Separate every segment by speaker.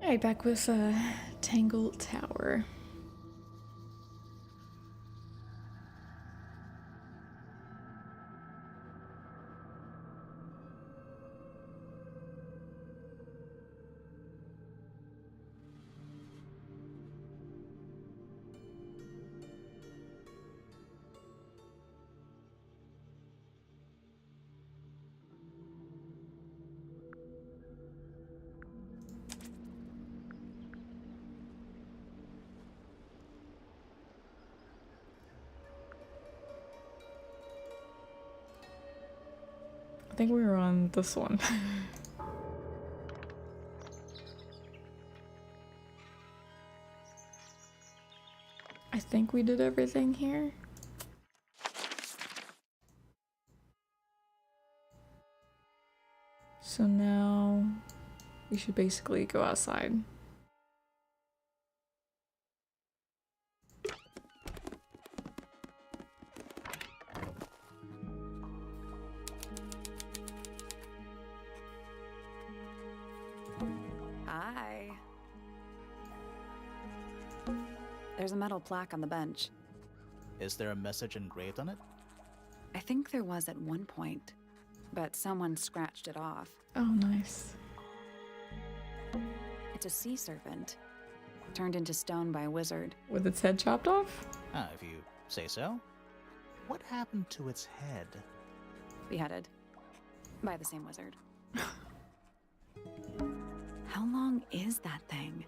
Speaker 1: Alright, back with Tangle Tower. I think we were on this one. I think we did everything here. So now we should basically go outside.
Speaker 2: Hi. There's a metal plaque on the bench.
Speaker 3: Is there a message engraved on it?
Speaker 2: I think there was at one point, but someone scratched it off.
Speaker 1: Oh, nice.
Speaker 2: It's a sea serpent, turned into stone by a wizard.
Speaker 1: With its head chopped off?
Speaker 3: Ah, if you say so. What happened to its head?
Speaker 2: Beheaded. By the same wizard. How long is that thing?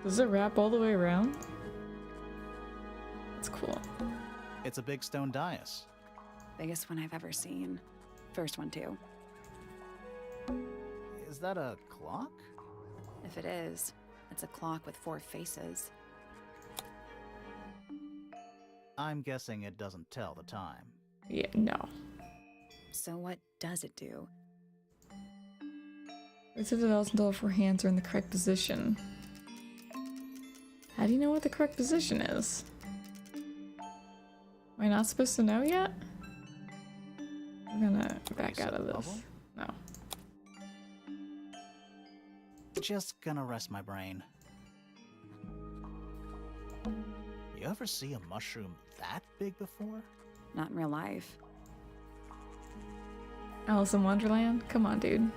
Speaker 1: Does it wrap all the way around? That's cool.
Speaker 3: It's a big stone dais.
Speaker 2: Biggest one I've ever seen. First one, too.
Speaker 3: Is that a clock?
Speaker 2: If it is, it's a clock with 4 faces.
Speaker 3: I'm guessing it doesn't tell the time.
Speaker 1: Yeah, no.
Speaker 2: So what does it do?
Speaker 1: It's until 4 hands are in the correct position. How do you know what the correct position is? Am I not supposed to know yet? I'm gonna back out of this. No.
Speaker 3: Just gonna rest my brain. You ever see a mushroom that big before?
Speaker 2: Not in real life.
Speaker 1: Alice in Wonderland? Come on, dude.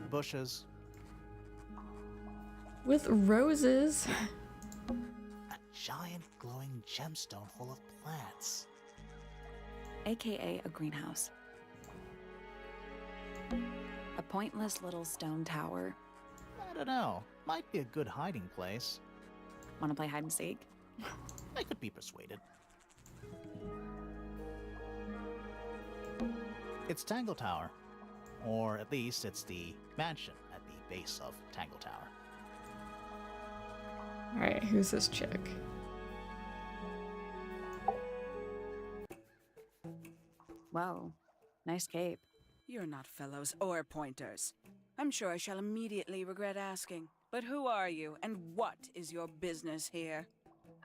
Speaker 3: Bushes.
Speaker 1: With roses.
Speaker 3: A giant glowing gemstone full of plants.
Speaker 2: AKA a greenhouse. A pointless little stone tower.
Speaker 3: I don't know. Might be a good hiding place.
Speaker 2: Want to play hide and seek?
Speaker 3: I could be persuaded. It's Tangle Tower. Or at least it's the mansion at the base of Tangle Tower.
Speaker 1: Alright, who's this chick?
Speaker 2: Whoa, nice cape.
Speaker 4: You're not fellows or pointers. I'm sure I shall immediately regret asking. But who are you, and what is your business here?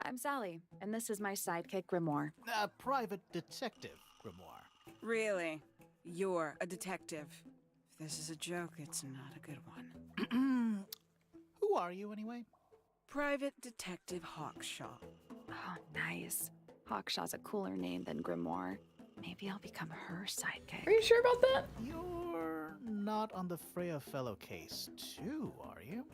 Speaker 2: I'm Sally, and this is my sidekick Grimoire.
Speaker 3: A private detective, Grimoire.
Speaker 4: Really? You're a detective. If this is a joke, it's not a good one.
Speaker 3: Who are you, anyway?
Speaker 4: Private Detective Hawkshaw.
Speaker 2: Oh, nice. Hawkshaw's a cooler name than Grimoire. Maybe I'll become her sidekick.
Speaker 1: Are you sure about that?
Speaker 3: You're not on the Freya Fellow case, too, are you?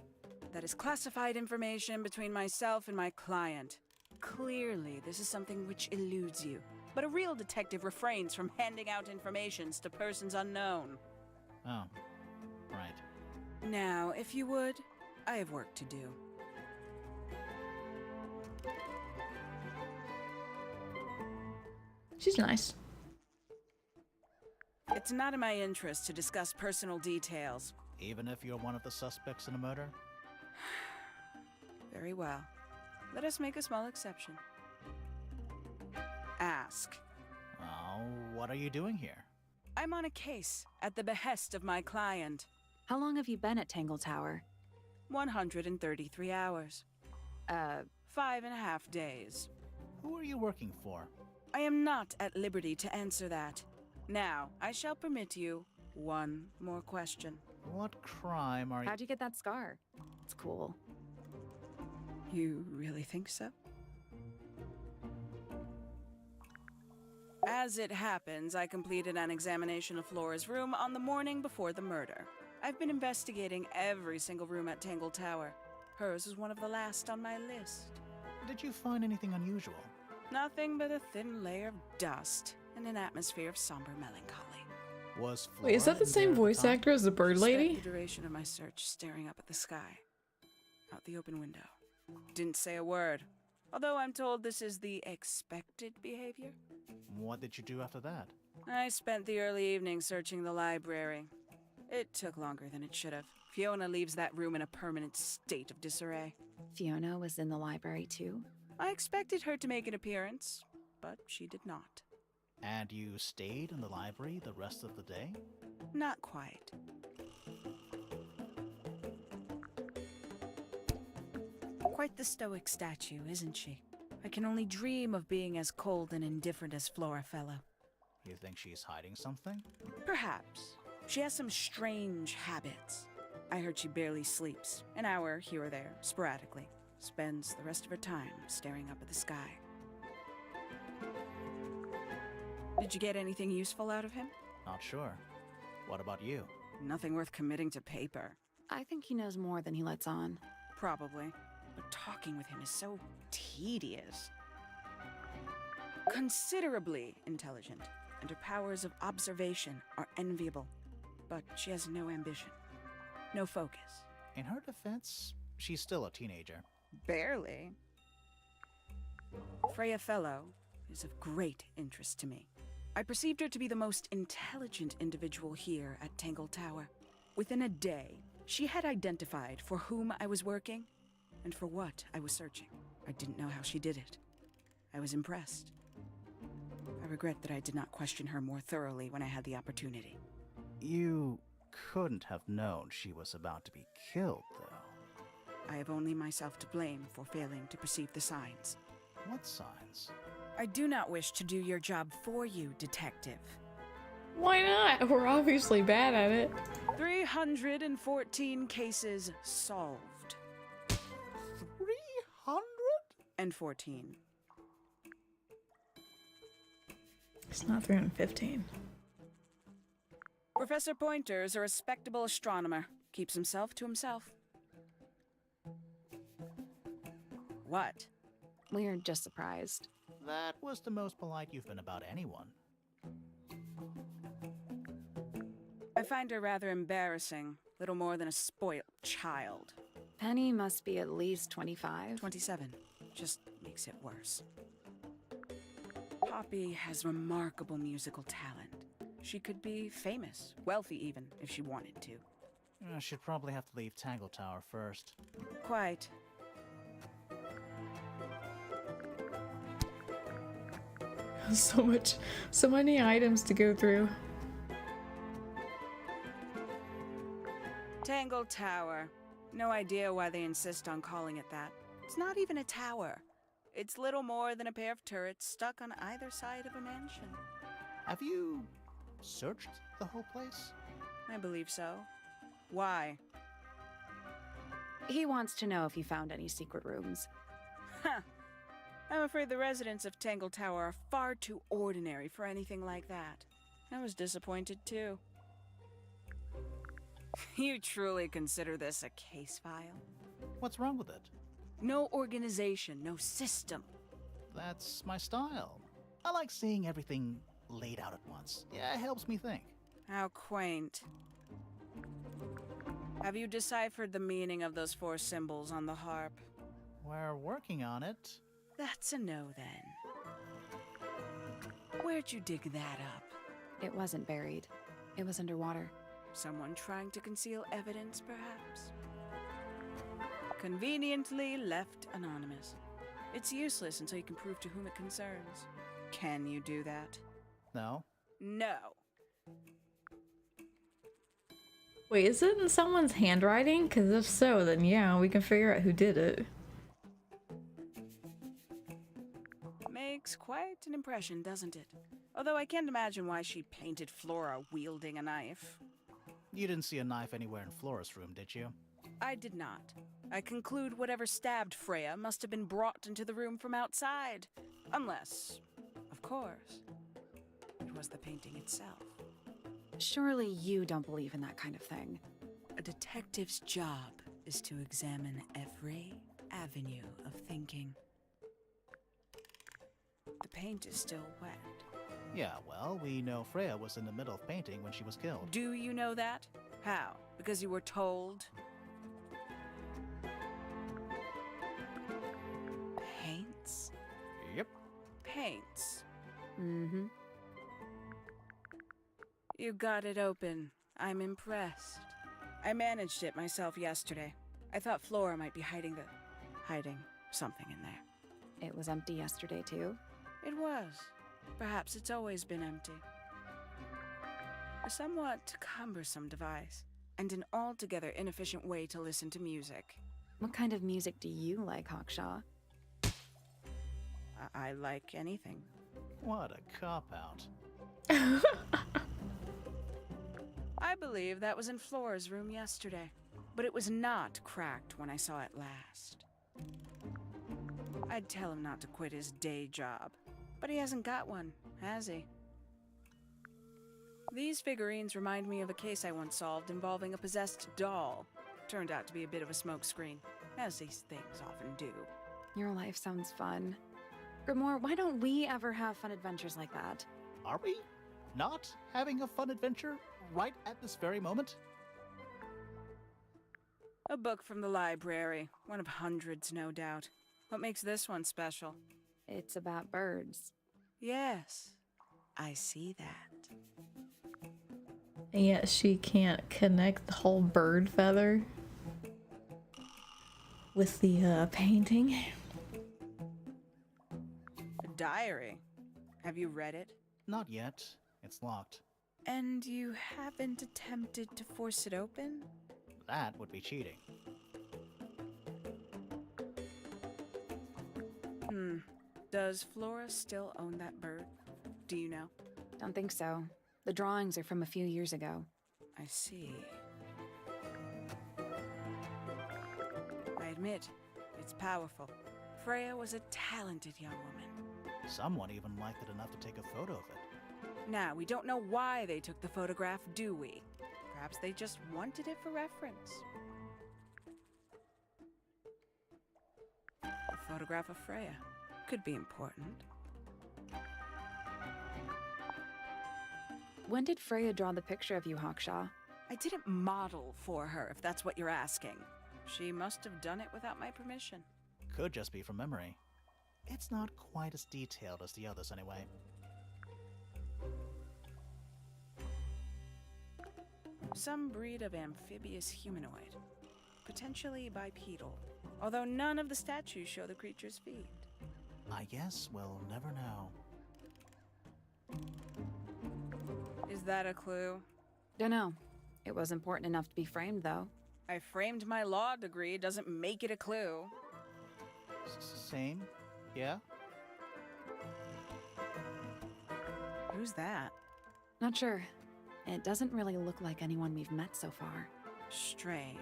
Speaker 4: That is classified information between myself and my client. Clearly, this is something which eludes you. But a real detective refrains from handing out informations to persons unknown.
Speaker 3: Oh, right.
Speaker 4: Now, if you would, I have work to do.
Speaker 1: She's nice.
Speaker 4: It's not in my interest to discuss personal details.
Speaker 3: Even if you're one of the suspects in a murder?
Speaker 4: Very well. Let us make a small exception. Ask.
Speaker 3: Oh, what are you doing here?
Speaker 4: I'm on a case at the behest of my client.
Speaker 2: How long have you been at Tangle Tower?
Speaker 4: 133 hours. 5.5 days.
Speaker 3: Who are you working for?
Speaker 4: I am not at liberty to answer that. Now, I shall permit you one more question.
Speaker 3: What crime are you...
Speaker 2: How'd you get that scar? It's cool.
Speaker 4: You really think so? As it happens, I completed an examination of Flora's room on the morning before the murder. I've been investigating every single room at Tangle Tower. Hers was one of the last on my list.
Speaker 3: Did you find anything unusual?
Speaker 4: Nothing but a thin layer of dust and an atmosphere of somber melancholy.
Speaker 3: Was Flora
Speaker 1: Wait, is that the
Speaker 3: in
Speaker 1: same
Speaker 3: there at
Speaker 1: voice
Speaker 3: time?
Speaker 1: actor as the bird
Speaker 4: Spent
Speaker 1: lady?
Speaker 4: the duration of my search staring up at the sky, out the open window. Didn't say a word, although I'm told this is the expected behavior.
Speaker 3: What did you do after that?
Speaker 4: I spent the early evening searching the library. It took longer than it should have. Fiona leaves that room in a permanent state of disarray.
Speaker 2: Fiona was in the library too?
Speaker 4: I expected her to make an appearance, but she did not.
Speaker 3: And you stayed in the library the rest of the day?
Speaker 4: Not quite. Quite the stoic statue, isn't she? I can only dream of being as cold and indifferent as Flora Fellow.
Speaker 3: You think she's hiding something?
Speaker 4: Perhaps. She has some strange habits. I heard she barely sleeps, an hour here or there, sporadically. Spends the rest of her time staring up at the sky. Did you get anything useful out of him?
Speaker 3: Not sure. What about you?
Speaker 4: Nothing worth committing to paper.
Speaker 2: I think he knows more than he lets on.
Speaker 4: Probably. But talking with him is so tedious. Considerably intelligent, and her powers of observation are enviable. But she has no ambition. No focus.
Speaker 3: In her defense, she's still a teenager.
Speaker 4: Barely. Freya Fellow is of great interest to me. I perceived her to be the most intelligent individual here at Tangle Tower. Within a day, she had identified for whom I was working and for what I was searching. I didn't know how she did it. I was impressed. I regret that I did not question her more thoroughly when I had the opportunity.
Speaker 3: You couldn't have known she was about to be killed, though.
Speaker 4: I have only myself to blame for failing to perceive the signs.
Speaker 3: What signs?
Speaker 4: I do not wish to do your job for you, Detective.
Speaker 1: Why not? We're obviously bad at it.
Speaker 4: 314 cases solved.
Speaker 3: 300?
Speaker 4: And 14.
Speaker 1: It's not 315.
Speaker 4: Professor Pointer's a respectable astronomer. Keeps himself to himself. What?
Speaker 2: We're just surprised.
Speaker 3: That was the most polite you've been about anyone.
Speaker 4: I find her rather embarrassing. Little more than a spoiled child.
Speaker 2: Penny must be at least 25.
Speaker 4: 27. Just makes it worse. Poppy has remarkable musical talent. She could be famous, wealthy even, if she wanted to.
Speaker 3: She'd probably have to leave Tangle Tower first.
Speaker 4: Quite.
Speaker 1: So many items to go through.
Speaker 4: Tangle Tower. No idea why they insist on calling it that. It's not even a tower. It's little more than a pair of turrets stuck on either side of a mansion.
Speaker 3: Have you searched the whole place?
Speaker 4: I believe so. Why?
Speaker 2: He wants to know if you found any secret rooms.
Speaker 4: Huh. I'm afraid the residents of Tangle Tower are far too ordinary for anything like that. I was disappointed too. You truly consider this a case file?
Speaker 3: What's wrong with it?
Speaker 4: No organization, no system.
Speaker 3: That's my style. I like seeing everything laid out at once. Yeah, it helps me think.
Speaker 4: How quaint. Have you deciphered the meaning of those 4 symbols on the harp?
Speaker 3: We're working on it.
Speaker 4: That's a no, then. Where'd you dig that up?
Speaker 2: It wasn't buried. It was underwater.
Speaker 4: Someone trying to conceal evidence, perhaps? Conveniently left anonymous. It's useless until you can prove to whom it concerns. Can you do that?
Speaker 3: No.
Speaker 4: No.
Speaker 1: Wait, is it in someone's handwriting? Because if so, then yeah, we can figure out who did it.
Speaker 4: Makes quite an impression, doesn't it? Although I can't imagine why she painted Flora wielding a knife.
Speaker 3: You didn't see a knife anywhere in Flora's room, did you?
Speaker 4: I did not. I conclude whatever stabbed Freya must have been brought into the room from outside. Unless, of course, it was the painting itself.
Speaker 2: Surely you don't believe in that kind of thing.
Speaker 4: A detective's job is to examine every avenue of thinking. The paint is still wet.
Speaker 3: Yeah, well, we know Freya was in the middle of painting when she was killed.
Speaker 4: Do you know that? How? Because you were told? Paints?
Speaker 3: Yep.
Speaker 4: Paints.
Speaker 2: Mm-hmm.
Speaker 4: You got it open. I'm impressed. I managed it myself yesterday. I thought Flora might be hiding something in there.
Speaker 2: It was empty yesterday, too.
Speaker 4: It was. Perhaps it's always been empty. A somewhat cumbersome device, and an altogether inefficient way to listen to music.
Speaker 2: What kind of music do you like, Hawkshaw?
Speaker 4: I like anything.
Speaker 3: What a cop-out.
Speaker 4: I believe that was in Flora's room yesterday, but it was not cracked when I saw it last. I'd tell him not to quit his day job, but he hasn't got one, has he? These figurines remind me of a case I once solved involving a possessed doll. Turned out to be a bit of a smokescreen, as these things often do.
Speaker 2: Your life sounds fun. Grimoire, why don't we ever have fun adventures like that?
Speaker 3: Are we not having a fun adventure right at this very moment?
Speaker 4: A book from the library. One of hundreds, no doubt. What makes this one special?
Speaker 2: It's about birds.
Speaker 4: Yes, I see that.
Speaker 1: And yet she can't connect the whole bird feather with the painting.
Speaker 4: A diary. Have you read it?
Speaker 3: Not yet. It's locked.
Speaker 4: And you haven't attempted to force it open?
Speaker 3: That would be cheating.
Speaker 4: Does Flora still own that bird? Do you know?
Speaker 2: Don't think so. The drawings are from a few years ago.
Speaker 4: I see. I admit, it's powerful. Freya was a talented young woman.
Speaker 3: Someone even liked it enough to take a photo of it.
Speaker 4: Now, we don't know why they took the photograph, do we? Perhaps they just wanted it for reference. A photograph of Freya could be important.
Speaker 2: When did Freya draw the picture of you, Hawkshaw?
Speaker 4: I didn't model for her, if that's what you're asking. She must have done it without my permission.
Speaker 3: Could just be from memory. It's not quite as detailed as the others anyway.
Speaker 4: Some breed of amphibious humanoid. Potentially bipedal. Although none of the statues show the creature's feet.
Speaker 3: I guess we'll never know.
Speaker 4: Is that a clue?
Speaker 2: Dunno. It was important enough to be framed, though.
Speaker 4: I framed my law degree, doesn't make it a clue.
Speaker 3: Same? Yeah?
Speaker 4: Who's that?
Speaker 2: Not sure. It doesn't really look like anyone we've met so far.
Speaker 4: Strange.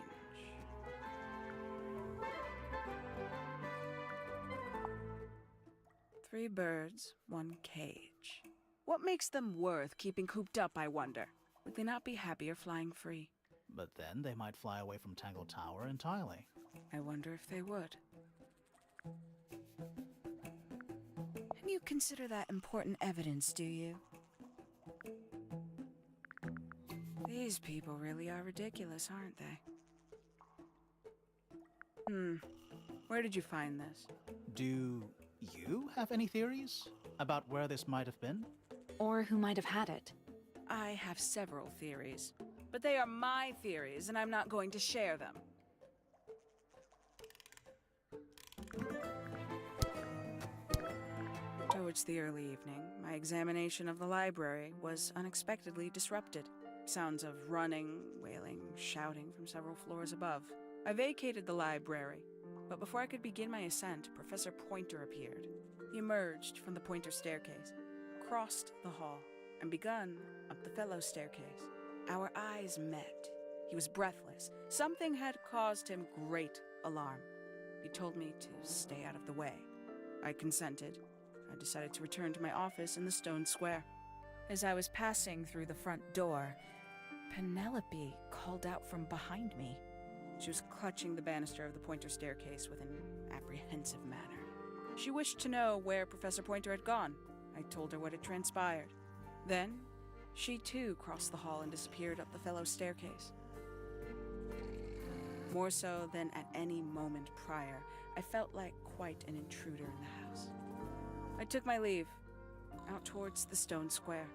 Speaker 4: Three birds, one cage. What makes them worth keeping cooped up, I wonder? Would they not be happier flying free?
Speaker 3: But then they might fly away from Tangle Tower entirely.
Speaker 4: I wonder if they would. And you consider that important evidence, do you? These people really are ridiculous, aren't they? Where did you find this?
Speaker 3: Do you have any theories about where this might have been?
Speaker 2: Or who might have had it.
Speaker 4: I have several theories, but they are my theories, and I'm not going to share them. Towards the early evening, my examination of the library was unexpectedly disrupted. Sounds of running, wailing, shouting from several floors above. I vacated the library, but before I could begin my ascent, Professor Pointer appeared. He emerged from the Pointer staircase, crossed the hall, and begun up the fellow staircase. Our eyes met He was breathless. Something had caused him great alarm. He told me to stay out of the way. I consented. I decided to return to my office in the stone square. As I was passing through the front door, Penelope called out from behind me. She was clutching the banister of the Pointer staircase with an apprehensive manner. She wished to know where Professor Pointer had gone. I told her what had transpired. Then, she too crossed the hall and disappeared up the fellow staircase. More so than at any moment prior, I felt like quite an intruder in the house. I took my leave, out towards the stone square.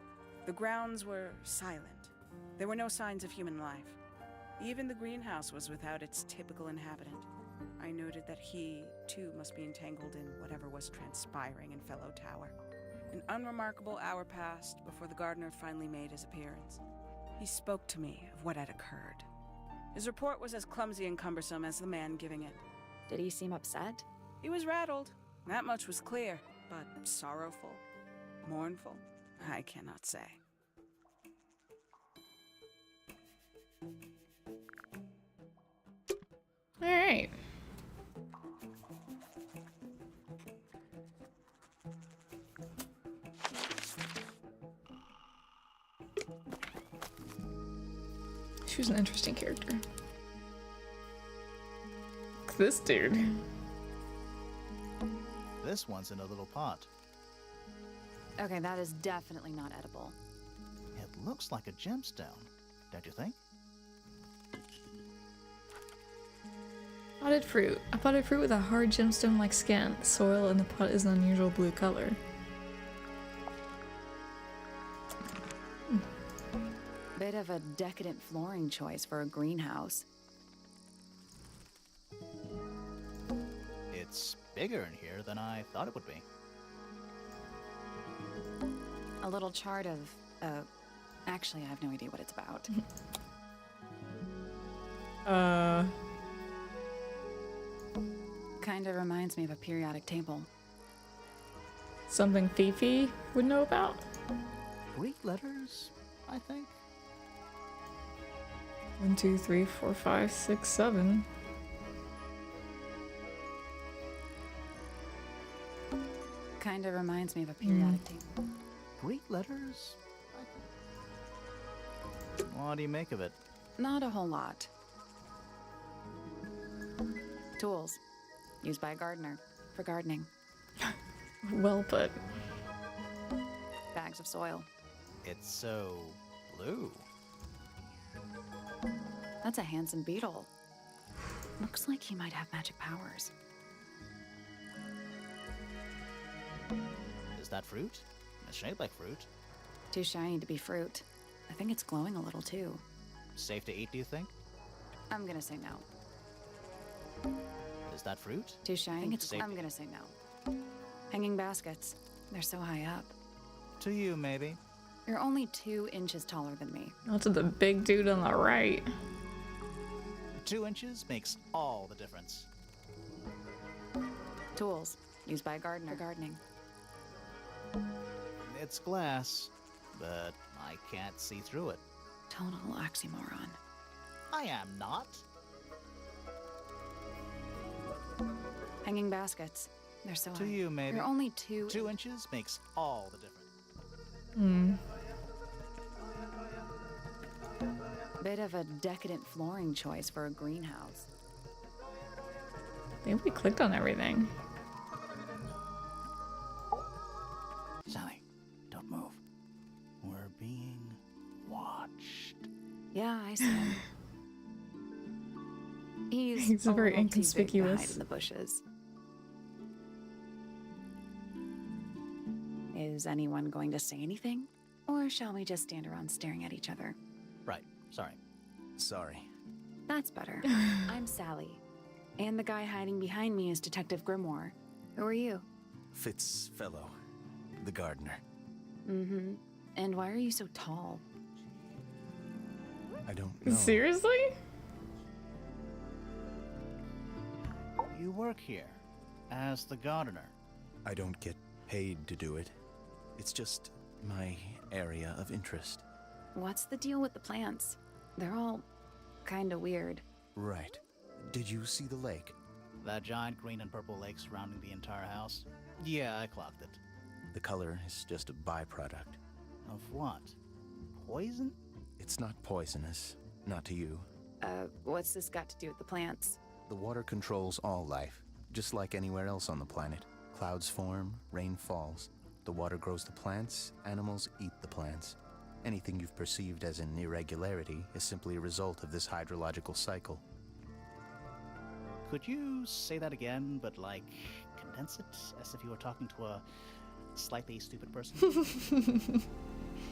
Speaker 4: The grounds were silent. There were no signs of human life. Even the greenhouse was without its typical inhabitant. I noted that he, too, must be entangled in whatever was transpiring in Fellow Tower. An unremarkable hour passed before the gardener finally made his appearance. He spoke to me of what had occurred. His report was as clumsy and cumbersome as the man giving it.
Speaker 2: Did he seem upset?
Speaker 4: He was rattled. That much was clear, but sorrowful, mournful, I cannot say.
Speaker 1: All right. She was an interesting character. Look at this dude.
Speaker 3: This one's in a little pot.
Speaker 2: Okay, that is definitely not edible.
Speaker 3: It looks like a gemstone, don't you think?
Speaker 1: Potted fruit. A potted fruit with a hard gemstone-like skin. The soil in the pot is an unusual blue color.
Speaker 2: Bit of a decadent flooring choice for a greenhouse.
Speaker 3: It's bigger in here than I thought it would be.
Speaker 2: A little chart of, actually I have no idea what it's about. Kinda reminds me of a periodic table.
Speaker 1: Something Fifi would know about?
Speaker 3: Greek letters, I think.
Speaker 1: 1, 2, 3, 4, 5, 6, 7.
Speaker 2: Kinda reminds me of a periodic table.
Speaker 3: Greek letters, I think. What do you make of it?
Speaker 2: Not a whole lot. Tools. Used by a gardener. For gardening.
Speaker 1: Well put.
Speaker 2: Bags of soil.
Speaker 3: It's so blue.
Speaker 2: That's a handsome beetle. Looks like he might have magic powers.
Speaker 3: Is that fruit? It's shaped like fruit.
Speaker 2: Too shiny to be fruit. I think it's glowing a little too.
Speaker 3: Safe to eat, do you think?
Speaker 2: I'm gonna say no.
Speaker 3: Is that fruit?
Speaker 2: Too shiny?
Speaker 3: Safe.
Speaker 2: I'm gonna say no. Hanging baskets. They're so high up.
Speaker 3: To you, maybe.
Speaker 2: You're only 2 inches taller than me.
Speaker 1: That's the big dude on the right.
Speaker 3: 2 inches makes all the difference.
Speaker 2: Tools. Used by a gardener. For gardening.
Speaker 3: It's glass, but I can't see through it.
Speaker 2: Total oxymoron.
Speaker 3: I am not.
Speaker 2: Hanging baskets. They're so
Speaker 3: To
Speaker 2: high.
Speaker 3: you, maybe.
Speaker 2: You're only 2
Speaker 3: 2 inches makes all the difference.
Speaker 2: Bit of a decadent flooring choice for a greenhouse.
Speaker 1: I think we clicked on everything.
Speaker 3: Sally, don't move. We're being watched.
Speaker 2: Yeah, I see him.
Speaker 1: He's
Speaker 2: a
Speaker 1: very
Speaker 2: little too big to
Speaker 1: inconspicuous.
Speaker 2: hide in the bushes. Is anyone going to say anything? Or shall we just stand around staring at each other?
Speaker 3: Right, sorry.
Speaker 5: Sorry.
Speaker 2: That's better. I'm Sally. And the guy hiding behind me is Detective Grimoire. Who are you?
Speaker 5: Fitzfellow, the gardener.
Speaker 2: Mm-hmm. And why are you so tall?
Speaker 5: I don't know.
Speaker 1: Seriously?
Speaker 3: You work here as the gardener.
Speaker 5: I don't get paid to do it. It's just my area of interest.
Speaker 2: What's the deal with the plants? They're all kinda weird.
Speaker 5: Right. Did you see the lake?
Speaker 3: That giant green and purple lake surrounding the entire house? Yeah, I clocked it.
Speaker 5: The color is just a byproduct.
Speaker 3: Of what? Poison?
Speaker 5: It's not poisonous. Not to you.
Speaker 2: What's this got to do with the plants?
Speaker 5: The water controls all life, just like anywhere else on the planet. Clouds form, rain falls. The water grows the plants, animals eat the plants. Anything you've perceived as an irregularity is simply a result of this hydrological cycle.
Speaker 3: Could you say that again, but like condense it as if you were talking to a slightly stupid person?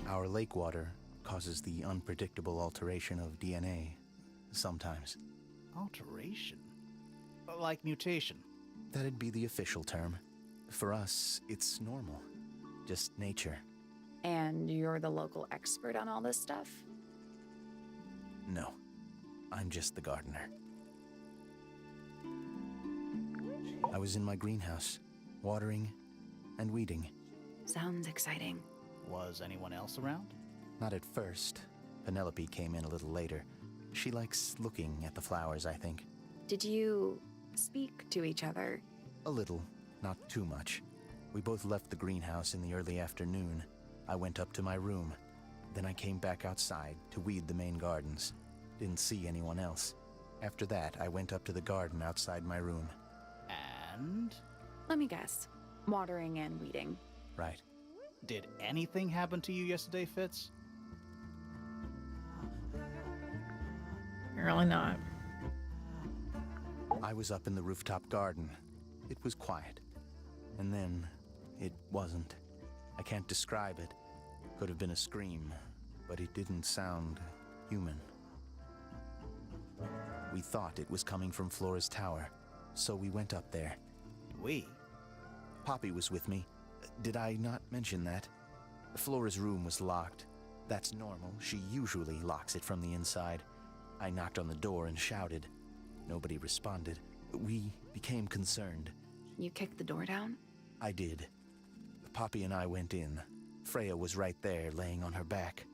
Speaker 5: Our lake water causes the unpredictable alteration of DNA. Sometimes.
Speaker 3: Alteration? Like mutation?
Speaker 5: That'd be the official term. For us, it's normal. Just nature.
Speaker 2: And you're the local expert on all this stuff?
Speaker 5: No. I'm just the gardener. I was in my greenhouse, watering and weeding.
Speaker 2: Sounds exciting.
Speaker 3: Was anyone else around?
Speaker 5: Not at first. Penelope came in a little later. She likes looking at the flowers, I think.
Speaker 2: Did you speak to each other?
Speaker 5: A little, not too much. We both left the greenhouse in the early afternoon. I went up to my room. Then I came back outside to weed the main gardens. Didn't see anyone else. After that, I went up to the garden outside my room.
Speaker 3: And?
Speaker 2: Let me guess. Watering and weeding.
Speaker 5: Right.
Speaker 3: Did anything happen to you yesterday, Fitz?
Speaker 1: Really not.
Speaker 5: I was up in the rooftop garden. It was quiet. And then, it wasn't. I can't describe it. Could have been a scream, but it didn't sound human. We thought it was coming from Flora's tower, so we went up there.
Speaker 3: We?
Speaker 5: Poppy was with me. Did I not mention that? Flora's room was locked. That's normal. She usually locks it from the inside. I knocked on the door and shouted. Nobody responded. We became concerned.
Speaker 2: You kicked the door down?
Speaker 5: I did. Poppy and I went in. Freya was right there, laying on her back.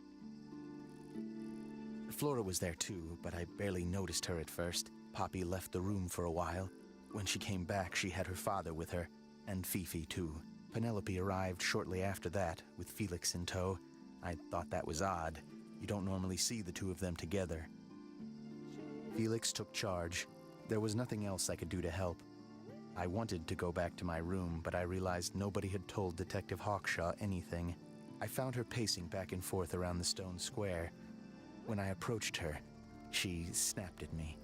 Speaker 5: Flora was there too, but I barely noticed her at first. Poppy left the room for a while. When she came back, she had her father with her, and Fifi too. Penelope arrived shortly after that, with Felix in tow. I thought that was odd. You don't normally see the two of them together. Felix took charge. There was nothing else I could do to help. I wanted to go back to my room, but I realized nobody had told Detective Hawkshaw anything. I found her pacing back and forth around the stone square. When I approached her, she snapped at me.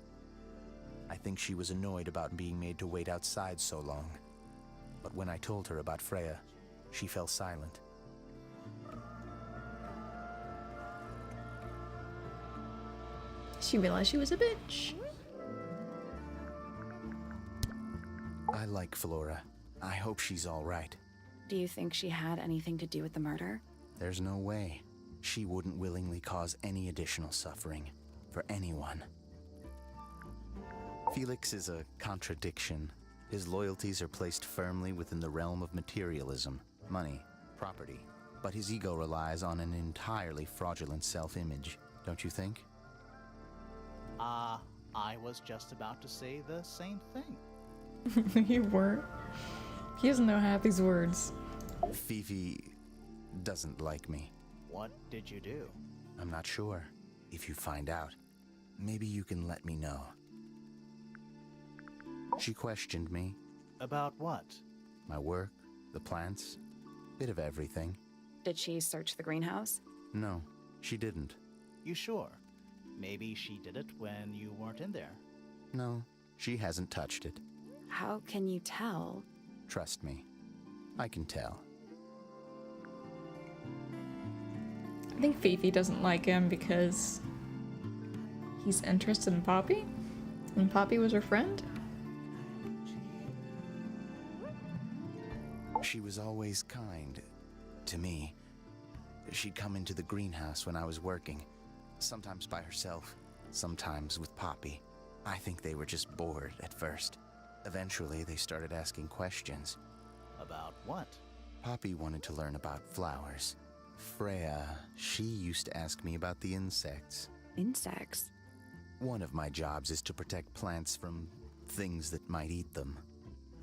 Speaker 5: I think she was annoyed about being made to wait outside so long. But when I told her about Freya, she fell silent.
Speaker 1: She realized she was a bitch.
Speaker 5: I like Flora. I hope she's all right.
Speaker 2: Do you think she had anything to do with the murder?
Speaker 5: There's no way. She wouldn't willingly cause any additional suffering for anyone. Felix is a contradiction. His loyalties are placed firmly within the realm of materialism, money, property. But his ego relies on an entirely fraudulent self-image, don't you think?
Speaker 3: I was just about to say the same thing.
Speaker 1: You weren't. He doesn't know half these words.
Speaker 5: Fifi doesn't like me.
Speaker 3: What did you do?
Speaker 5: I'm not sure. If you find out, maybe you can let me know. She questioned me.
Speaker 3: About what?
Speaker 5: My work, the plants, bit of everything.
Speaker 2: Did she search the greenhouse?
Speaker 5: No, she didn't.
Speaker 3: You sure? Maybe she did it when you weren't in there.
Speaker 5: No, she hasn't touched it.
Speaker 2: How can you tell?
Speaker 5: Trust me, I can tell.
Speaker 1: I think Fifi doesn't like him because he's interested in Poppy, and Poppy was her friend.
Speaker 5: She was always kind to me. She'd come into the greenhouse when I was working, sometimes by herself, sometimes with Poppy. I think they were just bored at first. Eventually, they started asking questions.
Speaker 3: About what?
Speaker 5: Poppy wanted to learn about flowers. Freya, she used to ask me about the insects.
Speaker 2: Insects?
Speaker 5: One of my jobs is to protect plants from things that might eat them.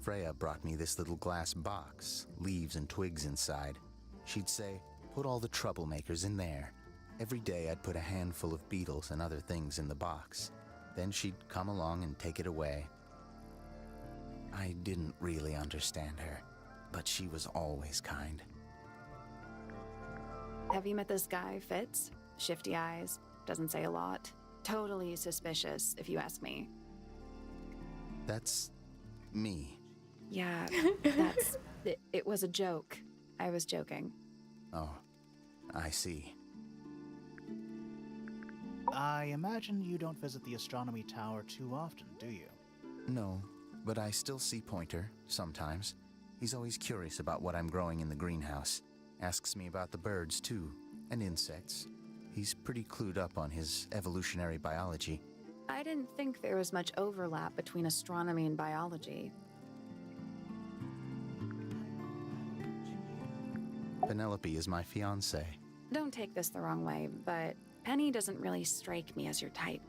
Speaker 5: Freya brought me this little glass box, leaves and twigs inside. She'd say, put all the troublemakers in there. Every day I'd put a handful of beetles and other things in the box. Then she'd come along and take it away. I didn't really understand her, but she was always kind.
Speaker 2: Have you met this guy, Fitz? Shifty eyes, doesn't say a lot. Totally suspicious, if you ask me.
Speaker 5: That's me.
Speaker 2: Yeah, it was a joke. I was joking.
Speaker 5: Oh, I see.
Speaker 3: I imagine you don't visit the astronomy tower too often, do you?
Speaker 5: No, but I still see Pointer, sometimes. He's always curious about what I'm growing in the greenhouse. Asks me about the birds, too, and insects. He's pretty clued up on his evolutionary biology.
Speaker 2: I didn't think there was much overlap between astronomy and biology.
Speaker 5: Penelope is my fiancée.
Speaker 2: Don't take this the wrong way, but Penny doesn't really strike me as your type.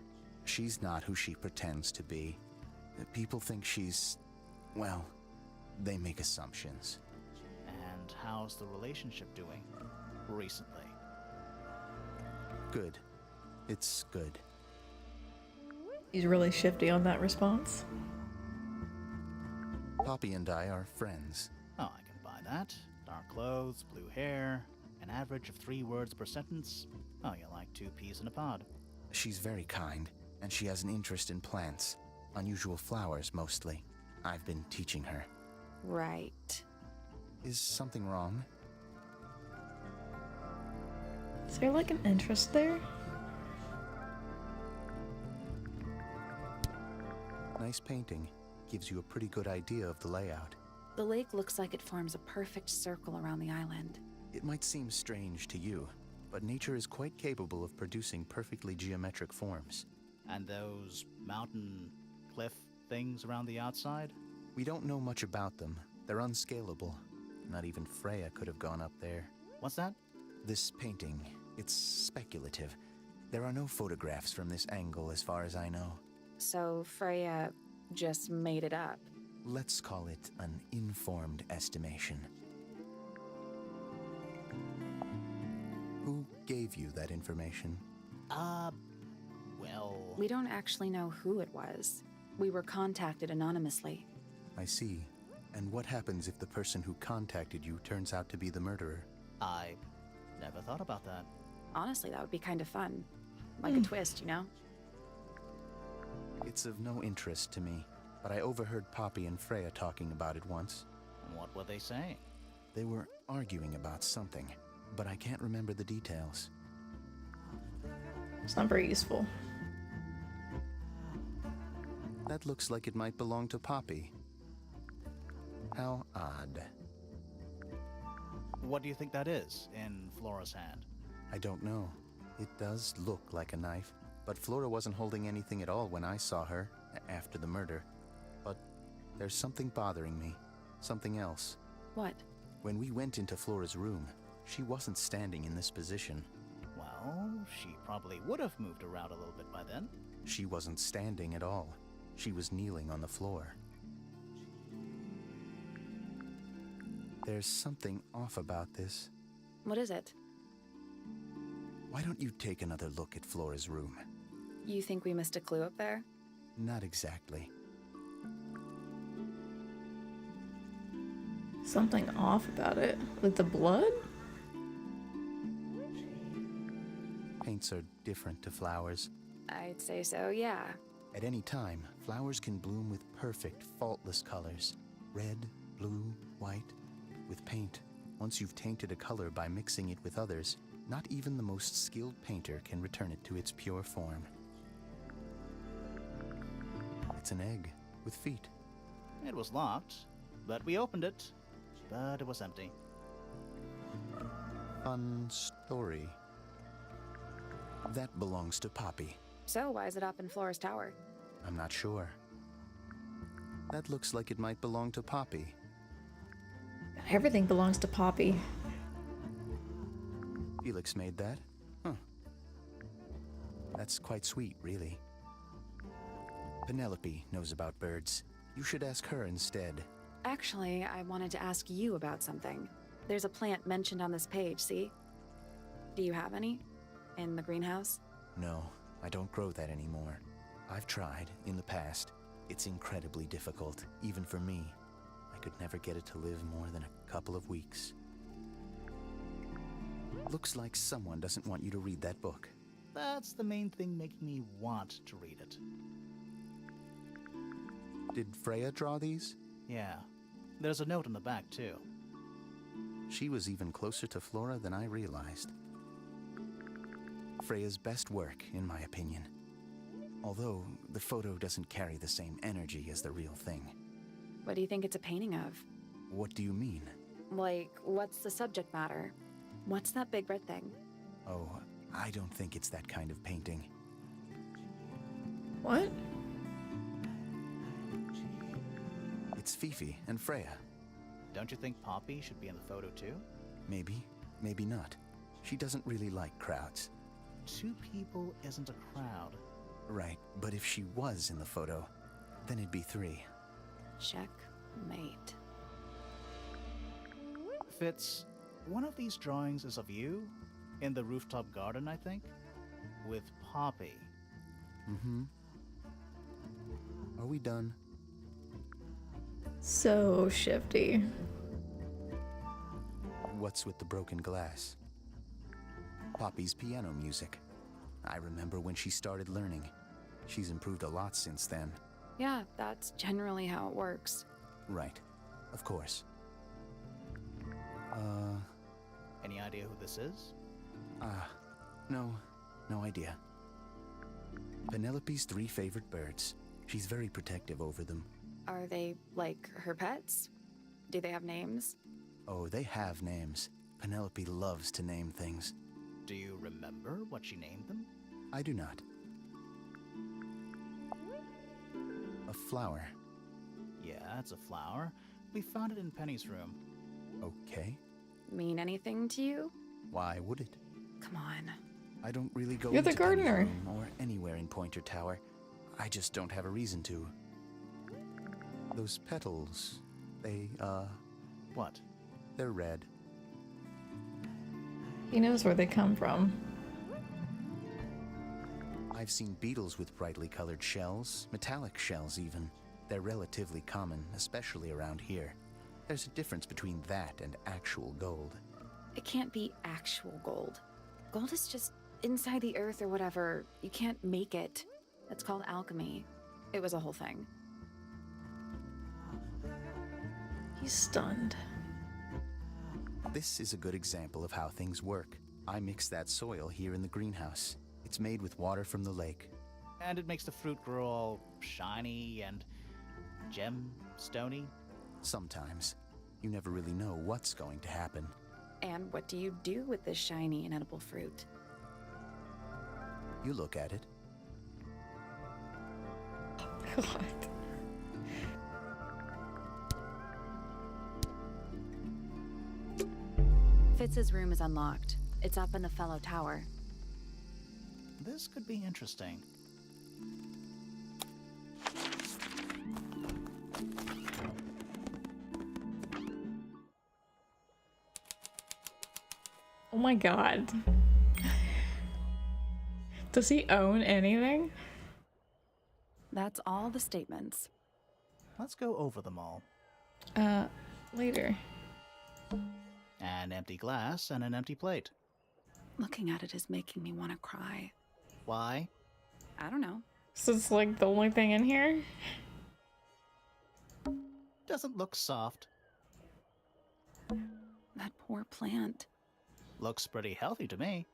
Speaker 5: She's not who she pretends to be. People think she's... well, they make assumptions.
Speaker 3: And how's the relationship doing recently?
Speaker 5: Good. It's good.
Speaker 1: He's really shifty on that response.
Speaker 5: Poppy and I are friends.
Speaker 3: Oh, I can buy that. Dark clothes, blue hair, an average of 3 words per sentence. Oh, you're like 2 peas in a pod.
Speaker 5: She's very kind, and she has an interest in plants. Unusual flowers, mostly. I've been teaching her.
Speaker 2: Right.
Speaker 5: Is something wrong?
Speaker 1: Is there like an interest there?
Speaker 5: Nice painting. Gives you a pretty good idea of the layout.
Speaker 2: The lake looks like it forms a perfect circle around the island.
Speaker 5: It might seem strange to you, but nature is quite capable of producing perfectly geometric forms.
Speaker 3: And those mountain cliff things around the outside?
Speaker 5: We don't know much about them. They're unscalable. Not even Freya could have gone up there.
Speaker 3: What's that?
Speaker 5: This painting, it's speculative. There are no photographs from this angle as far as I know.
Speaker 2: So Freya just made it up.
Speaker 5: Let's call it an informed estimation. Who gave you that information?
Speaker 3: Well...
Speaker 2: We don't actually know who it was. We were contacted anonymously.
Speaker 5: I see. And what happens if the person who contacted you turns out to be the murderer?
Speaker 3: I never thought about that.
Speaker 2: Honestly, that would be kind of fun. Like a twist, you know?
Speaker 5: It's of no interest to me, but I overheard Poppy and Freya talking about it once.
Speaker 3: What were they saying?
Speaker 5: They were arguing about something, but I can't remember the details.
Speaker 1: It's not very useful.
Speaker 5: That looks like it might belong to Poppy. How odd.
Speaker 3: What do you think that is in Flora's hand?
Speaker 5: I don't know. It does look like a knife, but Flora wasn't holding anything at all when I saw her after the murder. But there's something bothering me. Something else.
Speaker 2: What?
Speaker 5: When we went into Flora's room, she wasn't standing in this position.
Speaker 3: Well, she probably would have moved around a little bit by then.
Speaker 5: She wasn't standing at all. She was kneeling on the floor. There's something off about this.
Speaker 2: What is it?
Speaker 5: Why don't you take another look at Flora's room?
Speaker 2: You think we missed a clue up there?
Speaker 5: Not exactly.
Speaker 1: Something off about it. Like the blood?
Speaker 5: Paints are different to flowers.
Speaker 2: I'd say so, yeah.
Speaker 5: At any time, flowers can bloom with perfect, faultless colors. Red, blue, white. With paint, once you've tainted a color by mixing it with others, not even the most skilled painter can return it to its pure form. It's an egg with feet.
Speaker 3: It was locked, but we opened it. But it was empty.
Speaker 5: Fun story. That belongs to Poppy.
Speaker 2: So why is it up in Flora's tower?
Speaker 5: I'm not sure. That looks like it might belong to Poppy.
Speaker 1: Everything belongs to Poppy.
Speaker 5: Felix made that? Huh. That's quite sweet, really. Penelope knows about birds. You should ask her instead.
Speaker 2: Actually, I wanted to ask you about something. There's a plant mentioned on this page, see? Do you have any? In the greenhouse?
Speaker 5: No, I don't grow that anymore. I've tried, in the past. It's incredibly difficult, even for me. I could never get it to live more than a couple of weeks. Looks like someone doesn't want you to read that book.
Speaker 3: That's the main thing making me want to read it.
Speaker 5: Did Freya draw these?
Speaker 3: Yeah. There's a note on the back, too.
Speaker 5: She was even closer to Flora than I realized. Freya's best work, in my opinion. Although, the photo doesn't carry the same energy as the real thing.
Speaker 2: What do you think it's a painting of?
Speaker 5: What do you mean?
Speaker 2: Like, what's the subject matter? What's that big red thing?
Speaker 5: Oh, I don't think it's that kind of painting.
Speaker 1: What?
Speaker 5: It's Fifi and Freya.
Speaker 3: Don't you think Poppy should be in the photo, too?
Speaker 5: Maybe, maybe not. She doesn't really like crowds.
Speaker 3: 2 people isn't a crowd.
Speaker 5: Right, but if she was in the photo, then it'd be 3.
Speaker 2: Checkmate.
Speaker 3: Fitz, one of these drawings is of you, in the rooftop garden, I think, with Poppy.
Speaker 5: Mm-hmm. Are we done?
Speaker 1: So shifty.
Speaker 5: What's with the broken glass? Poppy's piano music. I remember when she started learning. She's improved a lot since then.
Speaker 2: Yeah, that's generally how it works.
Speaker 5: Right. Of course.
Speaker 3: Any idea who this is?
Speaker 5: No idea. Penelope's 3 favorite birds. She's very protective over them.
Speaker 2: Are they, like, her pets? Do they have names?
Speaker 5: Oh, they have names. Penelope loves to name things.
Speaker 3: Do you remember what she named them?
Speaker 5: I do not. A flower.
Speaker 3: Yeah, it's a flower. We found it in Penny's room.
Speaker 5: Okay.
Speaker 2: Mean anything to you?
Speaker 5: Why would it?
Speaker 2: Come on.
Speaker 5: I don't really go
Speaker 1: You're the
Speaker 5: into Penny's
Speaker 1: gardener.
Speaker 5: room or anywhere in Pointer Tower. I just don't have a reason to. Those petals, they,
Speaker 3: What?
Speaker 5: they're red.
Speaker 1: He knows where they come from.
Speaker 5: I've seen beetles with brightly colored shells, metallic shells even. They're relatively common, especially around here. There's a difference between that and actual gold.
Speaker 2: It can't be actual gold. Gold is just inside the earth or whatever. You can't make it. It's called alchemy. It was a whole thing.
Speaker 1: He's stunned.
Speaker 5: This is a good example of how things work. I mix that soil here in the greenhouse. It's made with water from the lake.
Speaker 3: And it makes the fruit grow all shiny and gem-stony.
Speaker 5: Sometimes. You never really know what's going to happen.
Speaker 2: And what do you do with this shiny, inedible fruit?
Speaker 5: You look at it.
Speaker 1: God.
Speaker 2: Fitz's room is unlocked. It's up in the fellow tower.
Speaker 3: This could be interesting.
Speaker 1: Oh my god. Does he own anything?
Speaker 2: That's all the statements.
Speaker 3: Let's go over them all.
Speaker 1: Later.
Speaker 3: An empty glass and an empty plate.
Speaker 2: Looking at it is making me want to cry.
Speaker 3: Why?
Speaker 2: I don't know.
Speaker 1: So it's like the only thing in here?
Speaker 3: Doesn't look soft.
Speaker 2: That poor plant.
Speaker 3: Looks pretty healthy to me.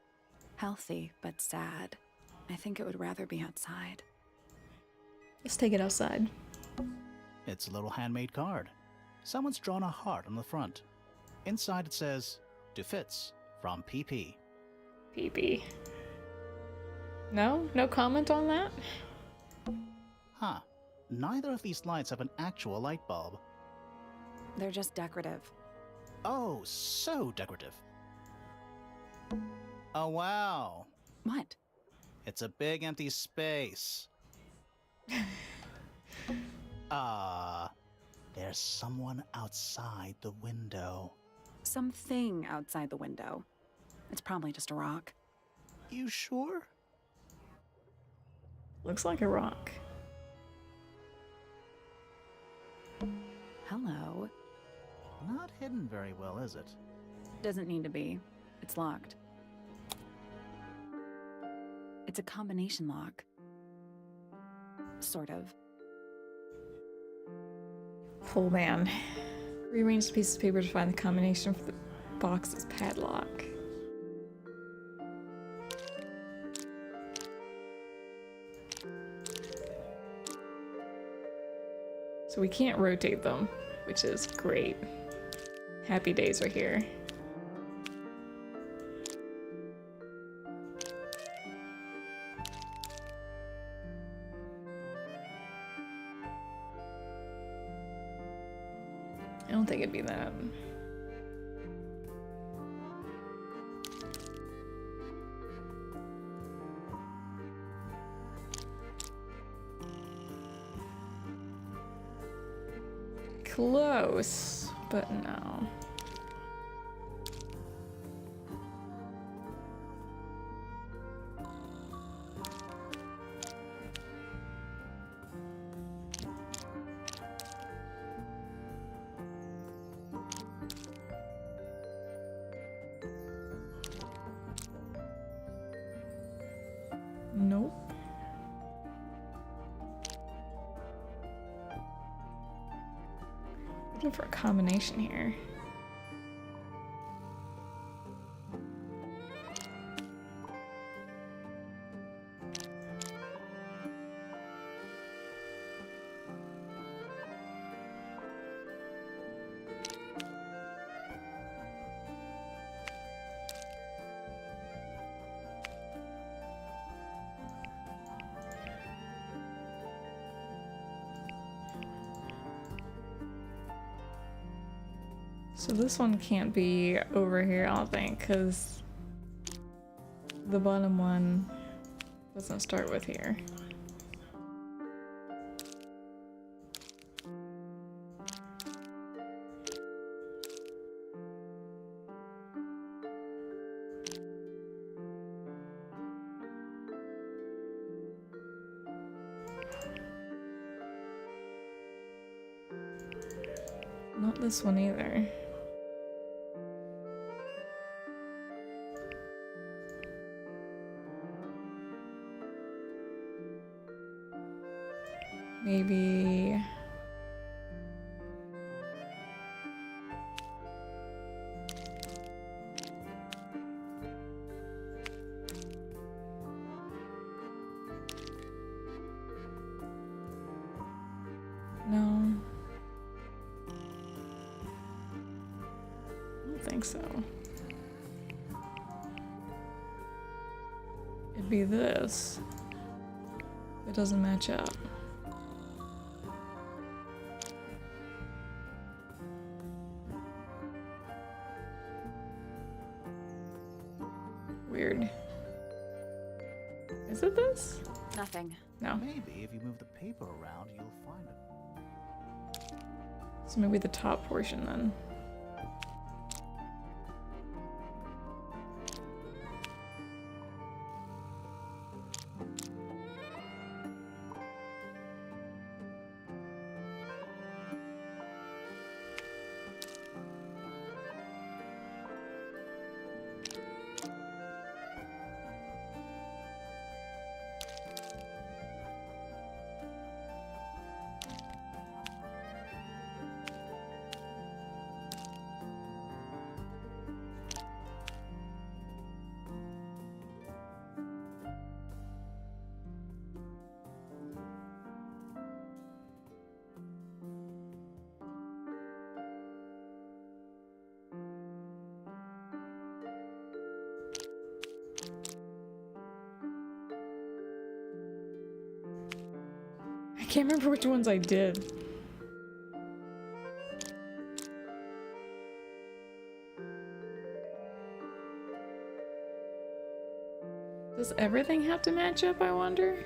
Speaker 2: Healthy, but sad. I think it would rather be outside.
Speaker 1: Let's take it outside.
Speaker 3: It's a little handmade card. Someone's drawn a heart on the front. Inside it says, "To Fitz, from PP."
Speaker 1: PP. No? No comment on that?
Speaker 3: Huh. Neither of these lights have an actual light bulb.
Speaker 2: They're just decorative.
Speaker 3: Oh, so decorative. Oh, wow.
Speaker 2: What?
Speaker 3: It's a big empty space. There's someone outside the window.
Speaker 2: Something outside the window. It's probably just a rock.
Speaker 3: You sure?
Speaker 1: Looks like a rock.
Speaker 2: Hello.
Speaker 3: Not hidden very well, is it?
Speaker 2: Doesn't need to be. It's locked. It's a combination lock. Sort of.
Speaker 1: Oh man. Rearrange the pieces of paper to find the combination for the box's padlock. So we can't rotate them, which is great. Happy days are here. I don't think it'd be that. Close, but no. Nope. Looking for a combination here. So this one can't be over here, I don't think, because the bottom one doesn't start with here. Not this one either. Maybe... No. I don't think so. It'd be this. It doesn't match up. Weird. Is it this?
Speaker 2: Nothing.
Speaker 1: No.
Speaker 3: Maybe if you move the paper around, you'll find it.
Speaker 1: So maybe the top portion then. I can't remember which ones I did. Does everything have to match up, I wonder?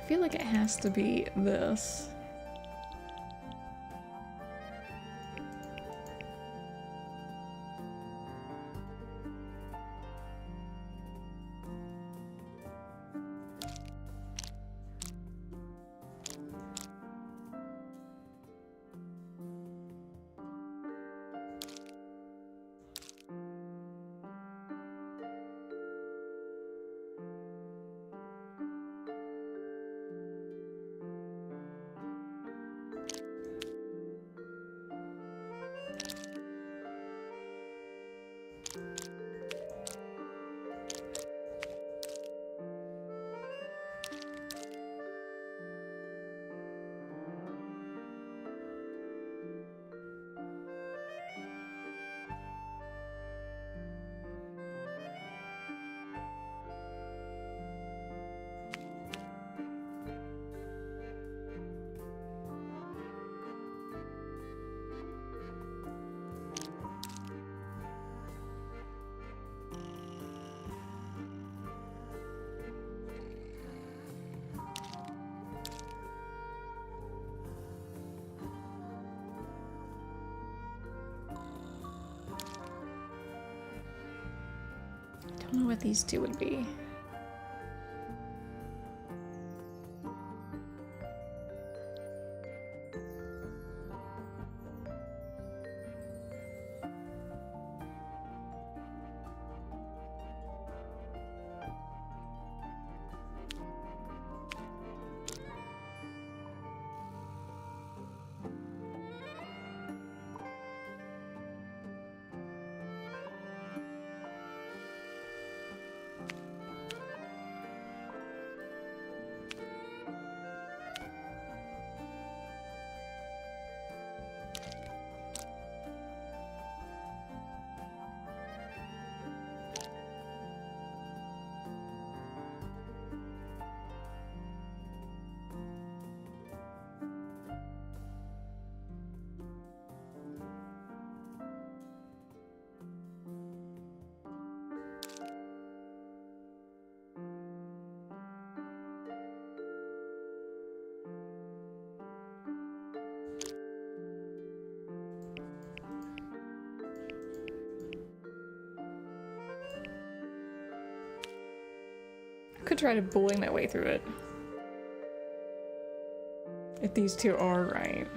Speaker 1: feel like it has to be this. Don't know what these two would be. Could try to bully my way through it. If these two are right.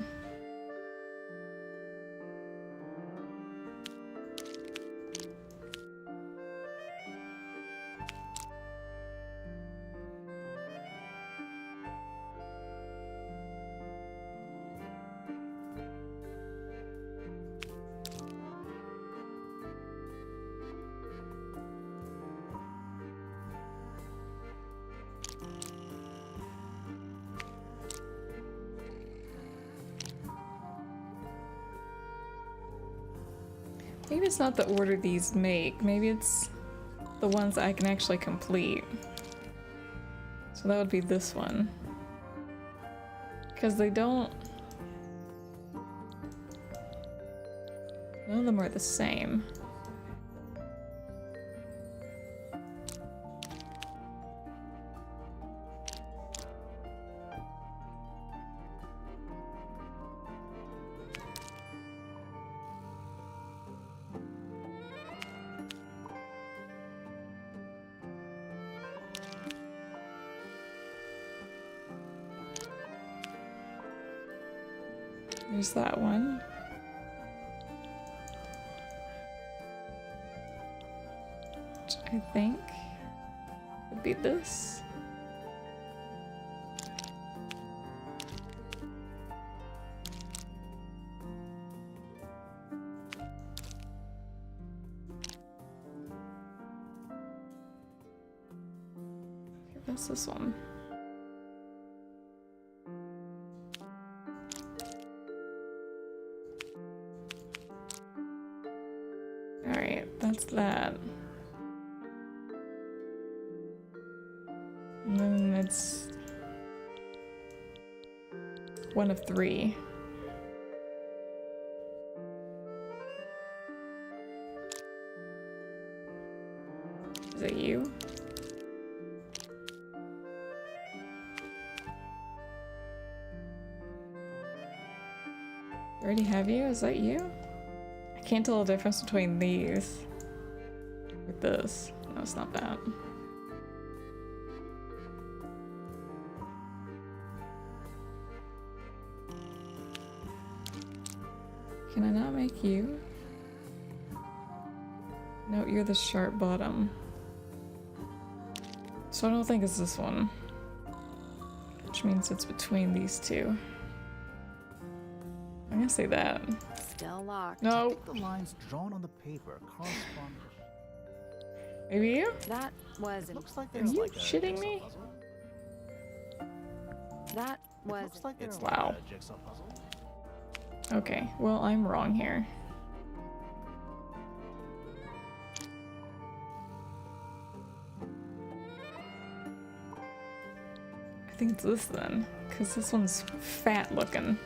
Speaker 1: Maybe it's not the order these make. Maybe it's the ones that I can actually complete. So that would be this one. Because they don't... None of them are the same. There's that one. Which I think would be this. That's this one. That's that. And then it's one of three. Is it you? Already have you? Is that you? I can't tell the difference between these with this. No, it's not that. Can I not make you? No, you're the sharp bottom. So I don't think it's this one. Which means it's between these two. I'm gonna say that.
Speaker 2: Still locked.
Speaker 3: I
Speaker 1: No.
Speaker 3: think the lines drawn on the paper correspond.
Speaker 1: Maybe you?
Speaker 2: That was
Speaker 3: It looks like
Speaker 1: Are
Speaker 3: there's
Speaker 1: you
Speaker 3: like a
Speaker 1: shitting
Speaker 3: jigsaw
Speaker 1: me?
Speaker 3: puzzle.
Speaker 2: that
Speaker 3: It
Speaker 2: was
Speaker 3: looks like
Speaker 1: It's
Speaker 3: there's
Speaker 1: wow.
Speaker 3: like a jigsaw puzzle.
Speaker 1: Okay, well, I'm wrong here. I think it's this then, because this one's fat looking.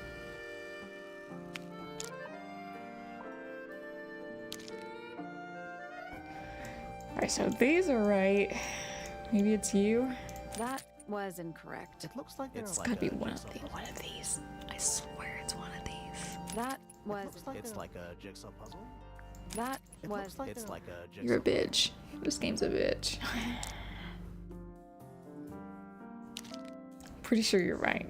Speaker 1: Alright, so these are right. Maybe it's you?
Speaker 2: that was incorrect.
Speaker 3: It looks like
Speaker 1: It's
Speaker 3: there's
Speaker 1: gotta be
Speaker 3: a
Speaker 1: one
Speaker 3: jigsaw puzzle.
Speaker 1: of these. I swear it's one of these.
Speaker 2: That was
Speaker 3: Looks like it's like a jigsaw puzzle.
Speaker 2: that
Speaker 3: It
Speaker 2: was
Speaker 3: looks like it's like a jigsaw.
Speaker 1: You're a bitch. This game's a bitch. Pretty sure you're right.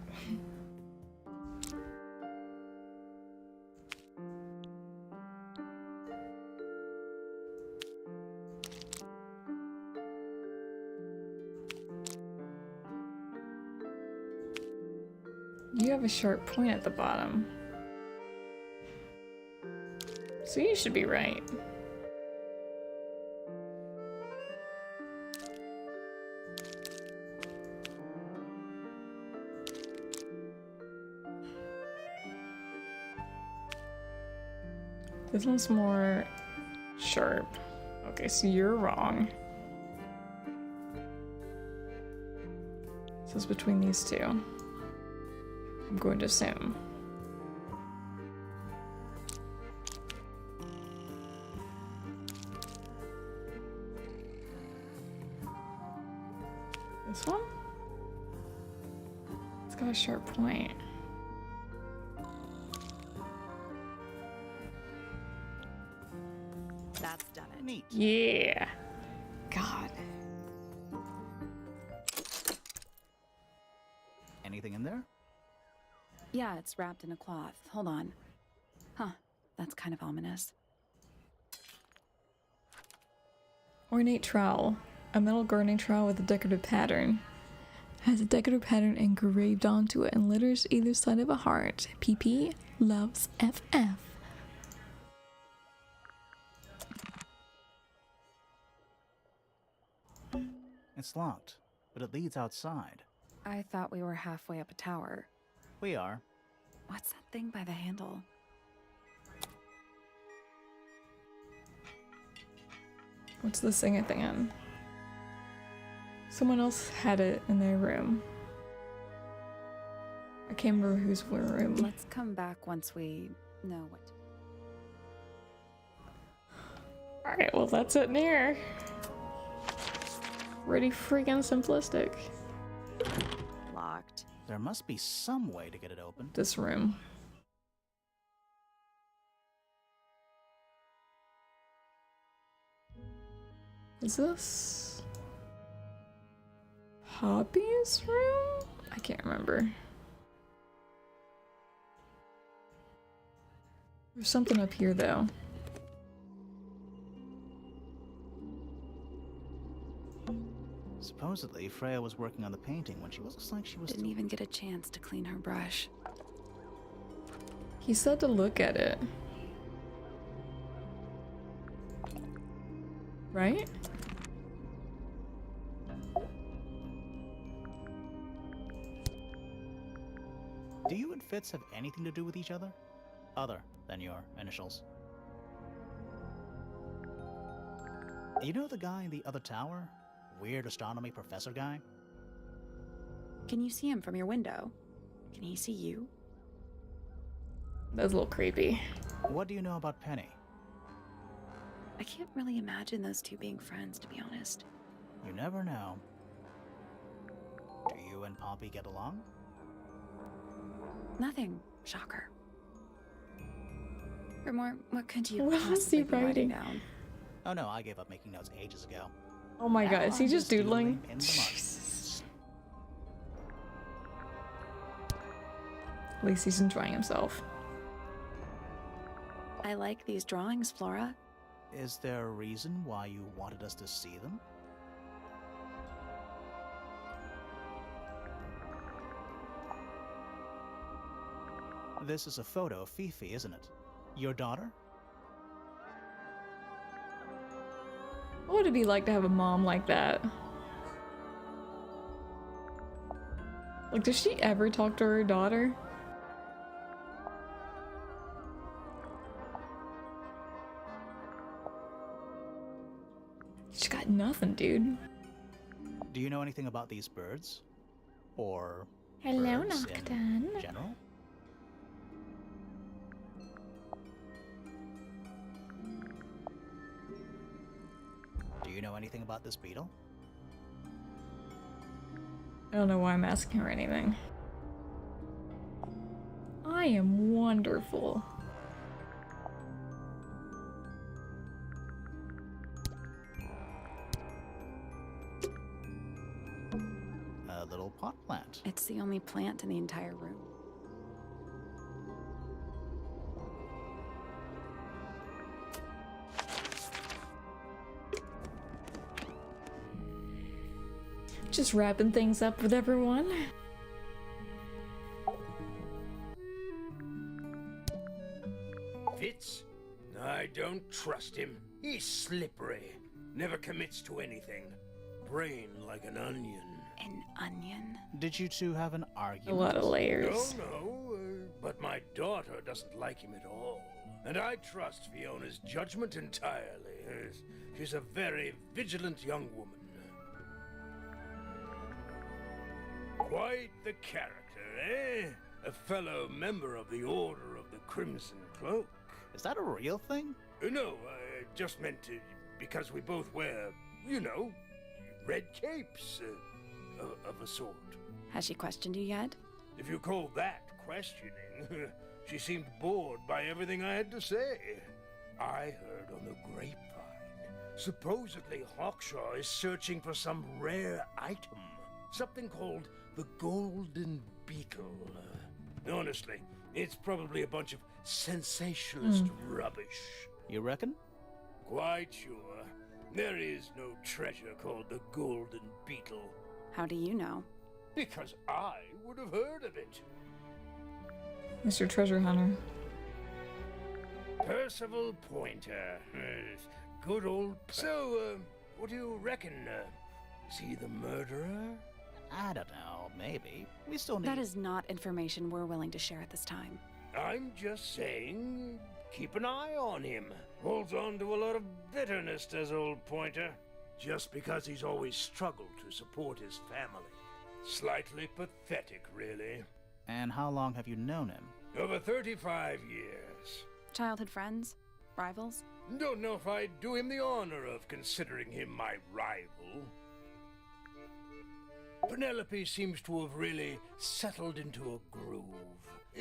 Speaker 1: You have a sharp point at the bottom. So you should be right. This one's more sharp. Okay, so you're wrong. So it's between these two. I'm going to assume. This one? It's got a sharp point.
Speaker 2: that's done it.
Speaker 3: Neat.
Speaker 1: Yeah. God.
Speaker 3: Anything in there?
Speaker 2: Yeah, it's wrapped in a cloth. Hold on. Huh, that's kind of ominous.
Speaker 1: Ornate trowel. A metal gardening trowel with a decorative pattern. Has a decorative pattern engraved onto it and letters either side of a heart. PP loves FF.
Speaker 3: It's locked, but it leads outside.
Speaker 2: I thought we were halfway up a tower.
Speaker 3: We are.
Speaker 2: What's that thing by the handle?
Speaker 1: What's the singer thing on? Someone else had it in their room. I can't remember whose room.
Speaker 2: Let's come back once we know what to do.
Speaker 1: Alright, well that's it near. Pretty freaking simplistic.
Speaker 2: Locked.
Speaker 3: There must be some way to get it open.
Speaker 1: This room. Is this Poppy's room? I can't remember. There's something up here though.
Speaker 3: Supposedly, Freya was working on the painting when she looks like she was
Speaker 2: Didn't even get a chance to clean her brush.
Speaker 1: He said to look at it. Right?
Speaker 3: Do you and Fitz have anything to do with each other? Other than your initials. You know the guy in the other tower? Weird astronomy professor guy?
Speaker 2: Can you see him from your window? Can he see you?
Speaker 1: That's a little creepy.
Speaker 3: What do you know about Penny?
Speaker 2: I can't really imagine those two being friends, to be honest.
Speaker 3: You never know. Do you and Poppy get along?
Speaker 2: Nothing. Shocker. Grimor, what could you
Speaker 1: What was
Speaker 2: possibly
Speaker 1: he
Speaker 2: be writing
Speaker 1: writing?
Speaker 2: down?
Speaker 3: Oh no, I gave up making notes ages ago.
Speaker 1: Oh my
Speaker 3: Now
Speaker 1: god, is he
Speaker 3: I'm
Speaker 1: just doodling?
Speaker 3: in the mud.
Speaker 1: Jesus. At least he's enjoying himself.
Speaker 2: I like these drawings, Flora.
Speaker 3: Is there a reason why you wanted us to see them? This is a photo of Fifi, isn't it? Your daughter?
Speaker 1: What would it be like to have a mom like that? Like, does she ever talk to her daughter? She's got nothing, dude.
Speaker 3: Do you know anything about these birds? Or
Speaker 1: Hello,
Speaker 3: birds
Speaker 1: Nocturne.
Speaker 3: in general? Do you know anything about this beetle?
Speaker 1: I don't know why I'm asking her anything. I am wonderful.
Speaker 3: A little pot plant.
Speaker 2: It's the only plant in the entire room.
Speaker 1: Just wrapping things up with everyone.
Speaker 6: Fitz? I don't trust him. He's slippery. Never commits to anything. Brain like an onion.
Speaker 2: An onion?
Speaker 3: Did you two have an
Speaker 1: A
Speaker 3: argument?
Speaker 1: lot of layers.
Speaker 6: No, but my daughter doesn't like him at all. And I trust Fiona's judgment entirely. She's a very vigilant young woman. Quite the character, eh? A fellow member of the Order of the Crimson Cloak.
Speaker 3: Is that a real thing?
Speaker 6: No, I just meant to, because we both wear, you know, red capes of a sort.
Speaker 2: Has she questioned you yet?
Speaker 6: If you call that questioning, she seemed bored by everything I had to say. I heard on the grapevine. Supposedly Hawkshaw is searching for some rare item. Something called the Golden Beetle. Honestly, it's probably a bunch of sensationalist rubbish.
Speaker 3: You reckon?
Speaker 6: Quite sure. There is no treasure called the Golden Beetle.
Speaker 2: How do you know?
Speaker 6: Because I would have heard of it.
Speaker 1: Mr. Treasure Hunter.
Speaker 6: Percival Pointer. Good old... So, what do you reckon? Is he the murderer?
Speaker 3: I don't know, maybe. We still need...
Speaker 2: That is not information we're willing to share at this time.
Speaker 6: I'm just saying, keep an eye on him. Holds on to a lot of bitterness, does old Pointer. Just because he's always struggled to support his family. Slightly pathetic, really.
Speaker 3: And how long have you known him?
Speaker 6: Over 35 years.
Speaker 2: Childhood friends? Rivals?
Speaker 6: Don't know if I'd do him the honor of considering him my rival. Penelope seems to have really settled into a groove.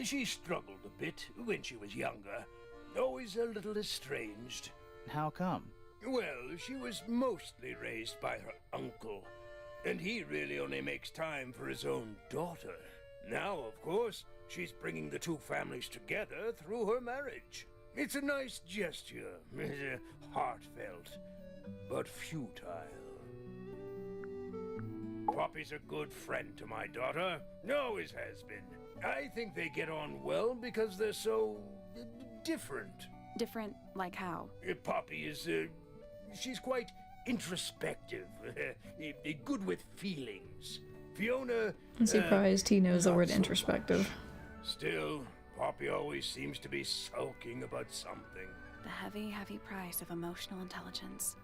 Speaker 6: She struggled a bit when she was younger. Always a little estranged.
Speaker 3: How come?
Speaker 6: Well, she was mostly raised by her uncle, and he really only makes time for his own daughter. Now, of course, she's bringing the two families together through her marriage. It's a nice gesture, heartfelt, but futile. Poppy's a good friend to my daughter, always has been. I think they get on well because they're so different.
Speaker 2: Different like how?
Speaker 6: Poppy is, she's quite introspective, good with feelings. Fiona...
Speaker 1: I'm surprised he knows the
Speaker 6: not
Speaker 1: word
Speaker 6: so
Speaker 1: introspective.
Speaker 6: much. Still, Poppy always seems to be sulking about something.
Speaker 2: The heavy, heavy price of emotional intelligence.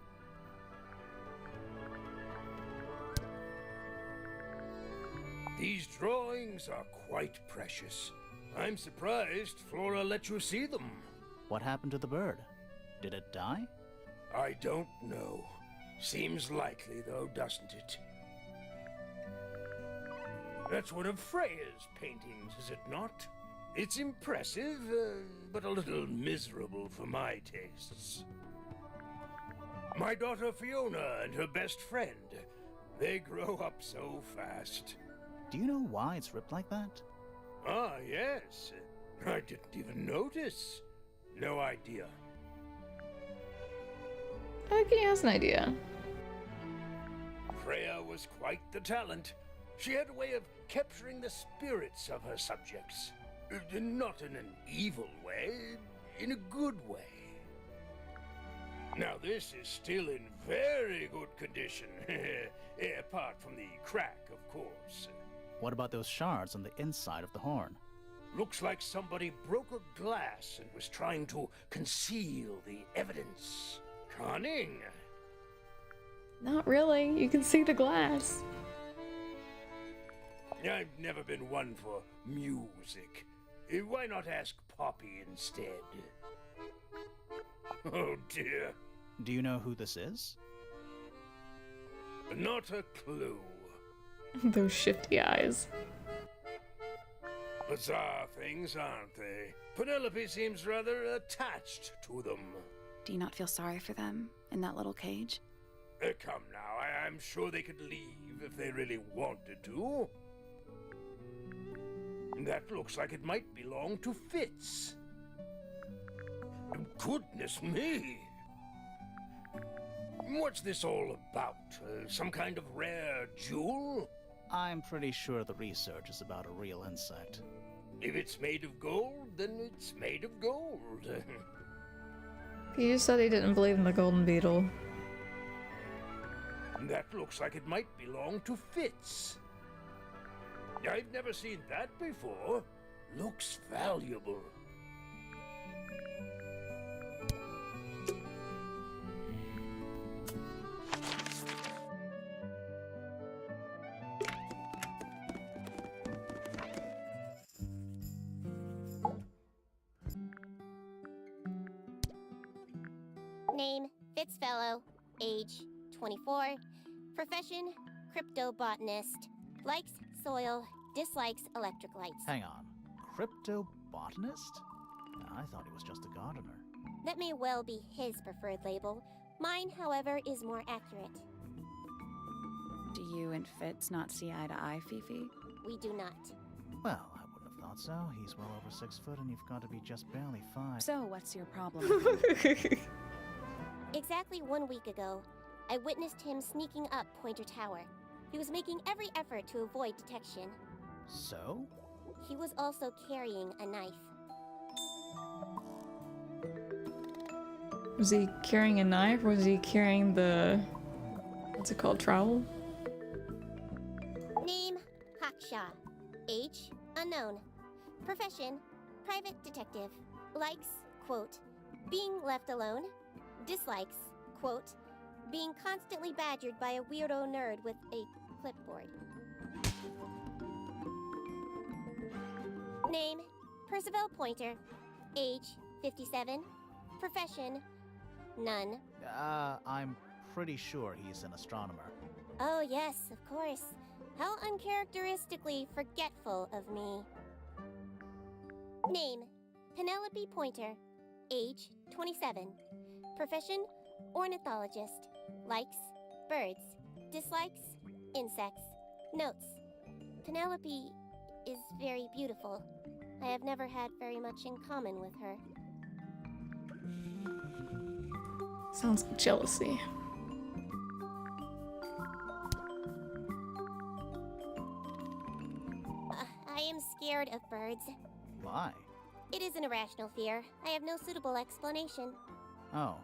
Speaker 6: These drawings are quite precious. I'm surprised Flora let you see them.
Speaker 3: What happened to the bird? Did it die?
Speaker 6: I don't know. Seems likely, though, doesn't it? That's one of Freya's paintings, is it not? It's impressive, but a little miserable for my tastes. My daughter Fiona and her best friend. They grow up so fast.
Speaker 3: Do you know why it's ripped like that?
Speaker 6: Ah, yes. I didn't even notice. No idea.
Speaker 1: I think he has an idea.
Speaker 6: Freya was quite the talent. She had a way of capturing the spirits of her subjects. Not in an evil way, in a good way. Now this is still in very good condition. Apart from the crack, of course.
Speaker 3: What about those shards on the inside of the horn?
Speaker 6: Looks like somebody broke a glass and was trying to conceal the evidence. Cunning.
Speaker 1: Not really. You can see the glass.
Speaker 6: I've never been one for music. Why not ask Poppy instead? Oh dear.
Speaker 3: Do you know who this is?
Speaker 6: Not a clue.
Speaker 1: Those shifty eyes.
Speaker 6: Bizarre things, aren't they? Penelope seems rather attached to them.
Speaker 2: Do you not feel sorry for them in that little cage?
Speaker 6: Come now, I'm sure they could leave if they really wanted to. That looks like it might belong to Fitz. Goodness me! What's this all about? Some kind of rare jewel?
Speaker 3: I'm pretty sure the research is about a real insect.
Speaker 6: If it's made of gold, then it's made of gold.
Speaker 1: He just said he didn't believe in the golden beetle.
Speaker 6: That looks like it might belong to Fitz. I've never seen that before. Looks valuable.
Speaker 7: Name, Fitzfellow. Age, 24. Profession, cryptobotanist. Likes soil, dislikes electric lights.
Speaker 3: Hang on. Cryptobotanist? I thought he was just a gardener.
Speaker 7: That may well be his preferred label. Mine, however, is more accurate.
Speaker 2: Do you and Fitz not see eye to eye, Fifi?
Speaker 7: We do not.
Speaker 3: Well, I wouldn't have thought so. He's well over 6 foot and you've got to be just barely 5.
Speaker 2: So, what's your problem?
Speaker 7: Exactly 1 week ago, I witnessed him sneaking up Pointer Tower. He was making every effort to avoid detection.
Speaker 3: So?
Speaker 7: He was also carrying a knife.
Speaker 1: Was he carrying a knife or was he carrying the... what's it called? Trowel?
Speaker 7: Name, Haksha. Age, unknown. Profession, private detective. Likes, quote, being left alone. Dislikes, quote, being constantly badgered by a weirdo nerd with a clipboard. Name, Percival Pointer. Age, 57. Profession, none.
Speaker 3: I'm pretty sure he's an astronomer.
Speaker 7: Oh yes, of course. How uncharacteristically forgetful of me. Name, Penelope Pointer. Age, 27. Profession, ornithologist. Likes, birds. Dislikes, insects. Notes, Penelope is very beautiful. I have never had very much in common with her.
Speaker 1: Sounds like jealousy.
Speaker 7: I am scared of birds.
Speaker 3: Why?
Speaker 7: It is an irrational fear. I have no suitable explanation.
Speaker 3: Oh.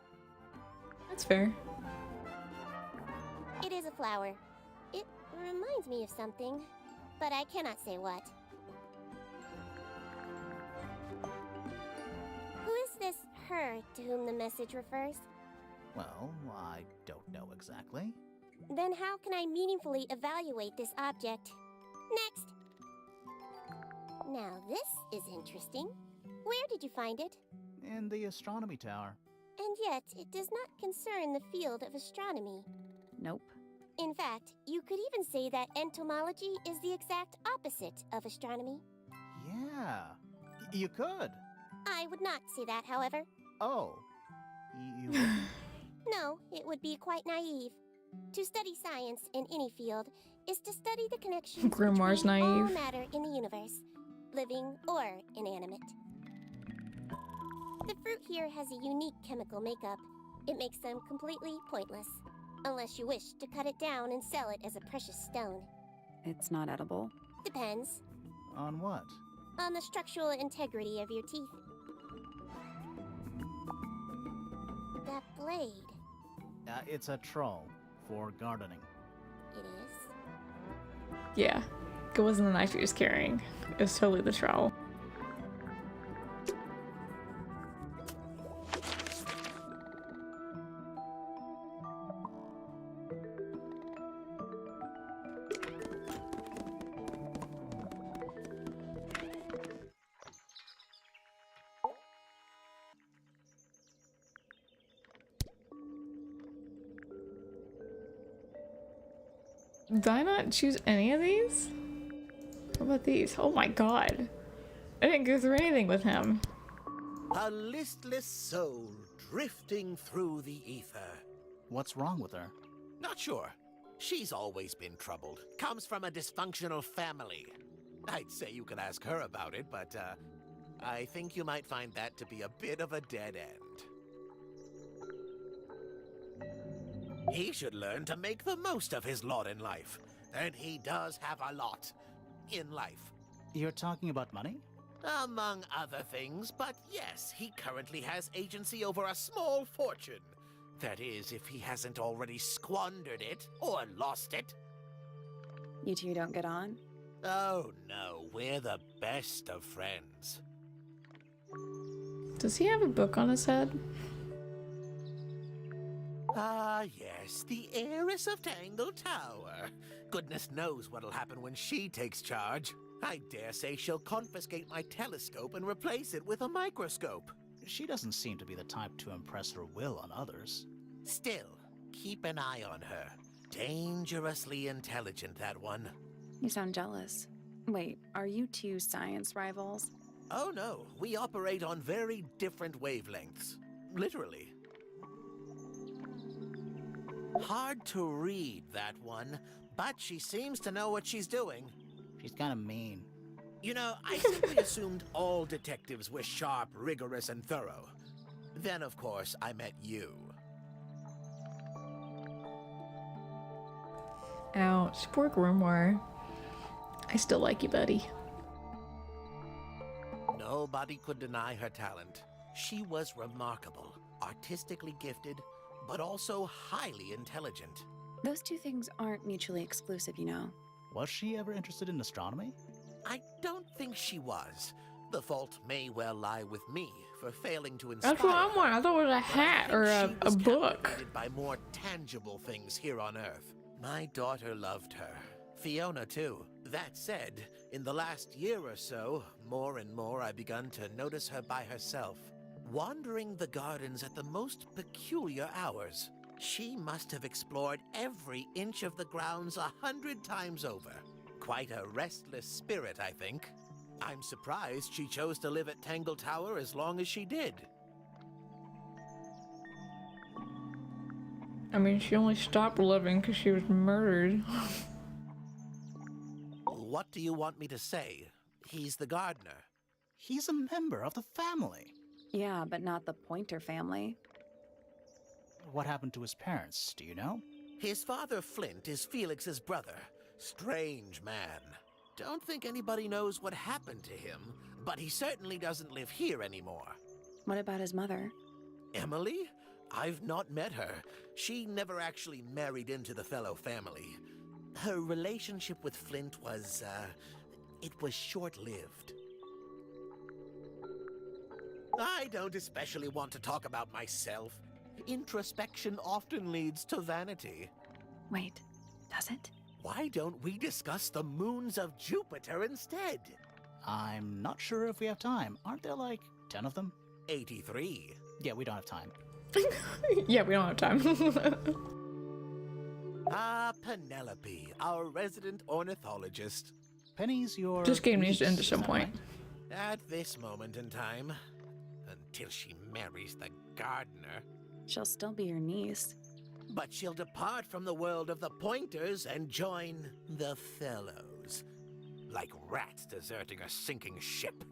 Speaker 1: That's fair.
Speaker 7: It is a flower. It reminds me of something, but I cannot say what. Who is this her to whom the message refers?
Speaker 3: Well, I don't know exactly.
Speaker 7: Then how can I meaningfully evaluate this object? Next! Now this is interesting. Where did you find it?
Speaker 3: In the astronomy tower.
Speaker 7: And yet, it does not concern the field of astronomy.
Speaker 2: Nope.
Speaker 7: In fact, you could even say that entomology is the exact opposite of astronomy.
Speaker 3: Yeah. You could.
Speaker 7: I would not say that, however.
Speaker 3: Oh. You wouldn't?
Speaker 7: No, it would be quite naive. To study science in any field is to study the connections
Speaker 1: Grimoire's
Speaker 7: between all
Speaker 1: naive.
Speaker 7: matter in the universe, living or inanimate. The fruit here has a unique chemical makeup. It makes them completely pointless, unless you wish to cut it down and sell it as a precious stone.
Speaker 2: It's not edible.
Speaker 7: Depends
Speaker 3: On what?
Speaker 7: on the structural integrity of your teeth. That blade,
Speaker 3: It's a troll for gardening.
Speaker 7: it is.
Speaker 1: Yeah. It wasn't the knife he was carrying. It was totally the trowel. Did I not choose any of these? What about these? Oh my god. I didn't go through anything with him.
Speaker 8: A listless soul drifting through the ether.
Speaker 3: What's wrong with her?
Speaker 8: Not sure. She's always been troubled. Comes from a dysfunctional family. I'd say you could ask her about it, but I think you might find that to be a bit of a dead end. He should learn to make the most of his lot in life. And he does have a lot in life.
Speaker 3: You're talking about money?
Speaker 8: Among other things, but yes, he currently has agency over a small fortune. That is, if he hasn't already squandered it or lost it.
Speaker 2: You two don't get on?
Speaker 8: Oh no, we're the best of friends.
Speaker 1: Does he have a book on his head?
Speaker 8: Ah, yes, the heiress of Tangle Tower. Goodness knows what'll happen when she takes charge. I dare say she'll confiscate my telescope and replace it with a microscope.
Speaker 3: She doesn't seem to be the type to impress her will on others.
Speaker 8: Still, keep an eye on her. Dangerously intelligent, that one.
Speaker 2: You sound jealous. Wait, are you two science rivals?
Speaker 8: Oh no, we operate on very different wavelengths. Literally. Hard to read, that one, but she seems to know what she's doing.
Speaker 3: She's kind of mean.
Speaker 8: You know, I simply assumed all detectives were sharp, rigorous, and thorough. Then, of course, I met you.
Speaker 1: Ouch. Poor Grimoire. I still like you, buddy.
Speaker 8: Nobody could deny her talent. She was remarkable, artistically gifted, but also highly intelligent.
Speaker 2: Those two things aren't mutually exclusive, you know.
Speaker 3: Was she ever interested in astronomy?
Speaker 8: I don't think she was. The fault may well lie with me for failing to inspire.
Speaker 1: That's what I'm wondering. I thought it was a
Speaker 8: But I
Speaker 1: hat
Speaker 8: think
Speaker 1: or
Speaker 8: she
Speaker 1: a
Speaker 8: was
Speaker 1: book.
Speaker 8: captivated by more tangible things here on Earth. My daughter loved her. Fiona, too. That said, in the last year or so, more and more I've begun to notice her by herself, wandering the gardens at the most peculiar hours. She must have explored every inch of the grounds 100 times over. Quite a restless spirit, I think. I'm surprised she chose to live at Tangle Tower as long as she did.
Speaker 1: I mean, she only stopped living because she was murdered.
Speaker 8: What do you want me to say? He's the gardener.
Speaker 3: He's a member of the family.
Speaker 2: Yeah, but not the Pointer family.
Speaker 3: What happened to his parents, do you know?
Speaker 8: His father, Flint, is Felix's brother. Strange man. Don't think anybody knows what happened to him, but he certainly doesn't live here anymore.
Speaker 2: What about his mother?
Speaker 8: Emily? I've not met her. She never actually married into the fellow family. Her relationship with Flint was, it was short-lived. I don't especially want to talk about myself. Introspection often leads to vanity.
Speaker 2: Wait, does it?
Speaker 8: Why don't we discuss the moons of Jupiter instead?
Speaker 3: I'm not sure if we have time. Aren't there like 10 of them?
Speaker 8: 83.
Speaker 3: Yeah, we don't have time.
Speaker 1: Yeah, we don't have time.
Speaker 8: Ah, Penelope, our resident ornithologist.
Speaker 3: Penny's your...
Speaker 1: This game needs to end
Speaker 3: niece,
Speaker 1: at some
Speaker 3: is that
Speaker 1: point.
Speaker 8: At this moment in time, until she marries the gardener.
Speaker 2: She'll still be your niece.
Speaker 8: But she'll depart from the world of the Pointers and join the Fellows. Like rats deserting a sinking ship.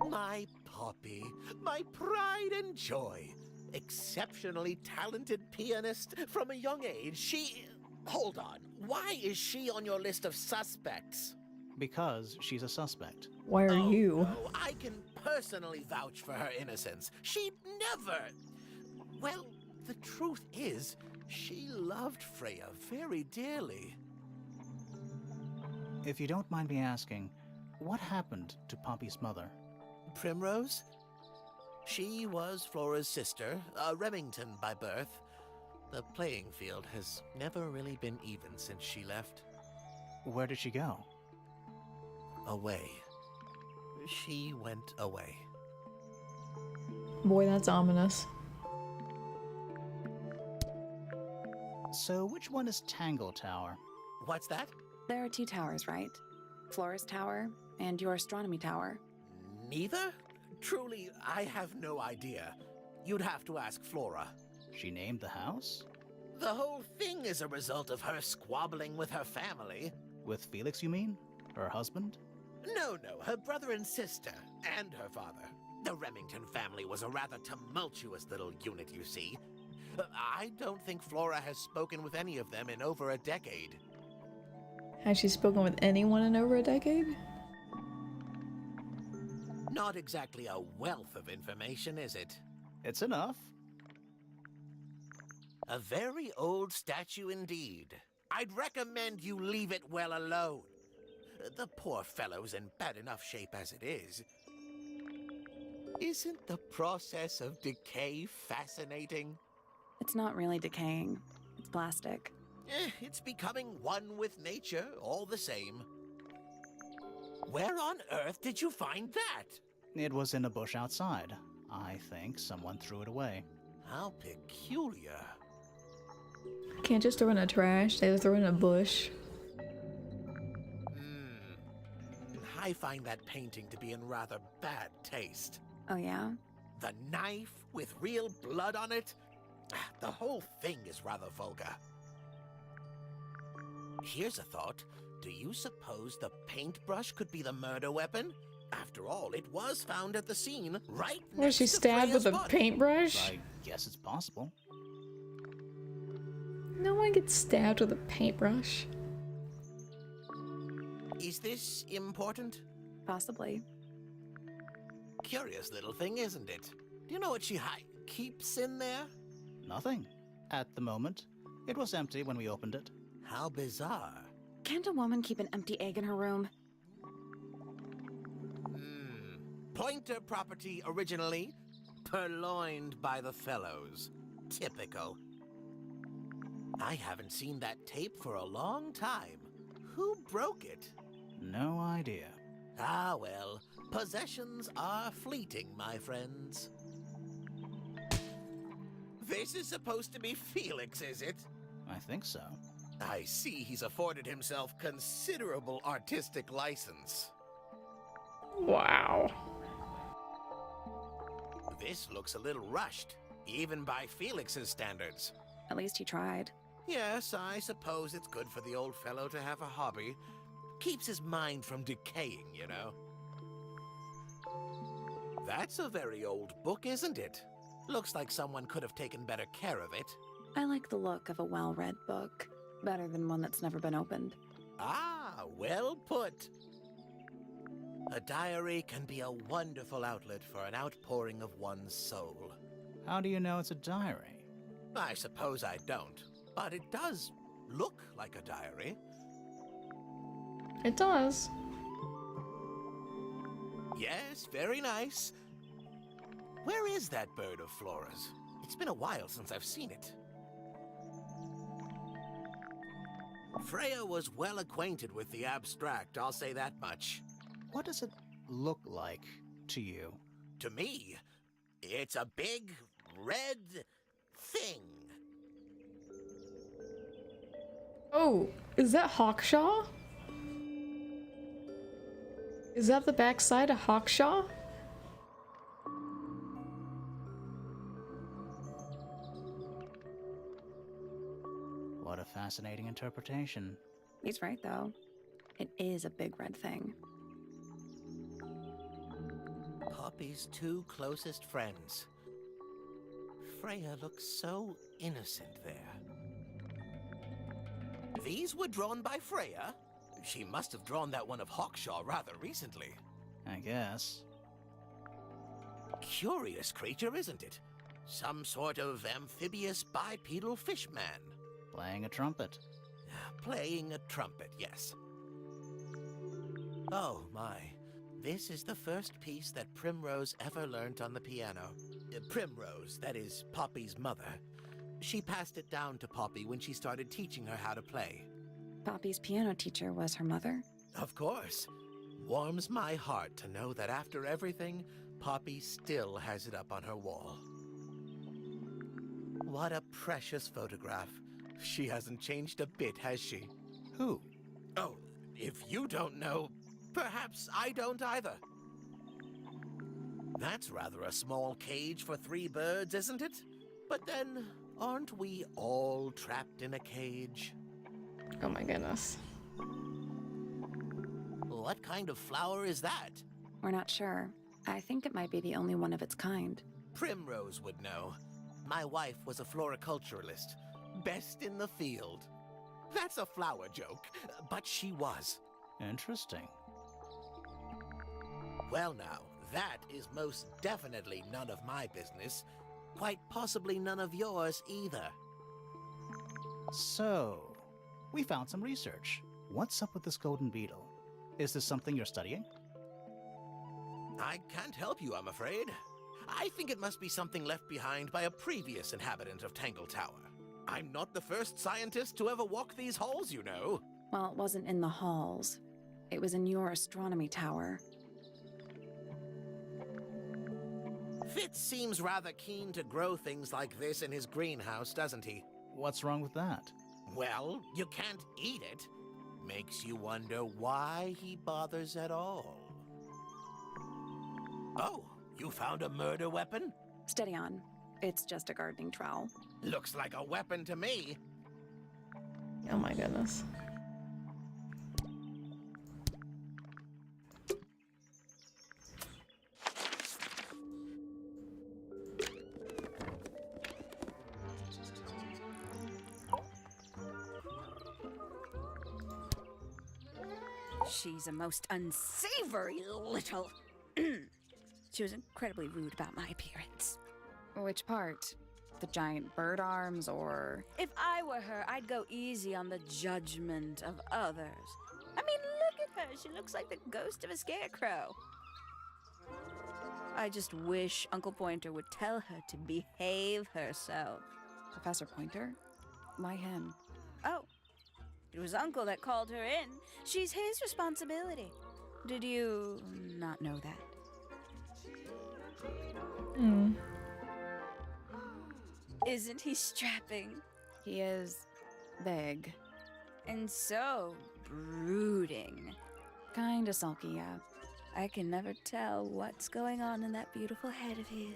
Speaker 8: My Poppy, my pride and joy. Exceptionally talented pianist from a young age. She... Hold on. Why is she on your list of suspects?
Speaker 3: Because she's a suspect.
Speaker 1: Why are
Speaker 8: Oh,
Speaker 1: you?
Speaker 8: no, I can personally vouch for her innocence. She'd never... Well, the truth is, she loved Freya very dearly.
Speaker 3: If you don't mind me asking, what happened to Poppy's mother?
Speaker 8: Primrose? She was Flora's sister, a Remington by birth. The playing field has never really been even since she left.
Speaker 3: Where did she go?
Speaker 8: Away. She went away.
Speaker 1: Boy, that's ominous.
Speaker 3: So which one is Tangle Tower?
Speaker 8: What's that?
Speaker 2: There are 2 towers, right? Flora's tower and your astronomy tower.
Speaker 8: Neither? Truly, I have no idea. You'd have to ask Flora.
Speaker 3: She named the house?
Speaker 8: The whole thing is a result of her squabbling with her family.
Speaker 3: With Felix, you mean? Her husband?
Speaker 8: No, her brother and sister, and her father. The Remington family was a rather tumultuous little unit, you see. I don't think Flora has spoken with any of them in over a decade.
Speaker 1: Has she spoken with anyone in over a decade?
Speaker 8: Not exactly a wealth of information, is it?
Speaker 3: It's enough.
Speaker 8: A very old statue indeed. I'd recommend you leave it well alone. The poor fellow's in bad enough shape as it is. Isn't the process of decay fascinating?
Speaker 2: It's not really decaying. It's plastic.
Speaker 8: It's becoming one with nature, all the same. Where on earth did you find that?
Speaker 3: It was in a bush outside. I think someone threw it away.
Speaker 8: How peculiar.
Speaker 1: Can't just throw in a trash, they throw in a bush.
Speaker 8: I find that painting to be in rather bad taste.
Speaker 2: Oh, yeah?
Speaker 8: The knife with real blood on it? The whole thing is rather vulgar. Here's a thought. Do you suppose the paintbrush could be the murder weapon? After all, it was found at the scene, right next
Speaker 1: Was she
Speaker 8: to
Speaker 1: stabbed
Speaker 8: Freya's
Speaker 1: with a
Speaker 8: body.
Speaker 1: paintbrush?
Speaker 3: I guess it's possible.
Speaker 1: No one gets stabbed with a paintbrush.
Speaker 8: Is this important?
Speaker 2: Possibly.
Speaker 8: Curious little thing, isn't it? Do you know what she keeps in there?
Speaker 3: Nothing. At the moment. It was empty when we opened it.
Speaker 8: How bizarre.
Speaker 2: Can't a woman keep an empty egg in her room?
Speaker 8: Pointer property originally, purloined by the Fellows. Typical. I haven't seen that tape for a long time. Who broke it?
Speaker 3: No idea.
Speaker 8: Ah, well, possessions are fleeting, my friends. This is supposed to be Felix, is it?
Speaker 3: I think so.
Speaker 8: I see he's afforded himself considerable artistic license.
Speaker 1: Wow.
Speaker 8: This looks a little rushed, even by Felix's standards.
Speaker 2: At least he tried.
Speaker 8: Yes, I suppose it's good for the old fellow to have a hobby. Keeps his mind from decaying, you know. That's a very old book, isn't it? Looks like someone could have taken better care of it.
Speaker 2: I like the look of a well-read book. Better than one that's never been opened.
Speaker 8: Ah, well put. A diary can be a wonderful outlet for an outpouring of one's soul.
Speaker 3: How do you know it's a diary?
Speaker 8: I suppose I don't, but it does look like a diary.
Speaker 1: It does.
Speaker 8: Yes, very nice. Where is that bird of Flora's? It's been a while since I've seen it. Freya was well acquainted with the abstract, I'll say that much.
Speaker 3: What does it look like to you?
Speaker 8: To me, it's a big, red thing.
Speaker 1: Oh, is that Hawkshaw? Is that the backside of Hawkshaw?
Speaker 3: What a fascinating interpretation.
Speaker 2: He's right, though. It is a big red thing.
Speaker 8: Poppy's two closest friends. Freya looks so innocent there. These were drawn by Freya? She must have drawn that one of Hawkshaw rather recently.
Speaker 3: I guess.
Speaker 8: Curious creature, isn't it? Some sort of amphibious bipedal fish man.
Speaker 3: Playing a trumpet.
Speaker 8: Playing a trumpet, yes. Oh, my. This is the first piece that Primrose ever learnt on the piano. Primrose, that is Poppy's mother. She passed it down to Poppy when she started teaching her how to play.
Speaker 2: Poppy's piano teacher was her mother?
Speaker 8: Of course. Warms my heart to know that after everything, Poppy still has it up on her wall. What a precious photograph. She hasn't changed a bit, has she?
Speaker 3: Who?
Speaker 8: Oh, if you don't know, perhaps I don't either. That's rather a small cage for 3 birds, isn't it? But then, aren't we all trapped in a cage?
Speaker 1: Oh my goodness.
Speaker 8: What kind of flower is that?
Speaker 2: We're not sure. I think it might be the only one of its kind.
Speaker 8: Primrose would know. My wife was a floriculturalist. Best in the field. That's a flower joke, but she was.
Speaker 3: Interesting.
Speaker 8: Well now, that is most definitely none of my business. Quite possibly none of yours either.
Speaker 3: So, we found some research. What's up with this golden beetle? Is this something you're studying?
Speaker 8: I can't help you, I'm afraid. I think it must be something left behind by a previous inhabitant of Tangle Tower. I'm not the first scientist to ever walk these halls, you know.
Speaker 2: Well, it wasn't in the halls. It was in your astronomy tower.
Speaker 8: Fitz seems rather keen to grow things like this in his greenhouse, doesn't he?
Speaker 3: What's wrong with that?
Speaker 8: Well, you can't eat it. Makes you wonder why he bothers at all. Oh, you found a murder weapon?
Speaker 2: Steady on. It's just a gardening trowel.
Speaker 8: Looks like a weapon to me.
Speaker 1: Oh my goodness.
Speaker 4: She's a most unsavory little... She was incredibly rude about my appearance.
Speaker 2: Which part? The giant bird arms, or...
Speaker 4: If I were her, I'd go easy on the judgment of others. I mean, look at her. She looks like the ghost of a scarecrow. I just wish Uncle Pointer would tell her to behave herself.
Speaker 2: Professor Pointer? Why him?
Speaker 4: Oh, it was Uncle that called her in. She's his responsibility. Did you not know that?
Speaker 1: Hmm.
Speaker 4: Isn't he strapping?
Speaker 2: He is big.
Speaker 4: And so brooding.
Speaker 2: Kinda sulky, yeah.
Speaker 4: I can never tell what's going on in that beautiful head of his.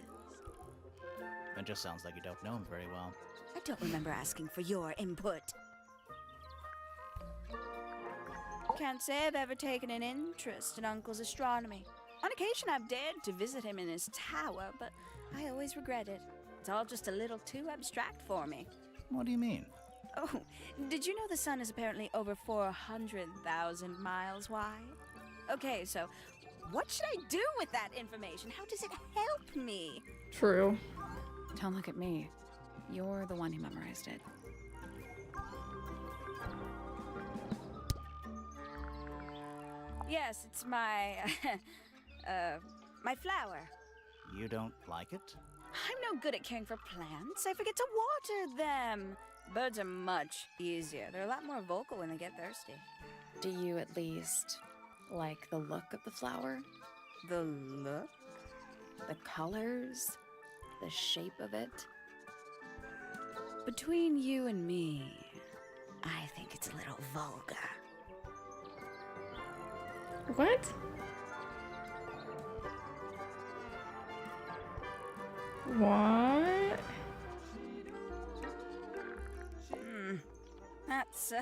Speaker 3: It just sounds like you don't know him very well.
Speaker 4: I don't remember asking for your input. Can't say I've ever taken an interest in Uncle's astronomy. On occasion, I've dared to visit him in his tower, but I always regret it. It's all just a little too abstract for me.
Speaker 3: What do you mean?
Speaker 4: Oh, did you know the sun is apparently over 400,000 miles wide? Okay, so what should I do with that information? How does it help me?
Speaker 1: True.
Speaker 2: Don't look at me. You're the one who memorized it.
Speaker 4: Yes, it's my, my flower.
Speaker 3: You don't like it?
Speaker 4: I'm no good at caring for plants. I forget to water them. Birds are much easier. They're a lot more vocal when they get thirsty.
Speaker 2: Do you at least like the look of the flower?
Speaker 4: The look?
Speaker 2: The colors? The shape of it?
Speaker 4: Between you and me, I think it's a little vulgar.
Speaker 1: What? What?
Speaker 4: That's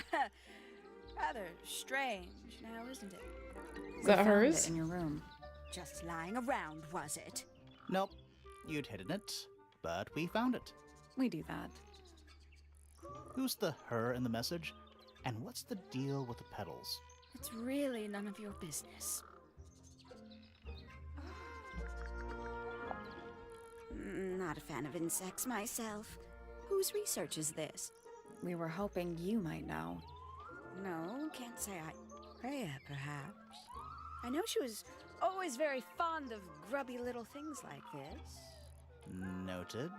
Speaker 4: rather strange now, isn't it?
Speaker 1: Is that
Speaker 2: Found
Speaker 1: hers?
Speaker 2: it in your room.
Speaker 4: Just lying around, was it?
Speaker 3: Nope. You'd hidden it, but we found it.
Speaker 2: We do that.
Speaker 3: Who's the her in the message? And what's the deal with the petals?
Speaker 4: It's really none of your business. Not a fan of insects myself. Whose research is this?
Speaker 2: We were hoping you might know.
Speaker 4: No, can't say I... Freya, perhaps. I know she was always very fond of grubby little things like this.
Speaker 3: Noted.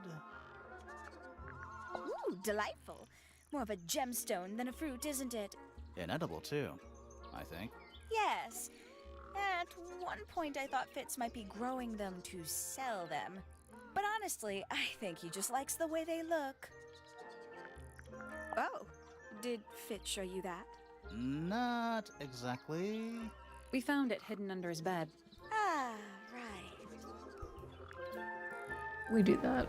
Speaker 4: Ooh, delightful. More of a gemstone than a fruit, isn't it?
Speaker 3: Inedible, too, I think.
Speaker 4: Yes. At one point, I thought Fitz might be growing them to sell them. But honestly, I think he just likes the way they look. Oh, did Fitz show you that?
Speaker 3: Not exactly.
Speaker 2: We found it hidden under his bed.
Speaker 4: Ah, right.
Speaker 1: We do that.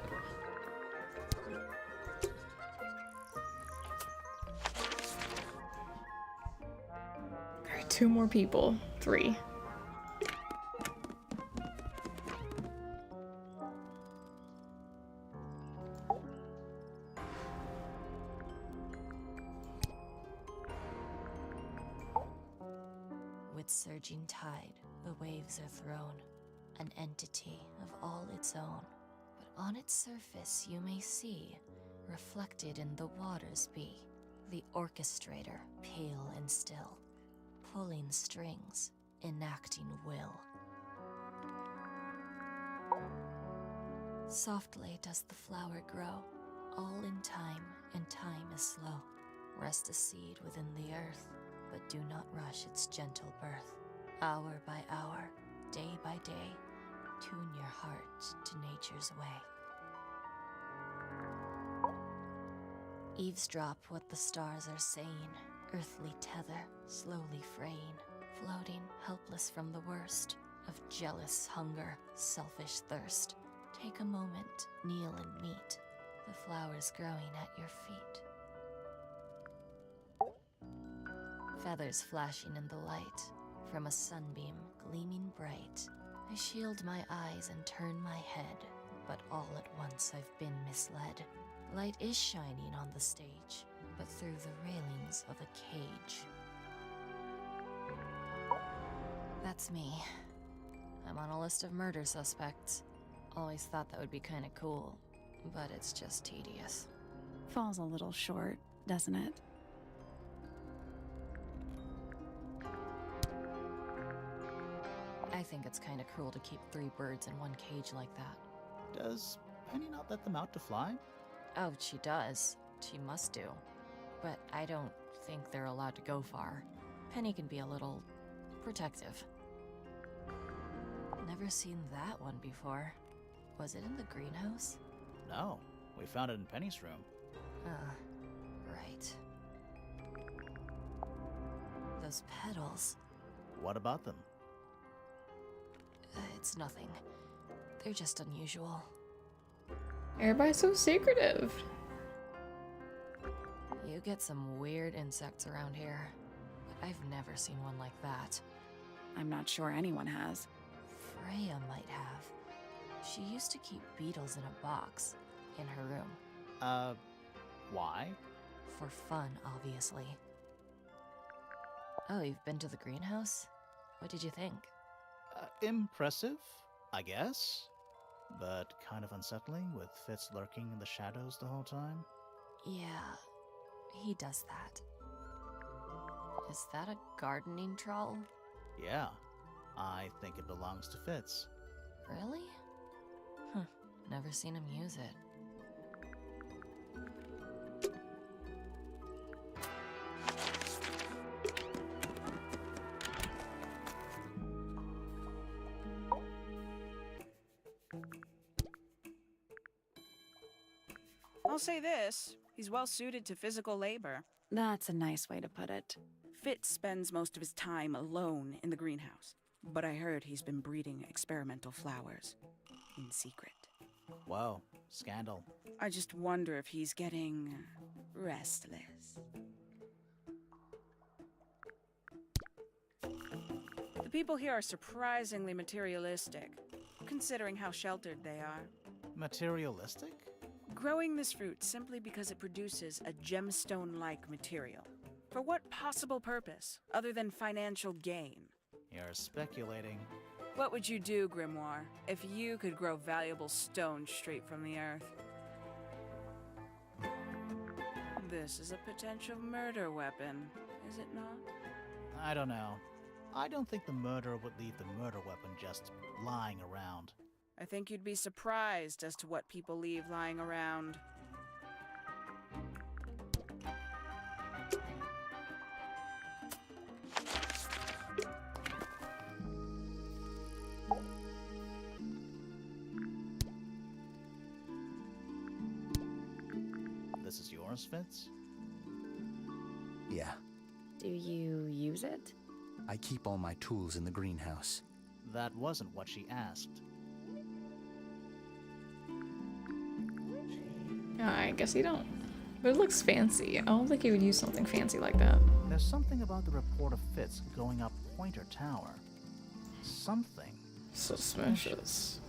Speaker 1: Alright, 2 more people. 3.
Speaker 9: With surging tide, the waves are thrown, an entity of all its own. But on its surface you may see, reflected in the waters be, the orchestrator, pale and still, pulling strings, enacting will. Softly does the flower grow, all in time, and time is slow. Rest a seed within the earth, but do not rush its gentle birth. Hour by hour, day by day, tune your heart to nature's way. Eavesdrop what the stars are saying, earthly tether, slowly fraying, floating helpless from the worst of jealous hunger, selfish thirst. Take a moment, kneel and meet the flowers growing at your feet. Feathers flashing in the light, from a sunbeam gleaming bright. I shield my eyes and turn my head, but all at once I've been misled. Light is shining on the stage, but through the railings of a cage. That's me. I'm on a list of murder suspects. Always thought that would be kinda cool, but it's just tedious.
Speaker 2: Falls a little short, doesn't it?
Speaker 9: I think it's kinda cruel to keep 3 birds in one cage like that.
Speaker 3: Does Penny not let them out to fly?
Speaker 9: Oh, she does. She must do. But I don't think they're allowed to go far. Penny can be a little protective. Never seen that one before. Was it in the greenhouse?
Speaker 3: No, we found it in Penny's room.
Speaker 9: Right. Those petals.
Speaker 3: What about them?
Speaker 9: It's nothing. They're just unusual.
Speaker 1: Everybody's so secretive.
Speaker 9: You get some weird insects around here, but I've never seen one like that.
Speaker 2: I'm not sure anyone has.
Speaker 9: Freya might have. She used to keep beetles in a box in her room.
Speaker 3: Why?
Speaker 9: For fun, obviously. Oh, you've been to the greenhouse? What did you think?
Speaker 3: Impressive, I guess. But kind of unsettling with Fitz lurking in the shadows the whole time.
Speaker 9: Yeah, he does that. Is that a gardening trowel?
Speaker 3: Yeah, I think it belongs to Fitz.
Speaker 9: Really? Huh, never seen him use it.
Speaker 4: I'll say this, he's well suited to physical labor.
Speaker 2: That's a nice way to put it.
Speaker 4: Fitz spends most of his time alone in the greenhouse, but I heard he's been breeding experimental flowers in secret.
Speaker 3: Whoa, scandal.
Speaker 4: I just wonder if he's getting restless. The people here are surprisingly materialistic, considering how sheltered they are.
Speaker 3: Materialistic?
Speaker 4: Growing this fruit simply because it produces a gemstone-like material. For what possible purpose, other than financial gain?
Speaker 3: You're speculating.
Speaker 4: What would you do, Grimoire, if you could grow valuable stone straight from the earth? This is a potential murder weapon, is it not?
Speaker 3: I don't know. I don't think the murderer would leave the murder weapon just lying around.
Speaker 4: I think you'd be surprised as to what people leave lying around.
Speaker 3: This is yours, Fitz?
Speaker 5: Yeah,
Speaker 2: Do you use it?
Speaker 5: I keep all my tools in the greenhouse.
Speaker 3: That wasn't what she asked.
Speaker 1: I guess you don't. But it looks fancy. I don't think you would use something fancy like that.
Speaker 3: There's something about the report of Fitz going up Pointer Tower. Something.
Speaker 1: Suspicious.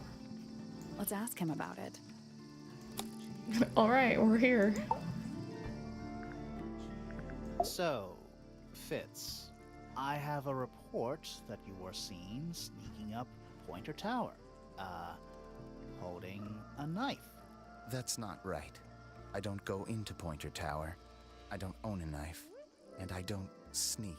Speaker 2: Let's ask him about it.
Speaker 1: Alright, we're here.
Speaker 3: So, Fitz, I have a report that you were seen sneaking up Pointer Tower. Holding a knife.
Speaker 5: That's not right. I don't go into Pointer Tower. I don't own a knife. And I don't sneak.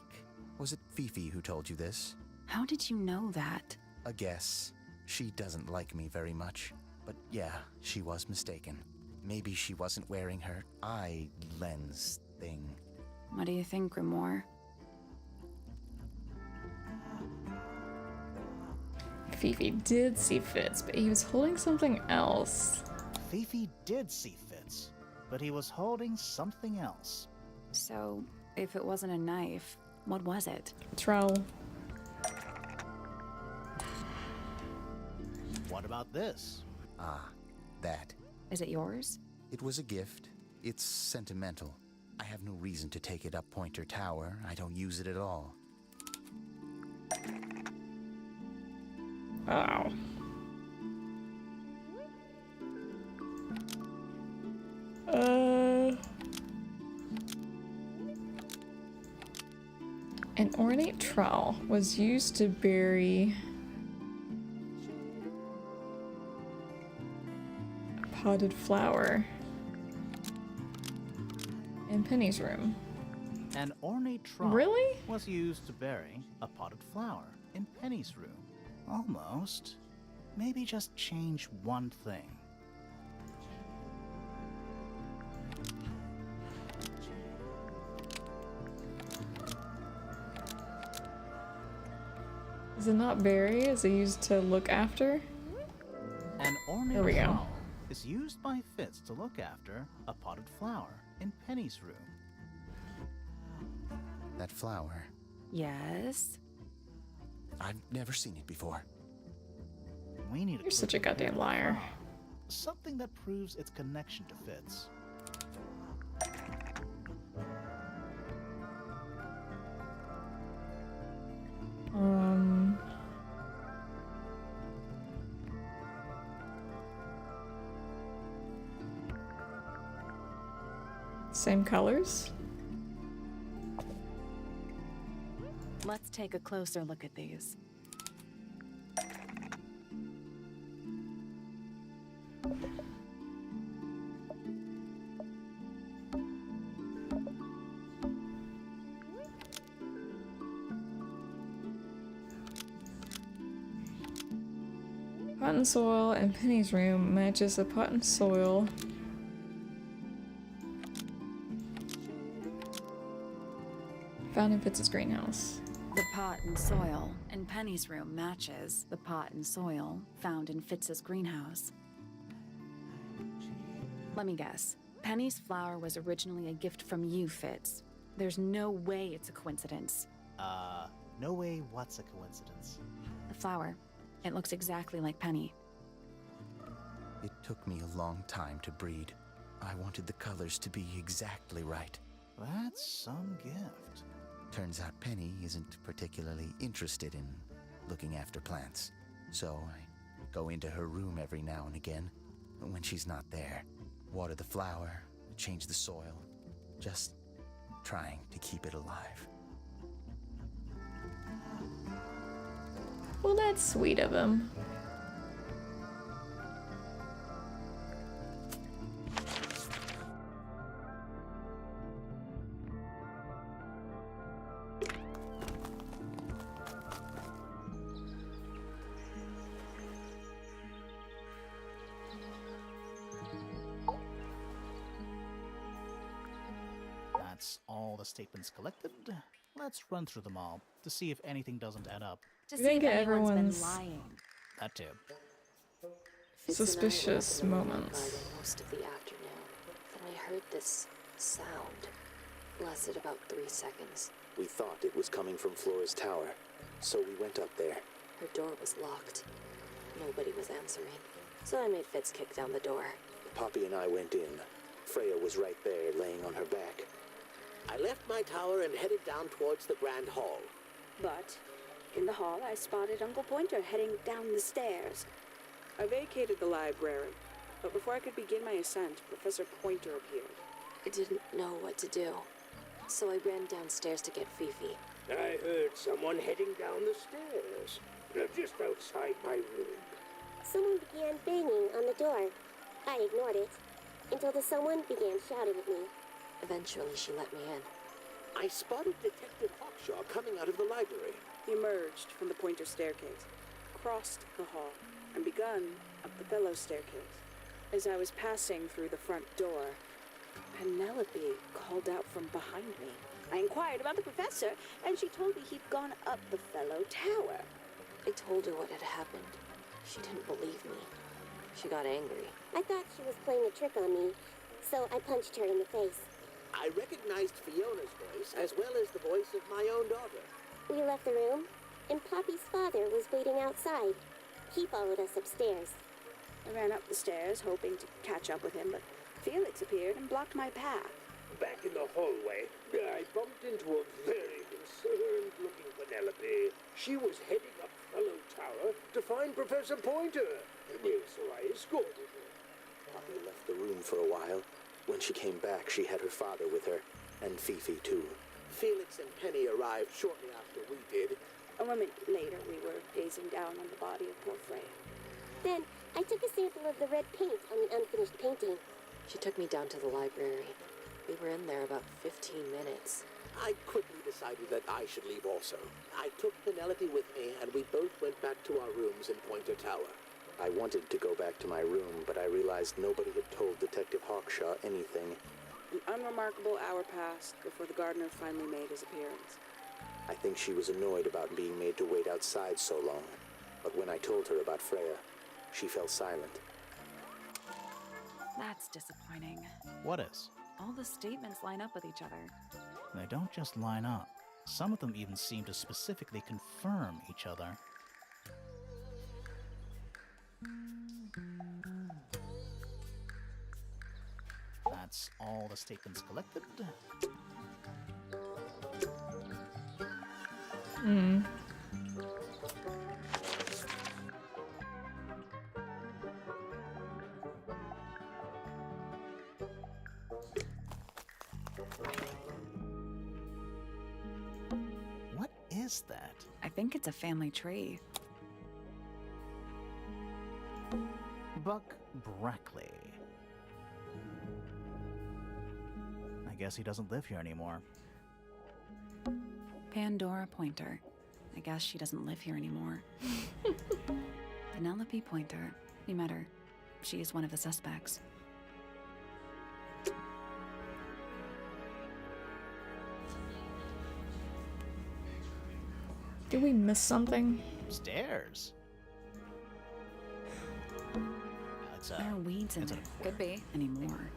Speaker 5: Was it Fifi who told you this?
Speaker 2: How did you know that?
Speaker 5: A guess. She doesn't like me very much. But yeah, she was mistaken. Maybe she wasn't wearing her eye lens thing.
Speaker 2: What do you think, Grimoire?
Speaker 1: Fifi did see Fitz, but he was holding something else.
Speaker 3: Fifi did see Fitz, but he was holding something else.
Speaker 2: So, if it wasn't a knife, what was it?
Speaker 1: Trowel.
Speaker 3: What about this?
Speaker 5: Ah, that.
Speaker 2: Is it yours?
Speaker 5: It was a gift. It's sentimental. I have no reason to take it up Pointer Tower. I don't use it at all.
Speaker 1: Oh. An ornate trowel was used to bury a potted flower in Penny's room.
Speaker 3: An ornate trowel
Speaker 1: Really?
Speaker 3: was used to bury a potted flower in Penny's room. Almost. Maybe just change one thing.
Speaker 1: Is it not bury? Is it used to look after?
Speaker 3: An
Speaker 1: There we
Speaker 3: ornate
Speaker 1: go.
Speaker 3: trowel is used by Fitz to look after a potted flower in Penny's room.
Speaker 5: That flower.
Speaker 2: Yes.
Speaker 5: I've never seen it before.
Speaker 3: We need
Speaker 1: You're such a goddamn liar.
Speaker 3: Something that proves its connection to Fitz.
Speaker 1: Same colors?
Speaker 2: Let's take a closer look at these.
Speaker 1: Pot and soil in Penny's room matches the pot and soil found in Fitz's greenhouse.
Speaker 2: The pot and soil in Penny's room matches the pot and soil found in Fitz's greenhouse. Let me guess. Penny's flower was originally a gift from you, Fitz. There's no way it's a coincidence.
Speaker 3: No way what's a coincidence.
Speaker 2: The flower. It looks exactly like Penny.
Speaker 5: It took me a long time to breed. I wanted the colors to be exactly right.
Speaker 3: That's some gift.
Speaker 5: Turns out Penny isn't particularly interested in looking after plants. So I go into her room every now and again, when she's not there. Water the flower, change the soil, just trying to keep it alive.
Speaker 1: Well, that's sweet of him.
Speaker 3: That's all the statements collected. Let's run through them all to see if anything doesn't add up.
Speaker 2: To
Speaker 1: I
Speaker 2: see
Speaker 1: think
Speaker 2: if anyone's
Speaker 1: everyone's-
Speaker 2: been lying.
Speaker 3: That too.
Speaker 1: Suspicious
Speaker 9: Garden
Speaker 1: moments.
Speaker 9: most of the afternoon. Then we heard this sound. Lasted about 3 seconds.
Speaker 5: We thought it was coming from Flora's tower, so we went up there.
Speaker 9: Her door was locked. Nobody was answering. So I made Fitz kick down the door.
Speaker 5: Poppy and I went in. Freya was right there, laying on her back.
Speaker 8: I left my tower and headed down towards the Grand Hall.
Speaker 10: But in the hall, I spotted Uncle Pointer heading down the stairs.
Speaker 4: I vacated the library, but before I could begin my ascent, Professor Pointer appeared.
Speaker 9: I didn't know what to do. So I ran downstairs to get Fifi.
Speaker 6: I heard someone heading down the stairs. Just outside my room.
Speaker 7: Someone began banging on the door. I ignored it until the someone began shouting at me.
Speaker 9: Eventually, she let me in.
Speaker 8: I spotted Detective Hawkshaw coming out of the library.
Speaker 4: He emerged from the Pointer staircase, crossed the hall, and begun up the fellow staircase. As I was passing through the front door, Penelope called out from behind me.
Speaker 10: I inquired about the professor, and she told me he'd gone up the fellow tower.
Speaker 9: I told her what had happened. She didn't believe me. She got angry.
Speaker 7: I thought she was playing a trick on me, so I punched her in the face.
Speaker 8: I recognized Fiona's voice as well as the voice of my own daughter.
Speaker 7: We left the room, and Poppy's father was waiting outside. He followed us upstairs.
Speaker 10: I ran up the stairs, hoping to catch up with him, but Felix appeared and blocked my path.
Speaker 6: Back in the hallway, I bumped into a very concerned-looking Penelope. She was heading up Fellow Tower to find Professor Pointer, so I escorted her.
Speaker 5: Poppy left the room for a while. When she came back, she had her father with her, and Fifi too.
Speaker 8: Felix and Penny arrived shortly after we did.
Speaker 10: A moment later, we were gazing down on the body of poor Freya.
Speaker 7: Then I took a sample of the red paint on the unfinished painting.
Speaker 9: She took me down to the library. We were in there about 15 minutes.
Speaker 8: I quickly decided that I should leave also. I took Penelope with me, and we both went back to our rooms in Pointer Tower.
Speaker 5: I wanted to go back to my room, but I realized nobody had told Detective Hawkshaw anything.
Speaker 4: An unremarkable hour passed before the gardener finally made his appearance.
Speaker 5: I think she was annoyed about being made to wait outside so long. But when I told her about Freya, she fell silent.
Speaker 2: That's disappointing.
Speaker 3: What is?
Speaker 2: All the statements line up with each other.
Speaker 3: They don't just line up. Some of them even seem to specifically confirm each other. That's all the statements collected. What is that?
Speaker 2: I think it's a family tree.
Speaker 3: Buck Brackley. I guess he doesn't live here anymore.
Speaker 2: Pandora Pointer. I guess she doesn't live here anymore. Penelope Pointer. We met her. She is one of the suspects.
Speaker 1: Did we miss something?
Speaker 3: Stairs. It's
Speaker 2: There are weeds in
Speaker 3: it's
Speaker 2: there. Could be. Anymore.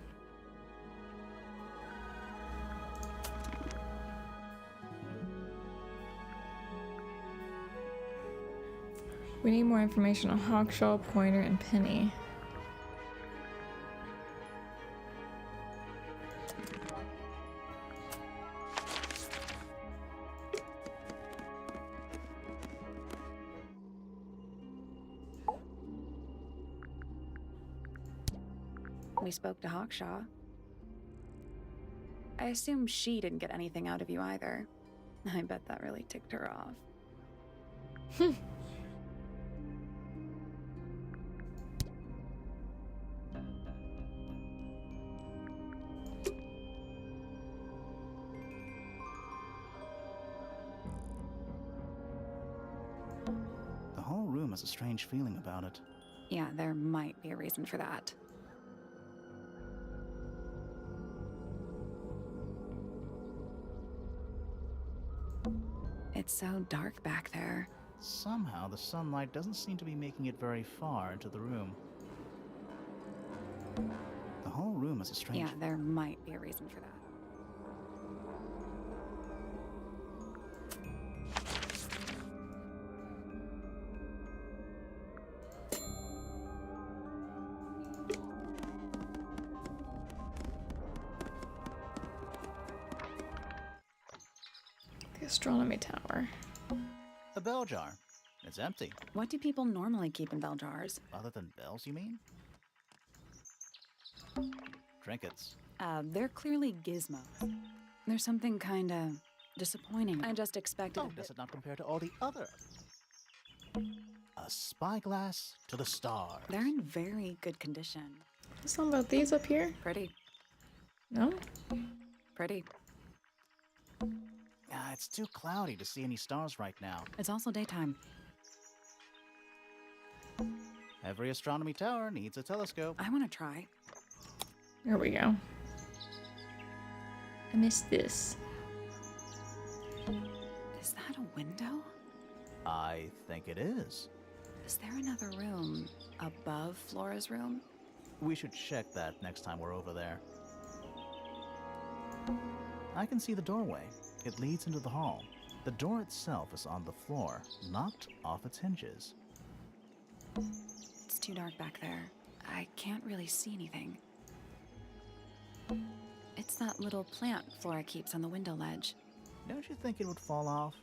Speaker 1: We need more information on Hawkshaw, Pointer, and Penny.
Speaker 2: we spoke to Hawkshaw. I assume she didn't get anything out of you either. I bet that really ticked her off.
Speaker 3: The whole room has a strange feeling about it.
Speaker 2: Yeah, there might be a reason for that. It's so dark back there.
Speaker 3: Somehow, the sunlight doesn't seem to be making it very far into the room. The whole room has a strange...
Speaker 2: Yeah, there might be a reason for that.
Speaker 1: The astronomy tower.
Speaker 3: A bell jar. It's empty.
Speaker 2: What do people normally keep in bell jars?
Speaker 3: Other than bells, you mean? Trinkets.
Speaker 2: They're clearly gizmos. There's something kinda disappointing. I just expected
Speaker 3: Oh, does it not compare to all the other? A spyglass to the stars.
Speaker 2: They're in very good condition.
Speaker 1: Something about these up here?
Speaker 2: Pretty.
Speaker 1: No?
Speaker 2: Pretty.
Speaker 3: It's too cloudy to see any stars right now.
Speaker 2: It's also daytime.
Speaker 3: Every astronomy tower needs a telescope.
Speaker 2: I want to try.
Speaker 1: There we go. I missed this.
Speaker 2: Is that a window?
Speaker 3: I think it is.
Speaker 2: Is there another room above Flora's room?
Speaker 3: We should check that next time we're over there. I can see the doorway. It leads into the hall. The door itself is on the floor, knocked off its hinges.
Speaker 2: It's too dark back there. I can't really see anything. It's that little plant Flora keeps on the window ledge.
Speaker 3: Don't you think it would fall off?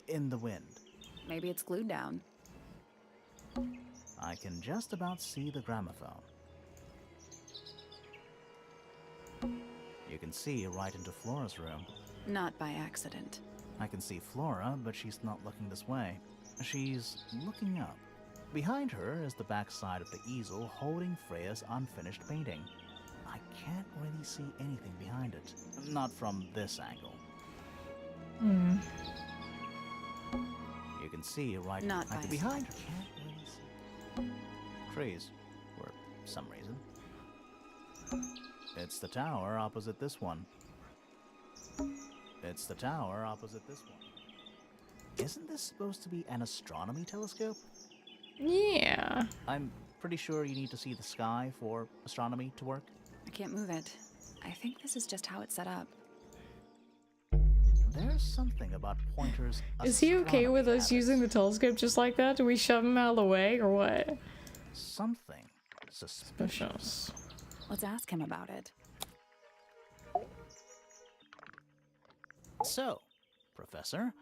Speaker 3: In the wind.
Speaker 2: Maybe it's glued down.
Speaker 3: I can just about see the gramophone. You can see right into Flora's room.
Speaker 2: Not by accident.
Speaker 3: I can see Flora, but she's not looking this way. She's looking up. Behind her is the backside of the easel holding Freya's unfinished painting. I can't really see anything behind it. Not from this angle. You can see right
Speaker 2: Not by
Speaker 3: behind her. Can't really see. Trees, for some reason. It's the tower opposite this one. It's the tower opposite this one. Isn't this supposed to be an astronomy telescope?
Speaker 1: Yeah.
Speaker 3: I'm pretty sure you need to see the sky for astronomy to work.
Speaker 2: I can't move it. I think this is just how it's set up.
Speaker 3: There's something about Pointer's
Speaker 1: Is he okay with us using the telescope just like that? Do we shove him out of the way or what?
Speaker 3: Something suspicious.
Speaker 2: Let's ask him about it.
Speaker 3: So, Professor,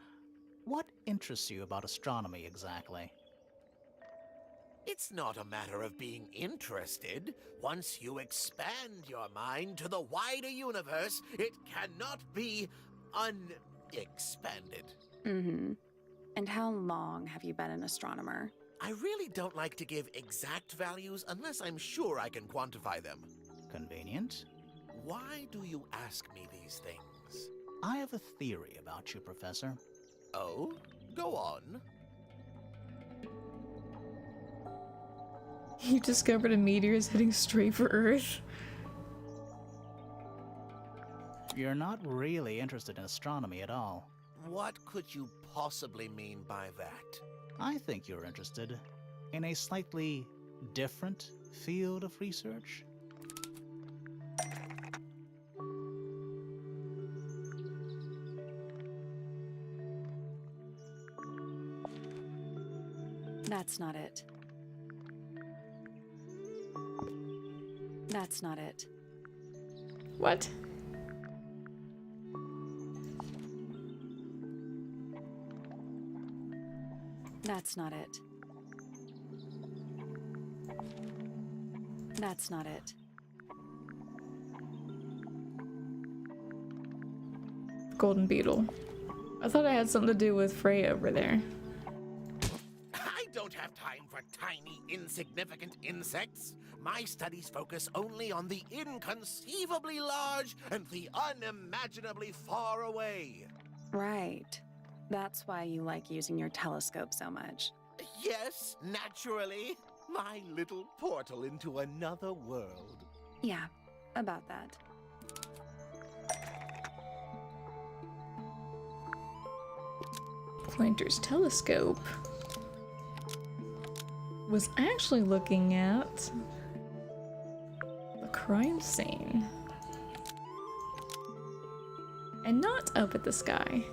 Speaker 3: what interests you about astronomy exactly?
Speaker 8: It's not a matter of being interested. Once you expand your mind to the wider universe, it cannot be unexpanded.
Speaker 2: Mm-hmm. And how long have you been an astronomer?
Speaker 8: I really don't like to give exact values unless I'm sure I can quantify them.
Speaker 3: Convenient.
Speaker 8: Why do you ask me these things?
Speaker 3: I have a theory about you, Professor.
Speaker 8: Oh? Go on.
Speaker 1: You discovered a meteor is heading straight for Earth.
Speaker 3: You're not really interested in astronomy at all.
Speaker 8: What could you possibly mean by that?
Speaker 3: I think you're interested in a slightly different field of research.
Speaker 2: That's not it. That's not it.
Speaker 1: What?
Speaker 2: That's not it. That's not it.
Speaker 1: golden beetle. I thought it had something to do with Freya over there.
Speaker 8: I don't have time for tiny, insignificant insects. My studies focus only on the inconceivably large and the unimaginably far away.
Speaker 2: Right. That's why you like using your telescope so much.
Speaker 8: Yes, naturally. My little portal into another world.
Speaker 2: Yeah, about that.
Speaker 1: Pointer's telescope was actually looking at the crime scene and not up at the sky.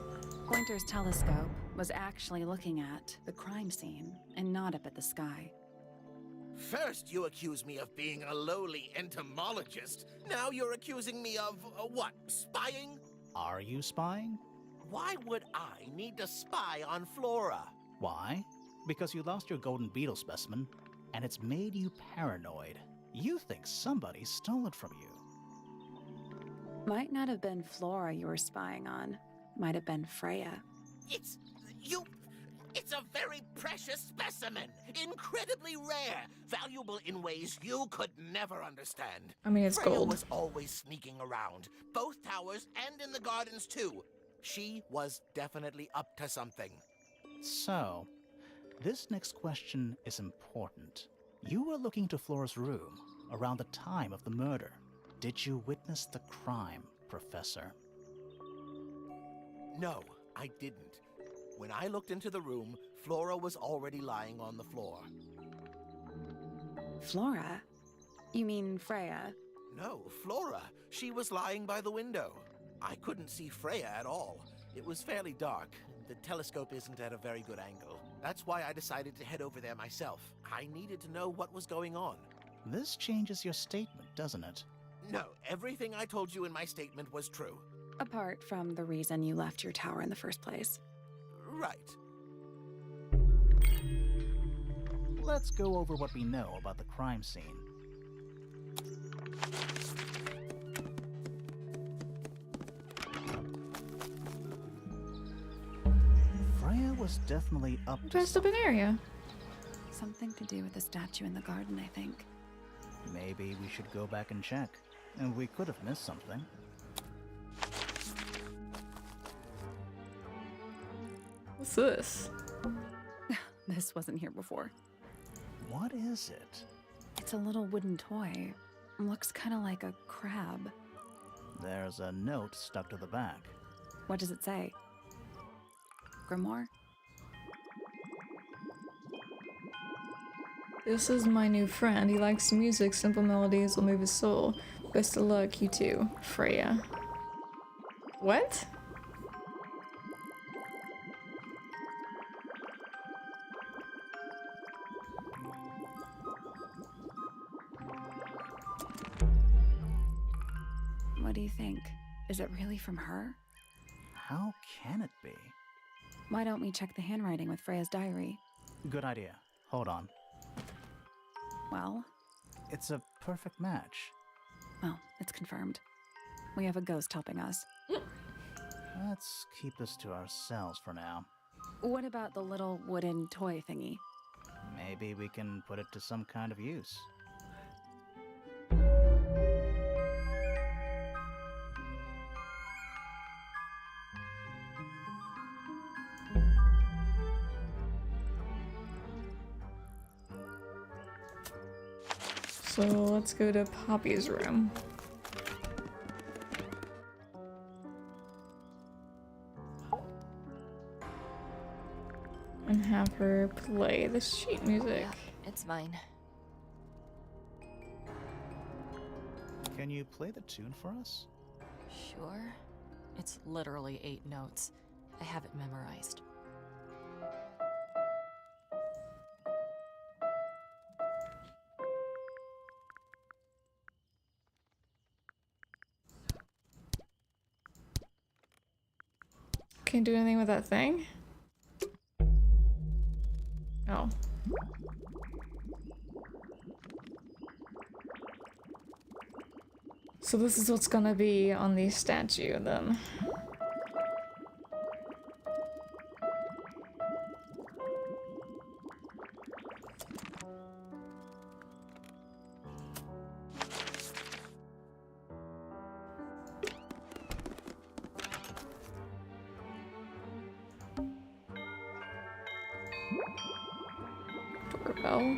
Speaker 2: Pointer's telescope was actually looking at the crime scene and not up at the sky.
Speaker 8: First, you accuse me of being a lowly entomologist. Now you're accusing me of, what, spying?
Speaker 3: Are you spying?
Speaker 8: Why would I need to spy on Flora?
Speaker 3: Why? Because you lost your golden beetle specimen, and it's made you paranoid. You think somebody stole it from you.
Speaker 2: Might not have been Flora you were spying on. Might have been Freya.
Speaker 8: It's a very precious specimen. Incredibly rare. Valuable in ways you could never understand.
Speaker 1: I mean, it's
Speaker 8: Freya
Speaker 1: gold.
Speaker 8: was always sneaking around. Both towers and in the gardens, too. She was definitely up to something.
Speaker 3: So, this next question is important. You were looking to Flora's room around the time of the murder. Did you witness the crime, Professor?
Speaker 8: No, I didn't. When I looked into the room, Flora was already lying on the floor.
Speaker 2: Flora? You mean Freya?
Speaker 8: No, Flora. She was lying by the window. I couldn't see Freya at all. It was fairly dark. The telescope isn't at a very good angle. That's why I decided to head over there myself. I needed to know what was going on.
Speaker 3: This changes your statement, doesn't it?
Speaker 8: No, everything I told you in my statement was true.
Speaker 2: Apart from the reason you left your tower in the first place.
Speaker 8: Right.
Speaker 3: Let's go over what we know about the crime scene. Freya was definitely up to
Speaker 1: Dressed up an area.
Speaker 2: Something to do with the statue in the garden, I think.
Speaker 3: Maybe we should go back and check. And we could have missed something.
Speaker 1: What's this?
Speaker 2: This wasn't here before.
Speaker 3: What is it?
Speaker 2: It's a little wooden toy. Looks kind of like a crab.
Speaker 3: There's a note stuck to the back.
Speaker 2: What does it say? Grimoire?
Speaker 1: This is my new friend. He likes music. Simple melodies will move his soul. Best of luck, you too, Freya. What?
Speaker 2: What do you think? Is it really from her?
Speaker 3: How can it be?
Speaker 2: Why don't we check the handwriting with Freya's diary?
Speaker 3: Good idea. Hold on.
Speaker 2: Well,
Speaker 3: It's a perfect match.
Speaker 2: well, it's confirmed. We have a ghost helping us.
Speaker 3: Let's keep this to ourselves for now.
Speaker 2: What about the little wooden toy thingy?
Speaker 3: Maybe we can put it to some kind of use.
Speaker 1: So let's go to Poppy's room. And have her play the sheet music.
Speaker 9: Yeah, it's mine.
Speaker 3: Can you play the tune for us?
Speaker 9: Sure. It's literally 8 notes. I have it memorized.
Speaker 1: Can't do anything with that thing? Oh. So this is what's gonna be on the statue then. Doorbell.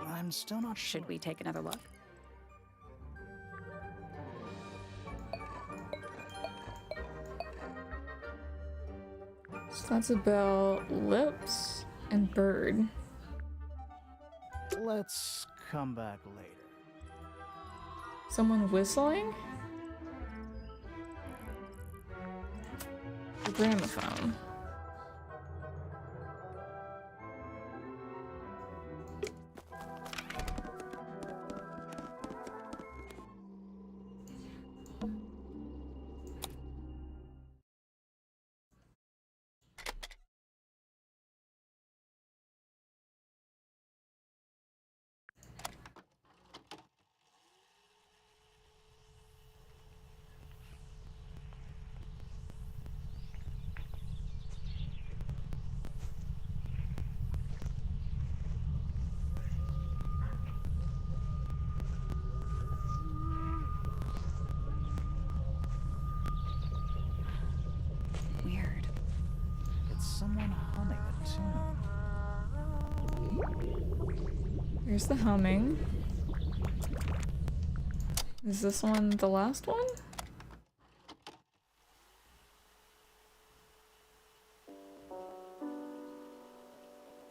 Speaker 3: I'm still not sure.
Speaker 2: Should we take another look?
Speaker 1: So that's about lips and bird.
Speaker 3: Let's come back later.
Speaker 1: Someone whistling? The gramophone.
Speaker 2: Weird.
Speaker 3: It's someone humming a tune.
Speaker 1: Here's the humming. Is this one the last one?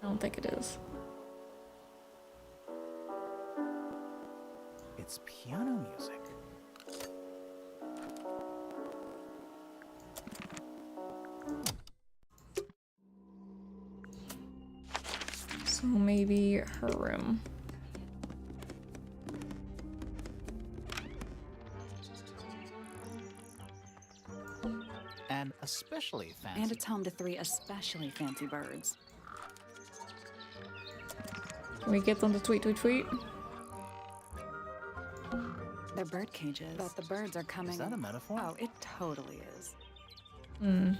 Speaker 1: I don't think it is.
Speaker 3: It's piano music.
Speaker 1: So maybe her room.
Speaker 3: And especially fancy.
Speaker 2: And it's home to 3 especially fancy birds.
Speaker 1: Can we get them to tweet, tweet, tweet?
Speaker 2: They're bird cages. But the birds are coming.
Speaker 3: Is that a metaphor?
Speaker 2: Oh, it totally is.
Speaker 1: Hmm.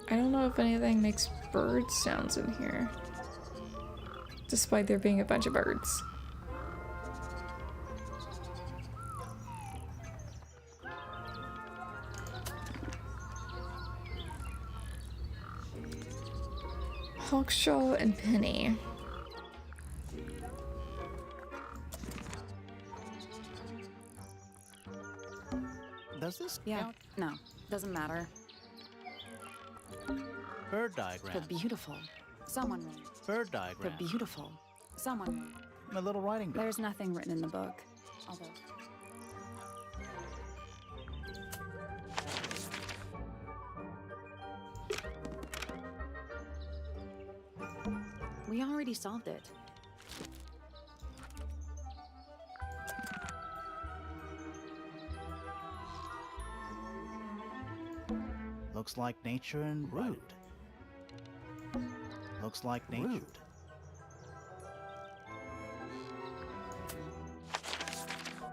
Speaker 1: I don't know if anything makes bird sounds in here. Despite there being a bunch of birds. Hawkshaw and Penny.
Speaker 3: Does this
Speaker 2: Yeah.
Speaker 3: count?
Speaker 2: No, doesn't matter.
Speaker 3: Bird
Speaker 2: They're
Speaker 3: diagrams.
Speaker 2: beautiful. Someone wrote.
Speaker 3: Bird
Speaker 2: They're
Speaker 3: diagrams.
Speaker 2: beautiful. Someone wrote.
Speaker 3: A little writing book.
Speaker 2: There's nothing written in the book. Although. We already solved it.
Speaker 3: Looks like nature and rude. Looks like nature. Rude.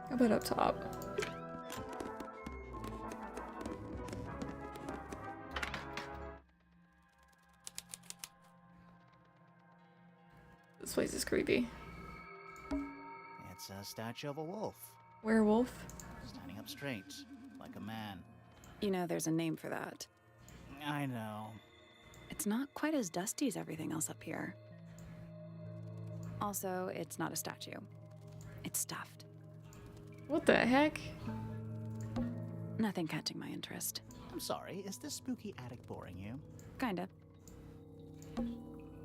Speaker 1: How about up top? This place is creepy.
Speaker 3: It's a statue of a wolf,
Speaker 1: Werewolf?
Speaker 3: standing up straight, like a man.
Speaker 2: You know, there's a name for that.
Speaker 3: I know.
Speaker 2: It's not quite as dusty as everything else up here. Also, it's not a statue. It's stuffed.
Speaker 1: What the heck?
Speaker 2: Nothing catching my interest.
Speaker 3: I'm sorry, is this spooky attic boring you?
Speaker 2: Kinda.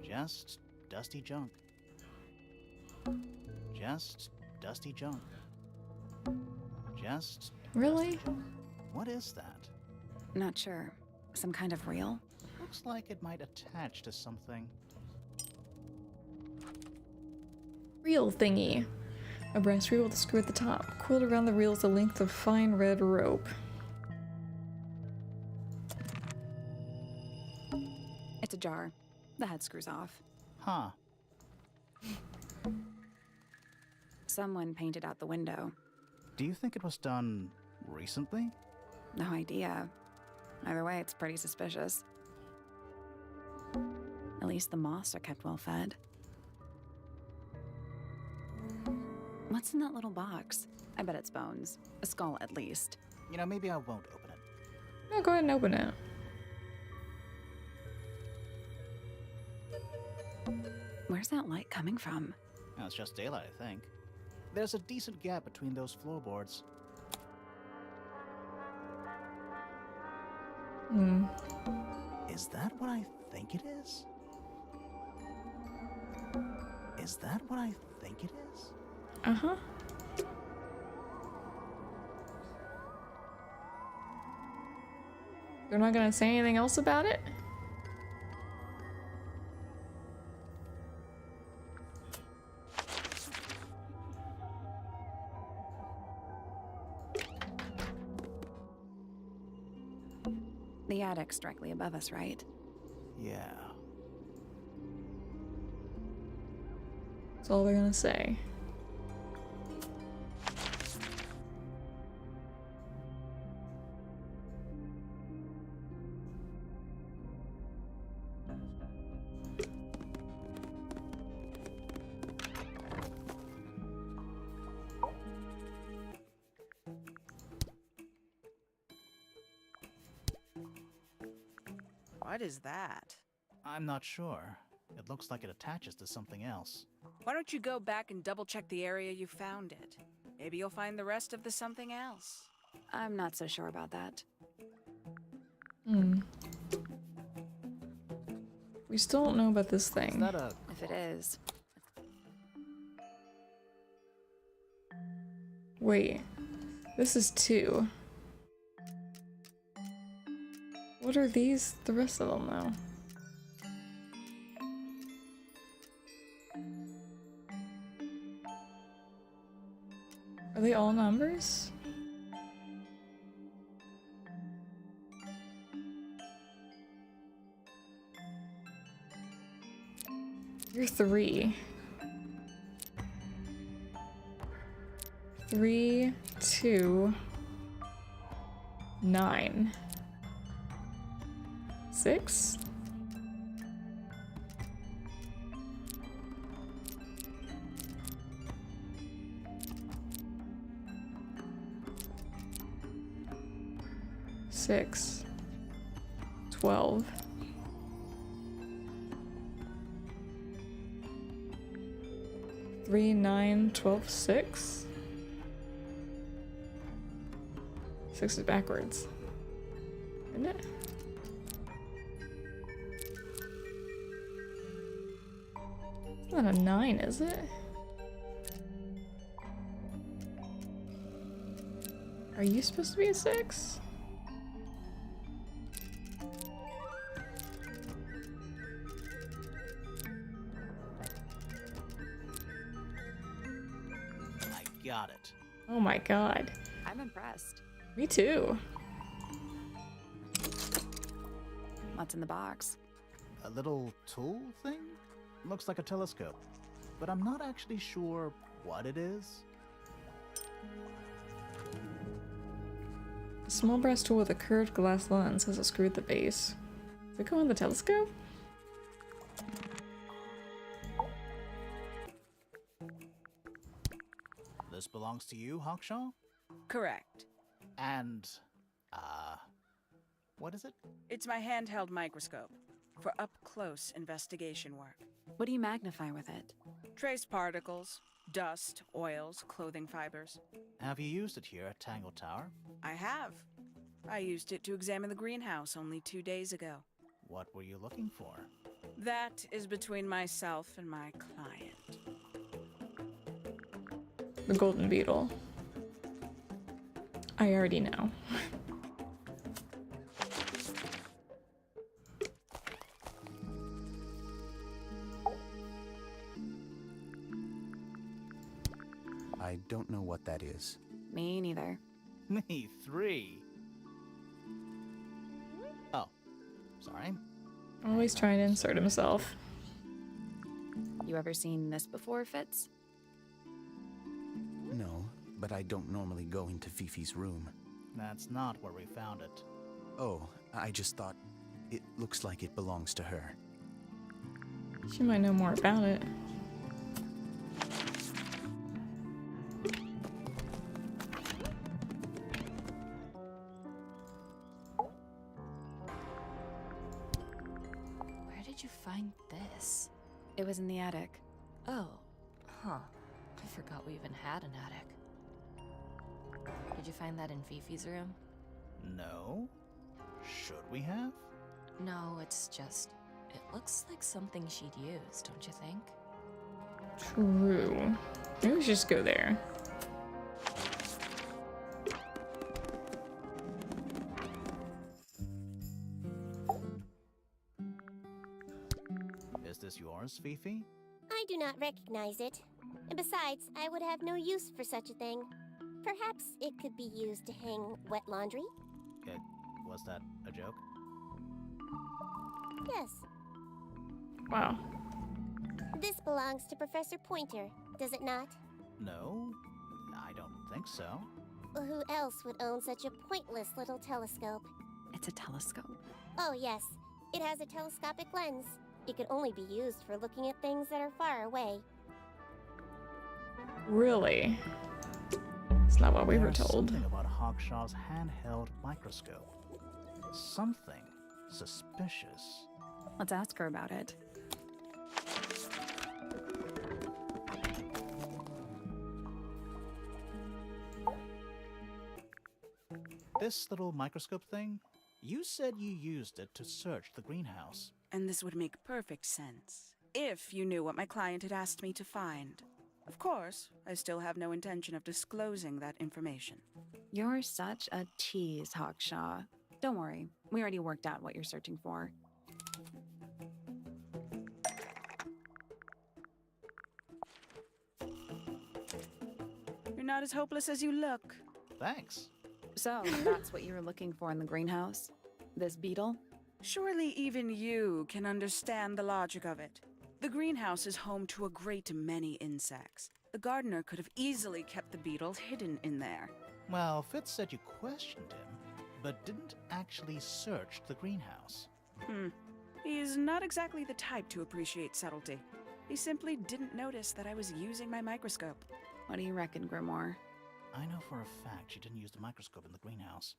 Speaker 3: Just dusty junk. Just dusty junk. Just
Speaker 1: Really?
Speaker 3: dusty junk. What is that?
Speaker 2: Not sure. Some kind of reel?
Speaker 3: Looks like it might attach to something.
Speaker 1: Reel thingy. A brass reel with a screw at the top. Coiled around the reel is a length of fine red rope.
Speaker 2: It's a jar. The head screws off.
Speaker 3: Huh.
Speaker 2: Someone painted out the window.
Speaker 3: Do you think it was done recently?
Speaker 2: No idea. Either way, it's pretty suspicious. At least the moths are kept well fed. What's in that little box? I bet it's bones. A skull, at least.
Speaker 3: You know, maybe I won't open it.
Speaker 1: No, go ahead and open it.
Speaker 2: Where's that light coming from?
Speaker 3: No, it's just daylight, I think. There's a decent gap between those floorboards.
Speaker 1: Hmm.
Speaker 3: Is that what I think it is? Is that what I think it is?
Speaker 1: Uh-huh. They're not gonna say anything else about it?
Speaker 2: The attic's directly above us, right?
Speaker 3: Yeah.
Speaker 1: That's all they're gonna say.
Speaker 4: What is that?
Speaker 3: I'm not sure. It looks like it attaches to something else.
Speaker 4: Why don't you go back and double check the area you found it? Maybe you'll find the rest of the something else.
Speaker 2: I'm not so sure about that.
Speaker 1: Hmm. We still don't know about this
Speaker 3: Is
Speaker 1: thing.
Speaker 3: that a...
Speaker 2: If it is,
Speaker 1: Wait. This is 2. What are these? The rest of them, though. Are they all numbers? You're 3. 3, 2, 9. 6? Six. 12. 3, 9, 12, 6? 6 is backwards. Isn't it? It's not a 9, is it? Are you supposed to be a 6?
Speaker 3: I got it.
Speaker 1: Oh my god.
Speaker 2: I'm impressed.
Speaker 1: Me too.
Speaker 2: What's in the box?
Speaker 3: A little tool thing? Looks like a telescope. But I'm not actually sure what it is.
Speaker 1: A small brass tool with a curved glass lens has a screw at the base. Does it go on the telescope?
Speaker 3: This belongs to you, Hawkshaw?
Speaker 4: Correct.
Speaker 3: And, what is it?
Speaker 4: It's my handheld microscope for up-close investigation work.
Speaker 2: What do you magnify with it?
Speaker 4: Trace particles, dust, oils, clothing fibers.
Speaker 3: Have you used it here at Tangle Tower?
Speaker 4: I have. I used it to examine the greenhouse only 2 days ago.
Speaker 3: What were you looking for?
Speaker 4: That is between myself and my client.
Speaker 1: The golden beetle. I already know.
Speaker 5: I don't know what that is.
Speaker 2: Me neither.
Speaker 3: Me 3. Oh, sorry.
Speaker 1: Always trying to insert himself.
Speaker 2: You ever seen this before, Fitz?
Speaker 5: No, but I don't normally go into Fifi's room.
Speaker 3: That's not where we found it.
Speaker 5: Oh, I just thought it looks like it belongs to her.
Speaker 1: She might know more about it.
Speaker 9: Where did you find this?
Speaker 2: It was in the attic.
Speaker 9: Oh, huh. I forgot we even had an attic. Did you find that in Fifi's room?
Speaker 3: No? Should we have?
Speaker 9: No, it's just... It looks like something she'd use, don't you think?
Speaker 1: True. Maybe we should just go there.
Speaker 3: Is this yours, Fifi?
Speaker 7: I do not recognize it. And besides, I would have no use for such a thing. Perhaps it could be used to hang wet laundry?
Speaker 3: Was that a joke?
Speaker 7: Yes.
Speaker 1: Wow.
Speaker 7: This belongs to Professor Pointer, does it not?
Speaker 3: No, I don't think so.
Speaker 7: Who else would own such a pointless little telescope?
Speaker 2: It's a telescope.
Speaker 7: Oh, yes. It has a telescopic lens. It could only be used for looking at things that are far away.
Speaker 1: Really? It's not what we were
Speaker 3: There's
Speaker 1: told.
Speaker 3: Something about Hawkshaw's handheld microscope. Something suspicious.
Speaker 2: Let's ask her about it.
Speaker 3: This little microscope thing? You said you used it to search the greenhouse.
Speaker 4: And this would make perfect sense, if you knew what my client had asked me to find. Of course, I still have no intention of disclosing that information.
Speaker 2: You're such a tease, Hawkshaw. Don't worry, we already worked out what you're searching for.
Speaker 4: You're not as hopeless as you look.
Speaker 3: Thanks.
Speaker 2: So, that's what you were looking for in the greenhouse? This beetle?
Speaker 4: Surely even you can understand the logic of it. The greenhouse is home to a great many insects. The gardener could have easily kept the beetle hidden in there.
Speaker 3: Well, Fitz said you questioned him, but didn't actually search the greenhouse.
Speaker 4: He is not exactly the type to appreciate subtlety. He simply didn't notice that I was using my microscope.
Speaker 2: What do you reckon, Grimoire?
Speaker 3: I know for a fact she didn't use the microscope in the greenhouse.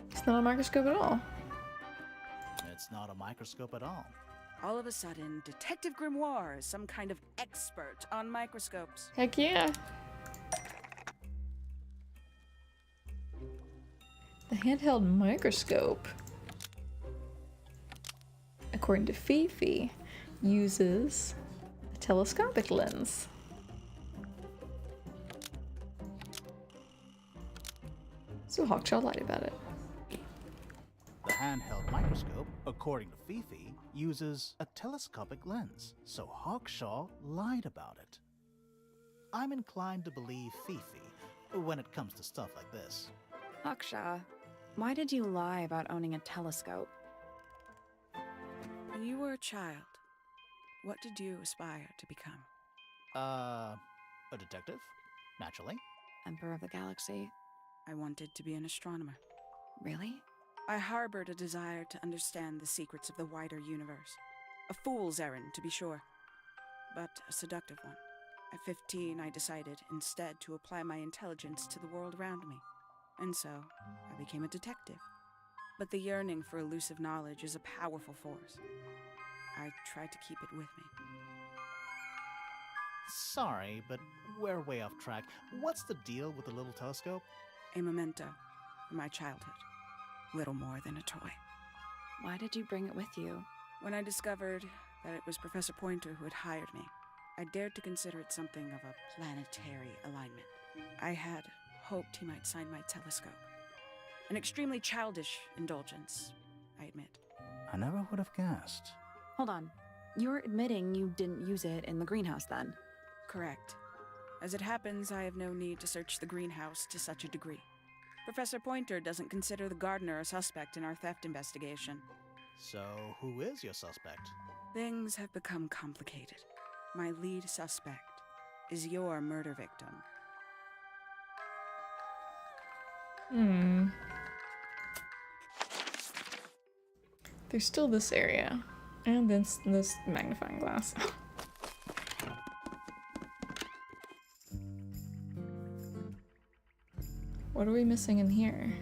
Speaker 1: It's not a microscope at all.
Speaker 3: It's not a microscope at all.
Speaker 4: All of a sudden, Detective Grimoire is some kind of expert on microscopes.
Speaker 1: Heck yeah. The handheld microscope, according to Fifi, uses a telescopic lens. So Hawkshaw lied about it.
Speaker 3: The handheld microscope, according to Fifi, uses a telescopic lens, so Hawkshaw lied about it. I'm inclined to believe Fifi when it comes to stuff like this.
Speaker 2: Hawkshaw, why did you lie about owning a telescope?
Speaker 4: When you were a child, what did you aspire to become?
Speaker 3: A detective? Naturally.
Speaker 2: Emperor of the Galaxy?
Speaker 4: I wanted to be an astronomer.
Speaker 2: Really?
Speaker 4: I harbored a desire to understand the secrets of the wider universe. A fool's errand, to be sure, but a seductive one. At 15, I decided instead to apply my intelligence to the world around me. And so, I became a detective. But the yearning for elusive knowledge is a powerful force. I tried to keep it with me.
Speaker 3: Sorry, but we're way off track. What's the deal with the little telescope?
Speaker 4: A memento from my childhood. Little more than a toy.
Speaker 2: Why did you bring it with you?
Speaker 4: When I discovered that it was Professor Pointer who had hired me, I dared to consider it something of a planetary alignment. I had hoped he might sign my telescope. An extremely childish indulgence, I admit.
Speaker 3: I never would have guessed.
Speaker 2: Hold on. You're admitting you didn't use it in the greenhouse then?
Speaker 4: Correct. As it happens, I have no need to search the greenhouse to such a degree. Professor Pointer doesn't consider the gardener a suspect in our theft investigation.
Speaker 3: So, who is your suspect?
Speaker 4: Things have become complicated. My lead suspect is your murder victim.
Speaker 1: There's still this area. And then this magnifying glass. What are we missing in here?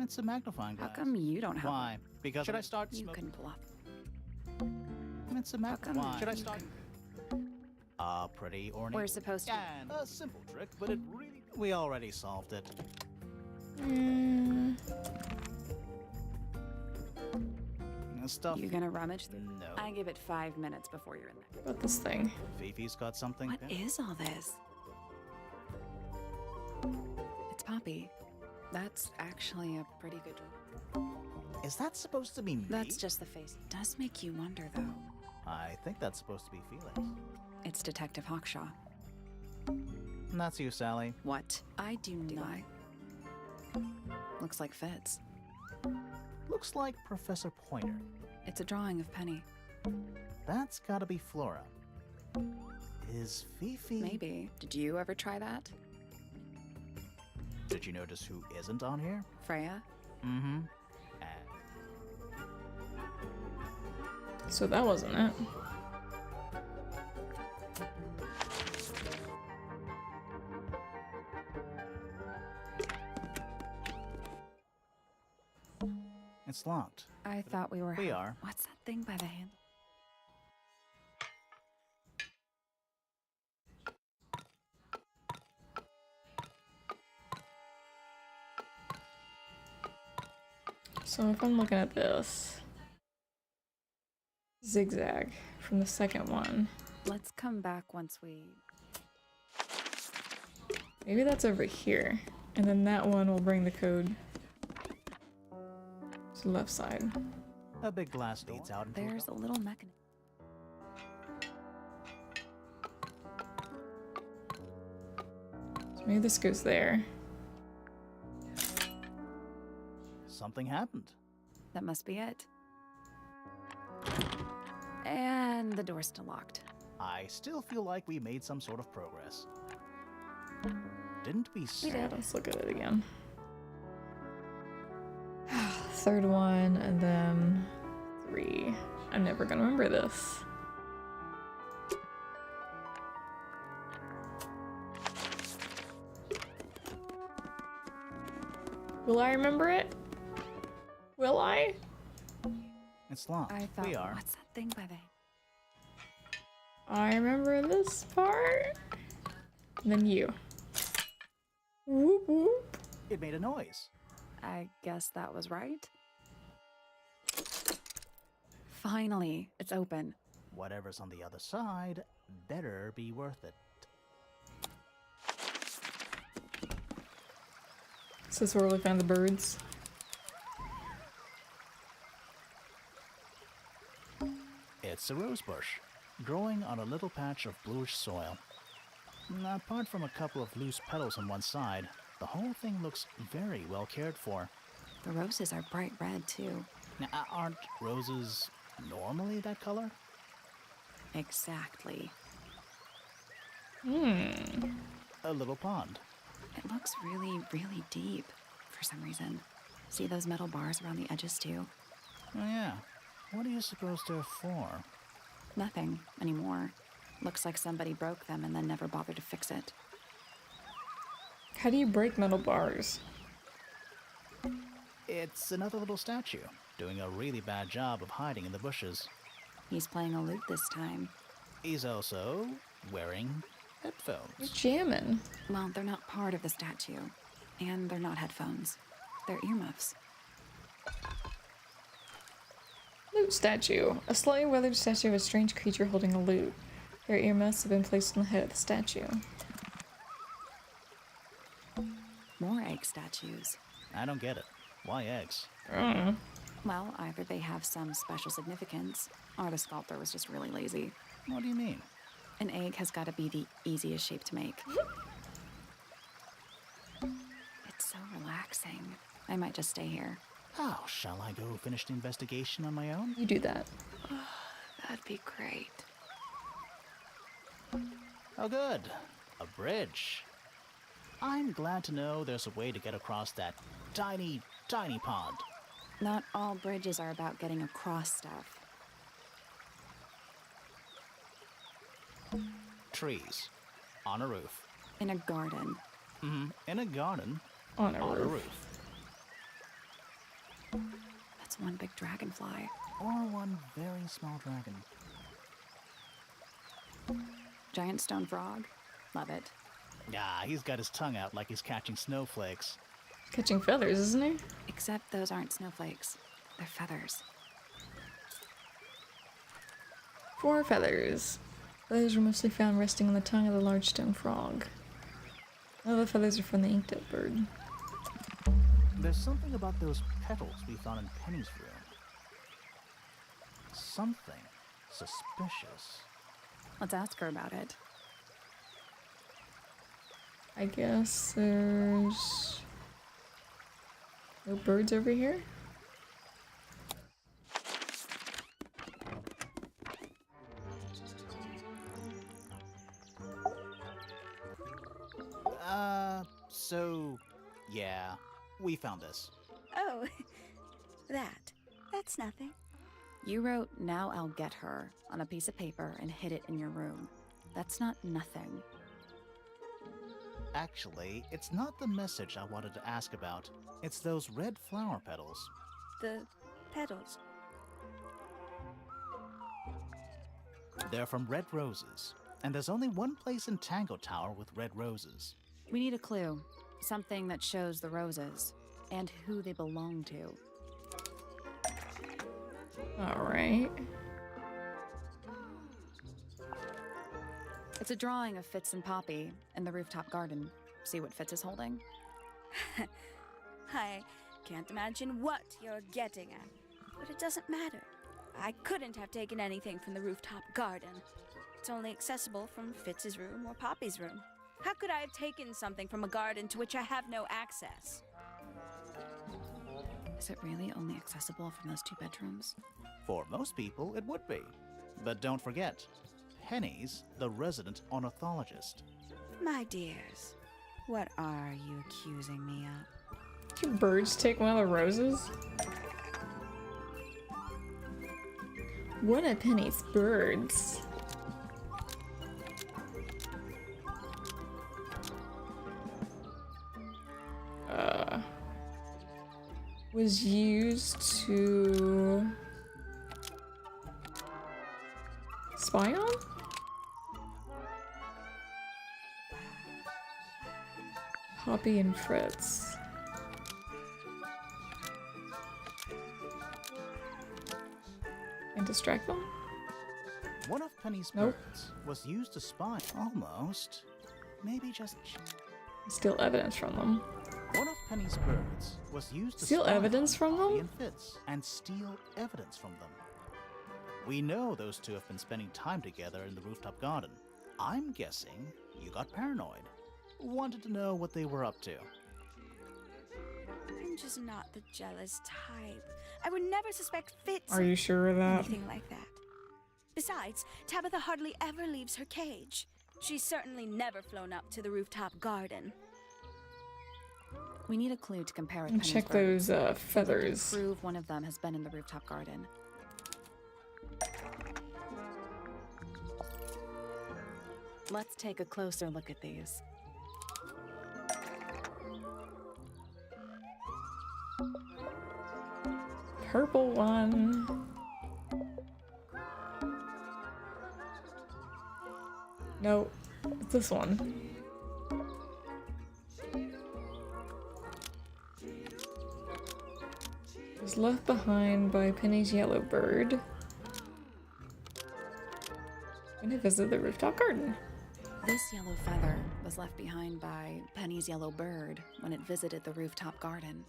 Speaker 3: It's a magnifying glass.
Speaker 2: How come you don't have
Speaker 3: Why? Because should I start
Speaker 2: You
Speaker 3: smoking?
Speaker 2: can bluff.
Speaker 3: It's a magnifying.
Speaker 2: come
Speaker 3: Why? Should I
Speaker 2: you
Speaker 3: start? Pretty ornate.
Speaker 2: We're supposed to.
Speaker 3: And a simple trick, but it really. We already solved it. Stuff.
Speaker 2: You gonna rummage through?
Speaker 3: No.
Speaker 2: I give it 5 minutes before you're in there.
Speaker 1: What about this thing?
Speaker 3: Fifi's got something.
Speaker 2: What is all this? It's Poppy. That's actually a pretty good draw.
Speaker 3: Is that supposed to be me?
Speaker 2: That's just the face. It does make you wonder, though.
Speaker 3: I think that's supposed to be Felix.
Speaker 2: It's Detective Hawkshaw.
Speaker 3: And that's you, Sally.
Speaker 2: What? I do not. Looks like Fitz.
Speaker 3: Looks like Professor Pointer.
Speaker 2: It's a drawing of Penny.
Speaker 3: That's gotta be Flora. Is Fifi?
Speaker 2: Maybe. Did you ever try that?
Speaker 3: Did you notice who isn't on here?
Speaker 2: Freya?
Speaker 3: Mm-hmm.
Speaker 1: So that wasn't it.
Speaker 3: It's locked.
Speaker 2: I thought we were.
Speaker 3: We are.
Speaker 2: What's that thing by the hand?
Speaker 1: So if I'm looking at this zigzag from the second one,
Speaker 2: Let's come back once we.
Speaker 1: maybe that's over here, and then that one will bring the code to the left side.
Speaker 3: A big glass leads out into
Speaker 2: There's a little mechanism.
Speaker 1: So maybe this goes there.
Speaker 3: Something happened.
Speaker 2: That must be it. And the door's still locked.
Speaker 3: I still feel like we made some sort of progress. Didn't we
Speaker 1: Yeah, let's look at it again. Third one, and then 3. I'm never gonna remember this. Will I remember it? Will I?
Speaker 3: It's locked.
Speaker 2: I thought.
Speaker 3: We are.
Speaker 2: What's that thing by the?
Speaker 1: I remember this part. And then you. Whoop whoop.
Speaker 3: It made a noise.
Speaker 2: I guess that was right. Finally, it's open.
Speaker 3: Whatever's on the other side better be worth it.
Speaker 1: Is this where we found the birds?
Speaker 3: It's a rose bush, growing on a little patch of bluish soil. Apart from a couple of loose petals on one side, the whole thing looks very well cared for.
Speaker 2: The roses are bright red, too.
Speaker 3: Now, aren't roses normally that color?
Speaker 2: Exactly.
Speaker 3: A little pond.
Speaker 2: It looks really, really deep for some reason. See those metal bars around the edges, too?
Speaker 3: Oh yeah. What do you suppose they're for?
Speaker 2: Nothing anymore. Looks like somebody broke them and then never bothered to fix it.
Speaker 1: How do you break metal bars?
Speaker 3: It's another little statue, doing a really bad job of hiding in the bushes.
Speaker 2: He's playing a lute this time.
Speaker 3: He's also wearing
Speaker 1: You're
Speaker 3: headphones.
Speaker 1: jamming.
Speaker 2: Well, they're not part of the statue. And they're not headphones. They're earmuffs.
Speaker 1: Lute statue. A slightly weathered statue of a strange creature holding a lute. Their earmuffs have been placed on the head of the statue.
Speaker 2: More egg statues.
Speaker 3: I don't get it. Why eggs?
Speaker 2: Well, either they have some special significance, or the sculptor was just really lazy.
Speaker 3: What do you mean?
Speaker 2: An egg has got to be the easiest shape to make. It's so relaxing. I might just stay here.
Speaker 3: Oh, shall I go finish the investigation on my own?
Speaker 1: You do that.
Speaker 2: That'd be great.
Speaker 3: Oh, good. A bridge. I'm glad to know there's a way to get across that tiny, tiny pond.
Speaker 2: Not all bridges are about getting across stuff.
Speaker 3: Trees. On a roof.
Speaker 2: In a garden.
Speaker 3: In a garden.
Speaker 1: On a roof.
Speaker 2: That's one big dragonfly.
Speaker 3: Or one very small dragon.
Speaker 2: Giant stone frog. Love it.
Speaker 3: Ah, he's got his tongue out like he's catching snowflakes.
Speaker 1: Catching feathers, isn't he?
Speaker 2: Except those aren't snowflakes. They're feathers.
Speaker 1: 4 feathers. Feathers were mostly found resting on the tongue of the large stone frog. All the feathers are from the inked-up bird.
Speaker 3: There's something about those petals we found in Penny's room. Something suspicious.
Speaker 2: Let's ask her about it.
Speaker 1: I guess there's no birds over here.
Speaker 3: So, yeah, we found this.
Speaker 10: Oh, that's nothing.
Speaker 2: You wrote, "Now I'll get her," on a piece of paper and hid it in your room. That's not nothing.
Speaker 3: Actually, it's not the message I wanted to ask about. It's those red flower petals.
Speaker 10: The petals.
Speaker 3: They're from red roses, and there's only one place in Tangle Tower with red roses.
Speaker 2: We need a clue. Something that shows the roses and who they belong to.
Speaker 1: Alright.
Speaker 2: It's a drawing of Fitz and Poppy in the rooftop garden. See what Fitz is holding?
Speaker 10: I can't imagine what you're getting at, but it doesn't matter. I couldn't have taken anything from the rooftop garden. It's only accessible from Fitz's room or Poppy's room. How could I have taken something from a garden to which I have no access?
Speaker 2: Is it really only accessible from those 2 bedrooms?
Speaker 3: For most people, it would be. But don't forget, Penny's the resident ornithologist.
Speaker 10: My dears, what are you accusing me of?
Speaker 1: Did birds take one of the roses? What are Penny's birds? Was used to spy on? Poppy and Fritz. And distract them?
Speaker 3: One of Penny's
Speaker 1: Nope.
Speaker 3: birds was used to spy. Almost. Maybe just...
Speaker 1: Steal evidence from them.
Speaker 3: One of Penny's birds was used to
Speaker 1: Steal
Speaker 3: spy
Speaker 1: evidence
Speaker 3: on
Speaker 1: from
Speaker 3: Poppy
Speaker 1: them?
Speaker 3: and Fitz and steal evidence from them. We know those 2 have been spending time together in the rooftop garden. I'm guessing you got paranoid. Wanted to know what they were up to.
Speaker 10: I'm just not the jealous type. I would never suspect Fitz
Speaker 1: Are you sure of that?
Speaker 10: anything like that. Besides, Tabitha hardly ever leaves her cage. She's certainly never flown up to the rooftop garden.
Speaker 2: We need a clue to compare with
Speaker 1: And
Speaker 2: Penny's
Speaker 1: check
Speaker 2: birds.
Speaker 1: those feathers.
Speaker 2: Prove one of them has been in the rooftop garden. Let's take a closer look at these.
Speaker 1: Purple one. Nope. It's this one. Was left behind by Penny's yellow bird when he visited the rooftop garden.
Speaker 2: This yellow feather was left behind by Penny's yellow bird when it visited the rooftop garden.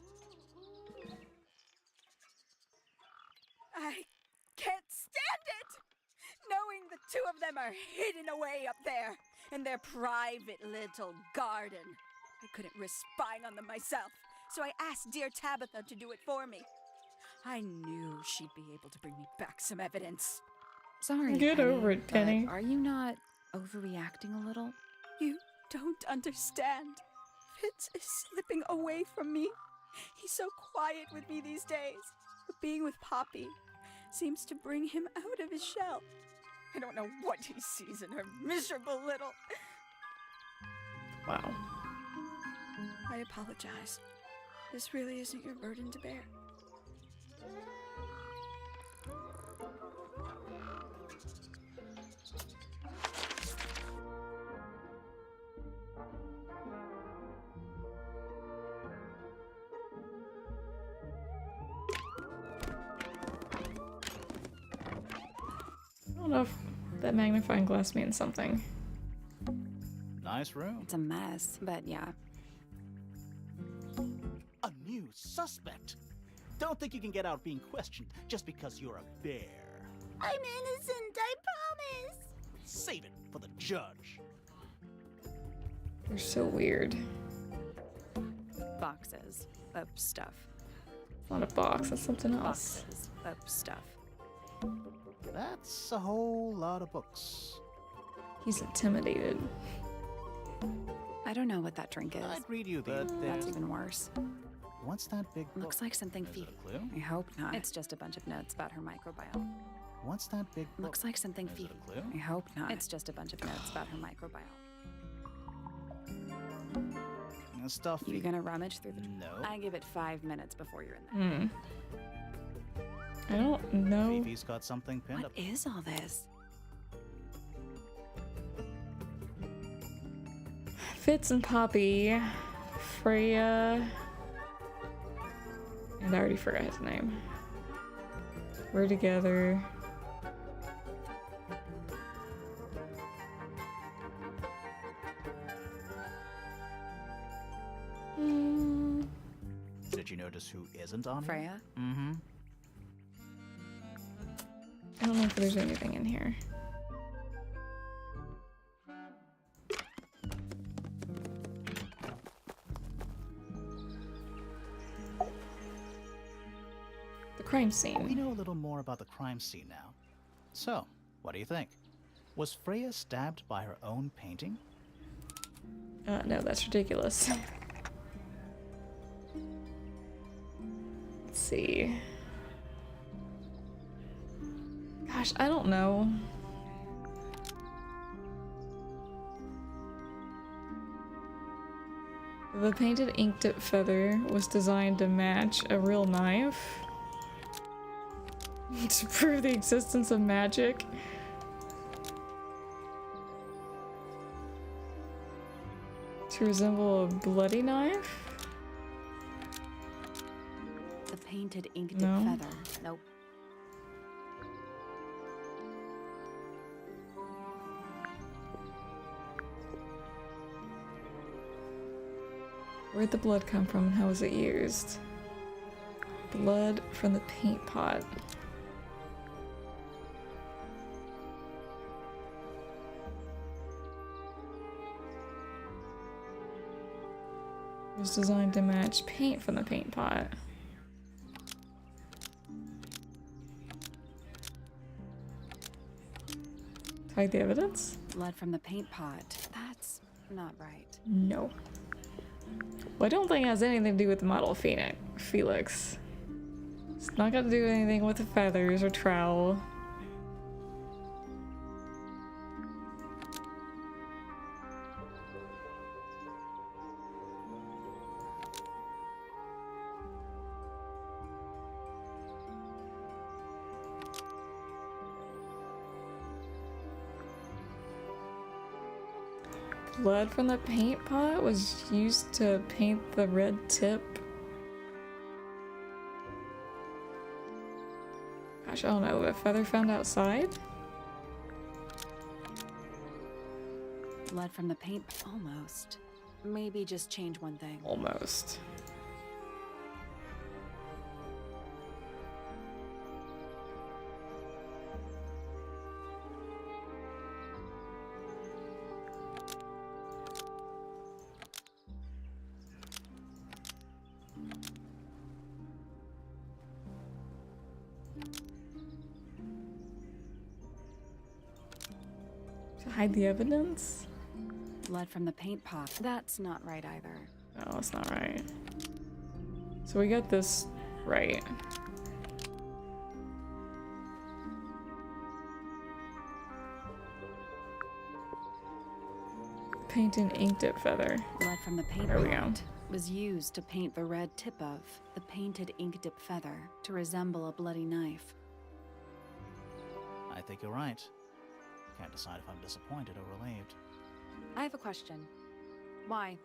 Speaker 10: I can't stand it! Knowing the 2 of them are hidden away up there in their private little garden. I couldn't risk spying on them myself, so I asked dear Tabitha to do it for me. I knew she'd be able to bring me back some evidence.
Speaker 2: Sorry,
Speaker 1: Get
Speaker 2: Penny,
Speaker 1: over it,
Speaker 2: but
Speaker 1: Penny.
Speaker 2: are you not overreacting a little?
Speaker 10: You don't understand. Fitz is slipping away from me. He's so quiet with me these days, but being with Poppy seems to bring him out of his shell. I don't know what he sees in her miserable little...
Speaker 1: Wow.
Speaker 10: I apologize. This really isn't your burden to bear.
Speaker 1: I don't know if that magnifying glass means something.
Speaker 3: Nice room.
Speaker 2: It's a mess, but yeah.
Speaker 3: A new suspect. Don't think you can get out being questioned just because you're a bear.
Speaker 7: I'm innocent, I promise.
Speaker 3: Save it for the judge.
Speaker 1: They're so weird.
Speaker 2: Boxes of stuff.
Speaker 1: It's not a box, that's something else.
Speaker 2: Boxes of stuff.
Speaker 3: That's a whole lot of books.
Speaker 1: He's intimidated.
Speaker 2: I don't know what that drink is.
Speaker 3: I'd read you the.
Speaker 2: That's
Speaker 3: There's.
Speaker 2: even worse.
Speaker 3: What's that big book?
Speaker 2: Looks like something
Speaker 3: Is it
Speaker 2: Fifi.
Speaker 3: a clue?
Speaker 2: I hope not. It's just a bunch of notes about her microbiome.
Speaker 3: What's that big book?
Speaker 2: Looks like something
Speaker 3: Is it
Speaker 2: Fifi.
Speaker 3: a clue?
Speaker 2: I hope not. It's just a bunch of notes about her microbiome.
Speaker 3: Stuff.
Speaker 2: You gonna rummage through the...
Speaker 3: No.
Speaker 2: I give it 5 minutes before you're in there.
Speaker 1: I don't know.
Speaker 3: Fifi's got something pinned
Speaker 2: What
Speaker 3: up.
Speaker 2: is all this?
Speaker 1: Fitz and Poppy, Freya, and I already forgot his name. We're together.
Speaker 3: Did you notice who isn't on?
Speaker 2: Freya?
Speaker 3: Mm-hmm.
Speaker 1: I don't know if there's anything in here. The crime
Speaker 3: We
Speaker 1: scene.
Speaker 3: know a little more about the crime scene now. So, what do you think? Was Freya stabbed by her own painting?
Speaker 1: No, that's ridiculous. Let's see. Gosh, I don't know. The painted ink tip feather was designed to match a real knife. To prove the existence of magic. To resemble a bloody knife?
Speaker 2: The painted ink tip
Speaker 1: No.
Speaker 2: feather. Nope.
Speaker 1: Where'd the blood come from and how was it used? Blood from the paint pot. It was designed to match paint from the paint pot. Hide the evidence?
Speaker 2: Blood from the paint pot. That's not right.
Speaker 1: No. Well, I don't think it has anything to do with the model Felix. It's not got to do anything with the feathers or trowel. Blood from the paint pot was used to paint the red tip. Gosh, I don't know. A feather found outside?
Speaker 2: Blood from the paint. Almost. Maybe just change one thing.
Speaker 1: Almost. To hide the evidence?
Speaker 2: Blood from the paint pot. That's not right either.
Speaker 1: No, it's not right. So we got this right. Paint an ink dip feather.
Speaker 2: Blood from the paint
Speaker 1: There we
Speaker 2: pot
Speaker 1: go.
Speaker 2: was used to paint the red tip of the painted ink dip feather to resemble a bloody knife.
Speaker 3: I think you're right. Can't decide if I'm disappointed or relieved.
Speaker 2: I have a question. Why?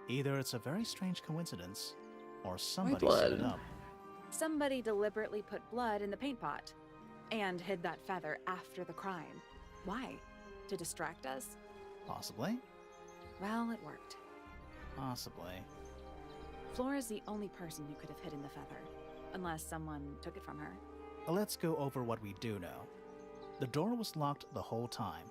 Speaker 3: Either it's a very strange coincidence, or somebody
Speaker 1: blood?
Speaker 3: set it up.
Speaker 2: Somebody deliberately put blood in the paint pot and hid that feather after the crime. Why? To distract us?
Speaker 3: Possibly.
Speaker 2: Well, it worked.
Speaker 3: Possibly.
Speaker 2: Flora's the only person who could have hidden the feather, unless someone took it from her.
Speaker 3: Let's go over what we do know. The door was locked the whole time.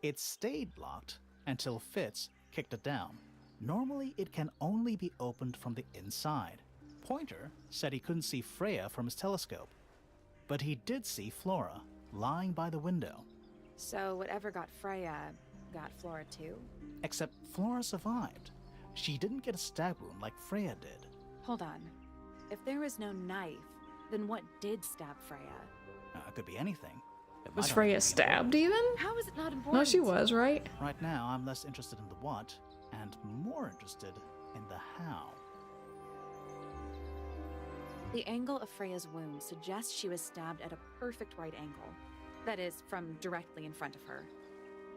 Speaker 3: It stayed locked until Fitz kicked it down. Normally, it can only be opened from the inside. Pointer said he couldn't see Freya from his telescope, but he did see Flora lying by the window.
Speaker 2: So whatever got Freya got Flora too?
Speaker 3: Except Flora survived. She didn't get a stab wound like Freya did.
Speaker 2: Hold on. If there was no knife, then what did stab Freya?
Speaker 3: It could be anything. It
Speaker 1: Was
Speaker 3: might
Speaker 1: Freya
Speaker 3: only be
Speaker 1: stabbed even?
Speaker 2: How is it not important?
Speaker 1: No, she was, right?
Speaker 3: Right now, I'm less interested in the what and more interested in the how.
Speaker 2: The angle of Freya's wound suggests she was stabbed at a perfect right angle. That is, from directly in front of her.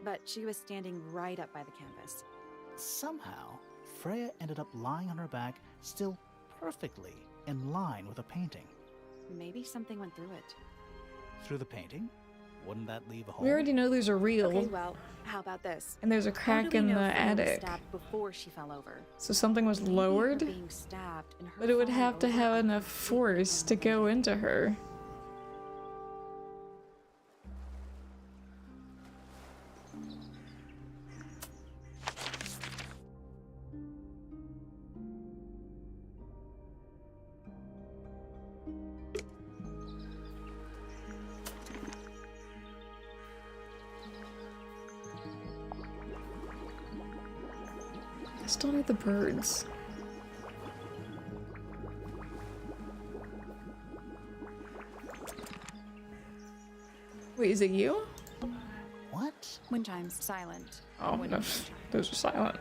Speaker 2: But she was standing right up by the canvas.
Speaker 3: Somehow, Freya ended up lying on her back, still perfectly in line with a painting.
Speaker 2: Maybe something went through it.
Speaker 3: Through the painting? Wouldn't that leave a hole?
Speaker 1: We already know those are real.
Speaker 2: Okay, well, how about this?
Speaker 1: And there's a
Speaker 2: How
Speaker 1: crack
Speaker 2: do we
Speaker 1: in
Speaker 2: know
Speaker 1: the
Speaker 2: Freya was
Speaker 1: attic.
Speaker 2: stabbed before she fell over?
Speaker 1: So something was
Speaker 2: Maybe her
Speaker 1: lowered,
Speaker 2: being stabbed and her
Speaker 1: but it would
Speaker 2: falling
Speaker 1: have to
Speaker 2: over
Speaker 1: have
Speaker 2: on
Speaker 1: enough
Speaker 2: the
Speaker 1: force to go into her. I still need the birds. Wait, is it you?
Speaker 3: What?
Speaker 2: Wind chimes, silent.
Speaker 1: Oh,
Speaker 2: Wind
Speaker 1: no,
Speaker 2: chimes.
Speaker 1: those are silent.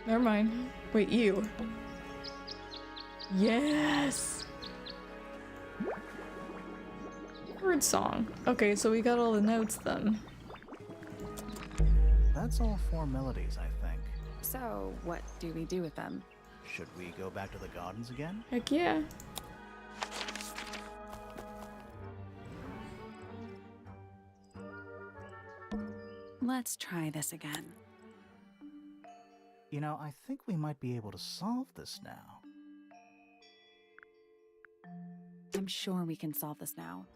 Speaker 1: Never mind. Wait, you. Yes! Bird song. Okay, so we got all the notes then.
Speaker 3: That's all 4 melodies, I think.
Speaker 2: So, what do we do with them?
Speaker 3: Should we go back to the gardens again?
Speaker 1: Heck yeah.
Speaker 2: Let's try this again.
Speaker 3: You know, I think we might be able to solve this now.
Speaker 2: I'm sure we can solve this now.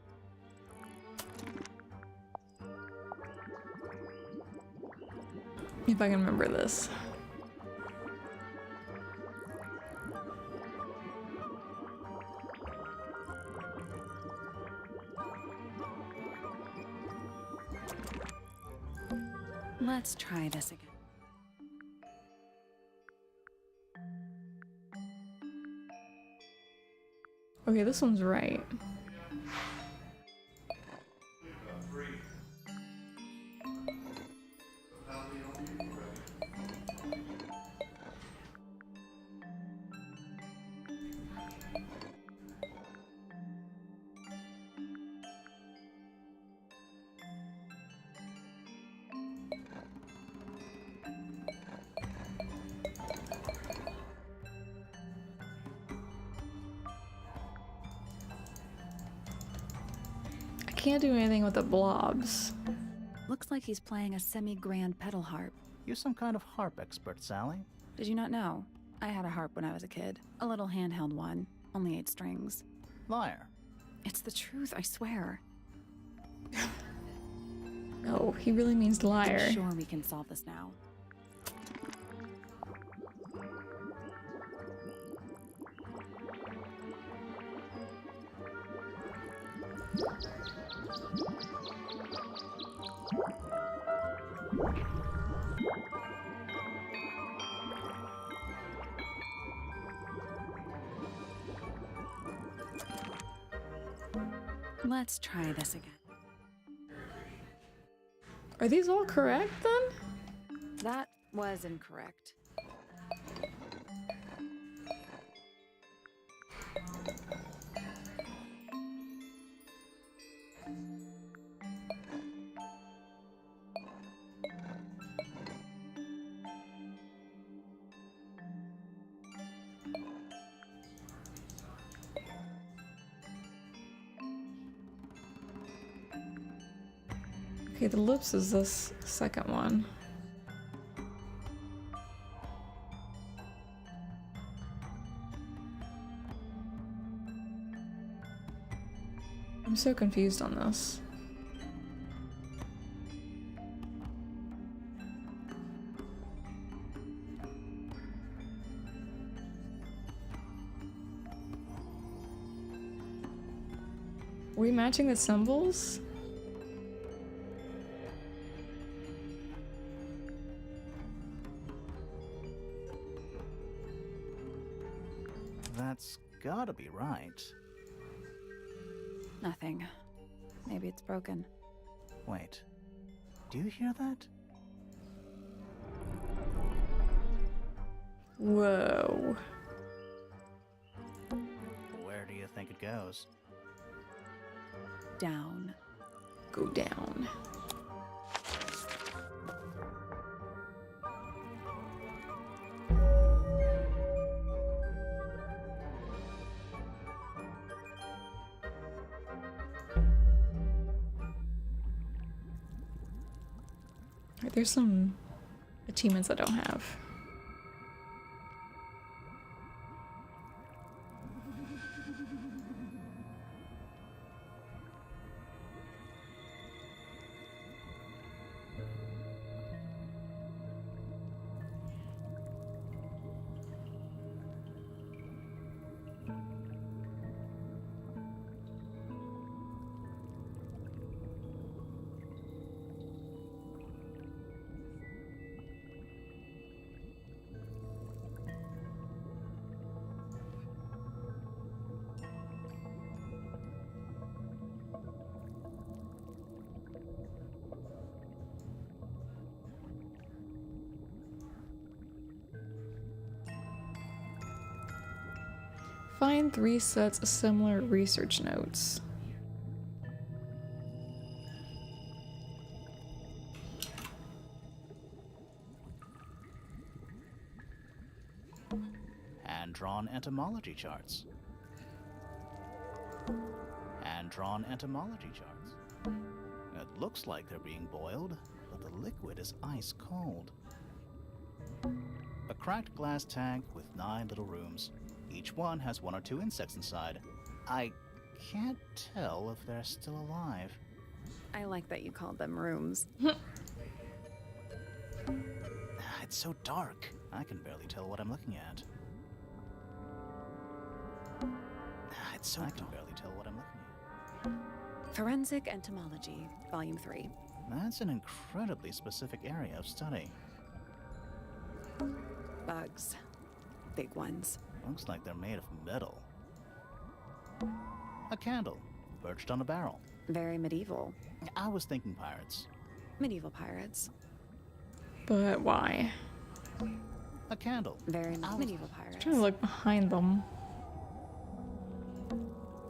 Speaker 1: If I can remember this.
Speaker 2: Let's try this again.
Speaker 1: Okay, this one's right. I can't do anything with the blobs.
Speaker 2: Looks like he's playing a semi-grand pedal harp.
Speaker 3: You're some kind of harp expert, Sally.
Speaker 2: Did you not know? I had a harp when I was a kid. A little handheld one. Only 8 strings.
Speaker 3: Liar.
Speaker 2: It's the truth, I swear.
Speaker 1: No, he really means liar.
Speaker 2: I'm sure we can solve this now. Let's try this again.
Speaker 1: Are these all correct then?
Speaker 2: That was incorrect.
Speaker 1: Okay, the lips is this second one. I'm so confused on this. Are we matching the symbols?
Speaker 3: That's gotta be right.
Speaker 2: Nothing. Maybe it's broken.
Speaker 3: Wait, do you hear that?
Speaker 1: Whoa.
Speaker 3: Where do you think it goes?
Speaker 2: Down.
Speaker 1: Go down. Alright, there's some achievements I don't have. Find 3 sets of similar research notes.
Speaker 3: Hand-drawn entomology charts. Hand-drawn entomology charts. It looks like they're being boiled, but the liquid is ice cold. A cracked glass tank with 9 little rooms. Each one has 1 or 2 insects inside. I can't tell if they're still alive.
Speaker 2: I like that you called them rooms.
Speaker 3: It's so dark. I can barely tell what I'm looking at. It's so I can barely tell what I'm looking at.
Speaker 2: Forensic Entomology, Volume 3.
Speaker 3: That's an incredibly specific area of study.
Speaker 2: Bugs. Big ones.
Speaker 3: Looks like they're made of metal. A candle, perched on a barrel.
Speaker 2: Very medieval.
Speaker 3: I was thinking pirates.
Speaker 2: Medieval pirates.
Speaker 1: But why?
Speaker 3: A candle.
Speaker 2: Very medieval pirates.
Speaker 1: I'm trying to look behind them.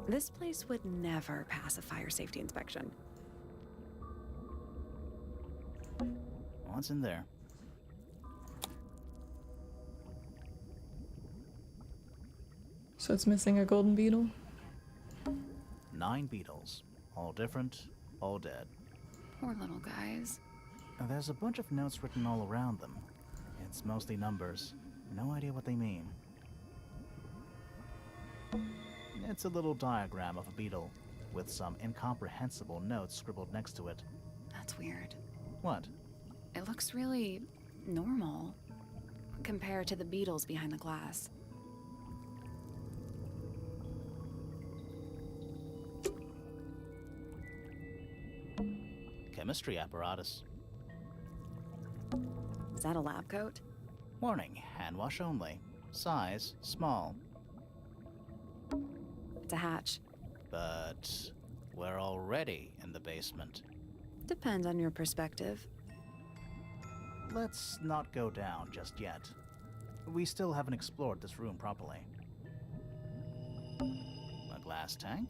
Speaker 2: This place would never pass a fire safety inspection.
Speaker 3: What's in there?
Speaker 1: So it's missing a golden beetle?
Speaker 3: 9 beetles. All different, all dead.
Speaker 2: Poor little guys.
Speaker 3: There's a bunch of notes written all around them. It's mostly numbers. No idea what they mean. It's a little diagram of a beetle, with some incomprehensible notes scribbled next to it.
Speaker 2: That's weird.
Speaker 3: What?
Speaker 2: It looks really normal compared to the beetles behind the glass.
Speaker 3: Chemistry apparatus.
Speaker 2: Is that a lab coat?
Speaker 3: Warning, hand wash only. Size, small.
Speaker 2: It's a hatch.
Speaker 3: But We're already in the basement.
Speaker 2: Depends on your perspective.
Speaker 3: Let's not go down just yet. We still haven't explored this room properly. A glass tank?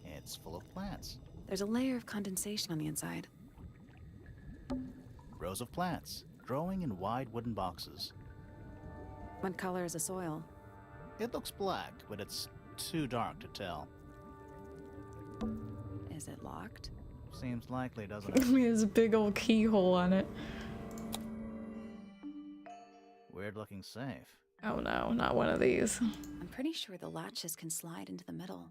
Speaker 3: It's full of plants.
Speaker 2: There's a layer of condensation on the inside.
Speaker 3: Rows of plants, growing in wide wooden boxes.
Speaker 2: What color is the soil?
Speaker 3: It looks black, but it's too dark to tell.
Speaker 2: Is it locked?
Speaker 3: Seems likely, doesn't it?
Speaker 1: There's a big old keyhole on it.
Speaker 3: Weird looking safe.
Speaker 1: Oh no, not one of these.
Speaker 2: I'm pretty sure the latches can slide into the middle.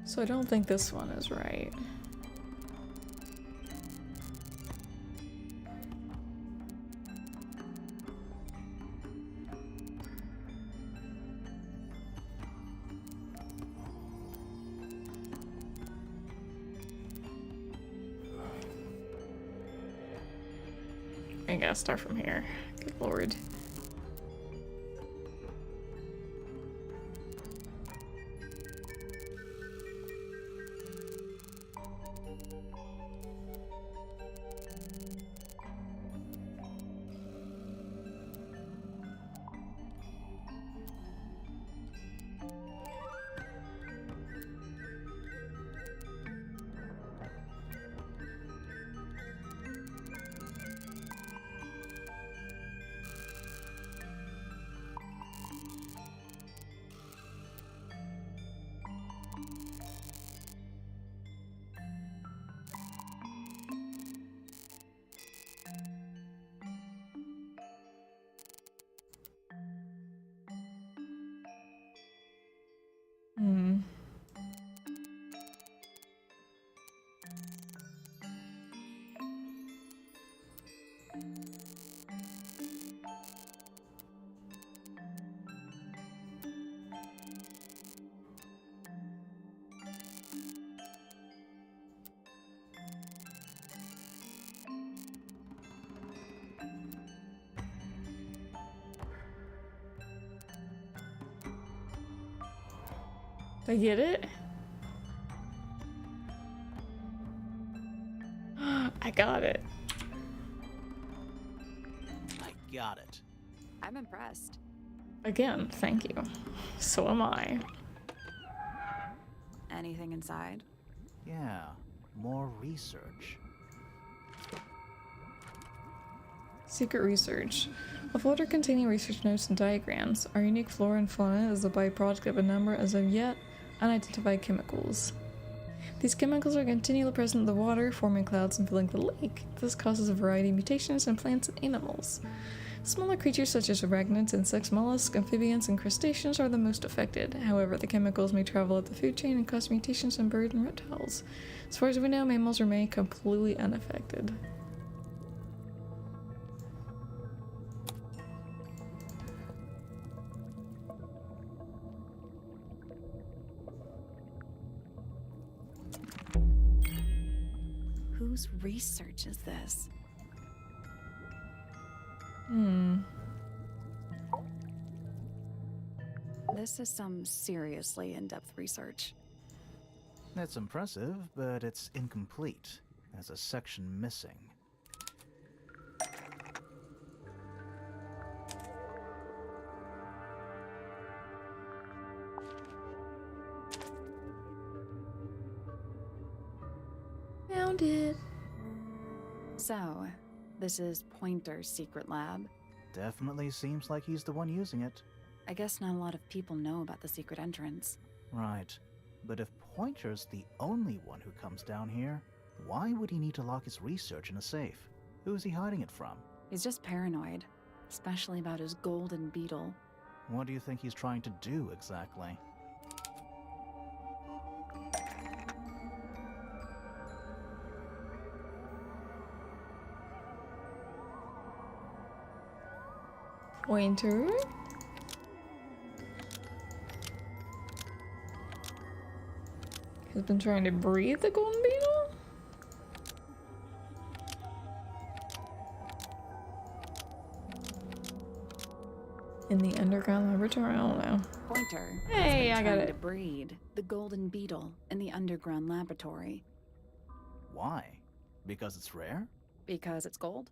Speaker 1: So I don't think this one is right. I gotta start from here. Good lord. Hmm. Did I get it? I got it.
Speaker 3: I got it.
Speaker 2: I'm impressed.
Speaker 1: Again, thank you. So am I.
Speaker 2: Anything inside?
Speaker 3: Yeah, more research.
Speaker 1: Secret research. A folder containing research notes and diagrams. Our unique flora and fauna is the byproduct of a number as of yet unidentified chemicals. These chemicals are continually present in the water, forming clouds and filling the lake. This causes a variety of mutations in plants and animals. Smaller creatures such as arachnids, insects, mollusks, amphibians, and crustaceans are the most affected. However, the chemicals may travel up the food chain and cause mutations in birds and reptiles. As far as we know, mammals remain completely unaffected.
Speaker 2: Whose research is this? This is some seriously in-depth research.
Speaker 3: It's impressive, but it's incomplete. There's a section missing.
Speaker 1: Found it.
Speaker 2: So, this is Pointer's secret lab.
Speaker 3: Definitely seems like he's the one using it.
Speaker 2: I guess not a lot of people know about the secret entrance.
Speaker 3: Right. But if Pointer's the only one who comes down here, why would he need to lock his research in a safe? Who is he hiding it from?
Speaker 2: He's just paranoid, especially about his golden beetle.
Speaker 3: What do you think he's trying to do exactly?
Speaker 1: Pointer? Has been trying to breed the golden beetle? In the underground laboratory? I don't know.
Speaker 2: Pointer.
Speaker 1: Hey,
Speaker 2: has
Speaker 1: I
Speaker 2: been
Speaker 1: got
Speaker 2: trying
Speaker 1: it.
Speaker 2: to breed the golden beetle in the underground laboratory.
Speaker 3: Why? Because it's rare?
Speaker 2: Because it's gold?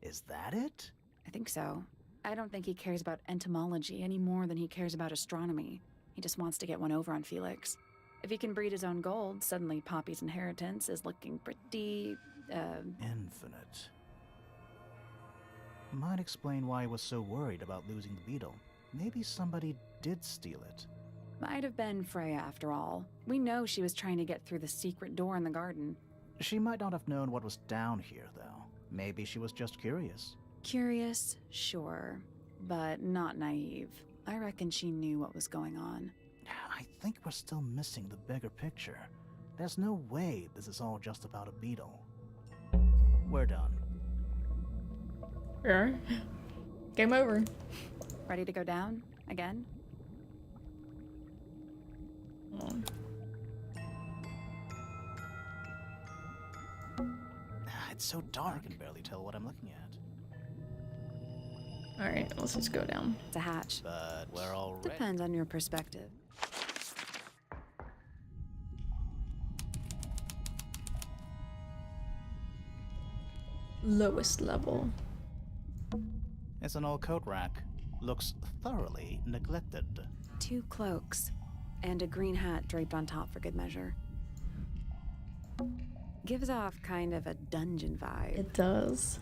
Speaker 3: Is that it?
Speaker 2: I think so. I don't think he cares about entomology any more than he cares about astronomy. He just wants to get one over on Felix. If he can breed his own gold, suddenly Poppy's inheritance is looking pretty,
Speaker 3: Infinite. Might explain why he was so worried about losing the beetle. Maybe somebody did steal it.
Speaker 2: might have been Freya after all. We know she was trying to get through the secret door in the garden.
Speaker 3: She might not have known what was down here, though. Maybe she was just curious.
Speaker 2: Curious, sure, but not naive. I reckon she knew what was going on.
Speaker 3: I think we're still missing the bigger picture. There's no way this is all just about a beetle. We're done.
Speaker 1: Yeah. Game over.
Speaker 2: Ready to go down? Again?
Speaker 1: Hold on.
Speaker 3: It's so dark, I can barely tell what I'm looking at.
Speaker 1: Alright, let's just go down.
Speaker 2: It's a hatch.
Speaker 3: But we're all ready.
Speaker 2: Depends on your perspective.
Speaker 1: Lowest level.
Speaker 3: It's an old coat rack. Looks thoroughly neglected.
Speaker 2: 2 cloaks, and a green hat draped on top for good measure. Gives off kind of a dungeon vibe.
Speaker 1: It does.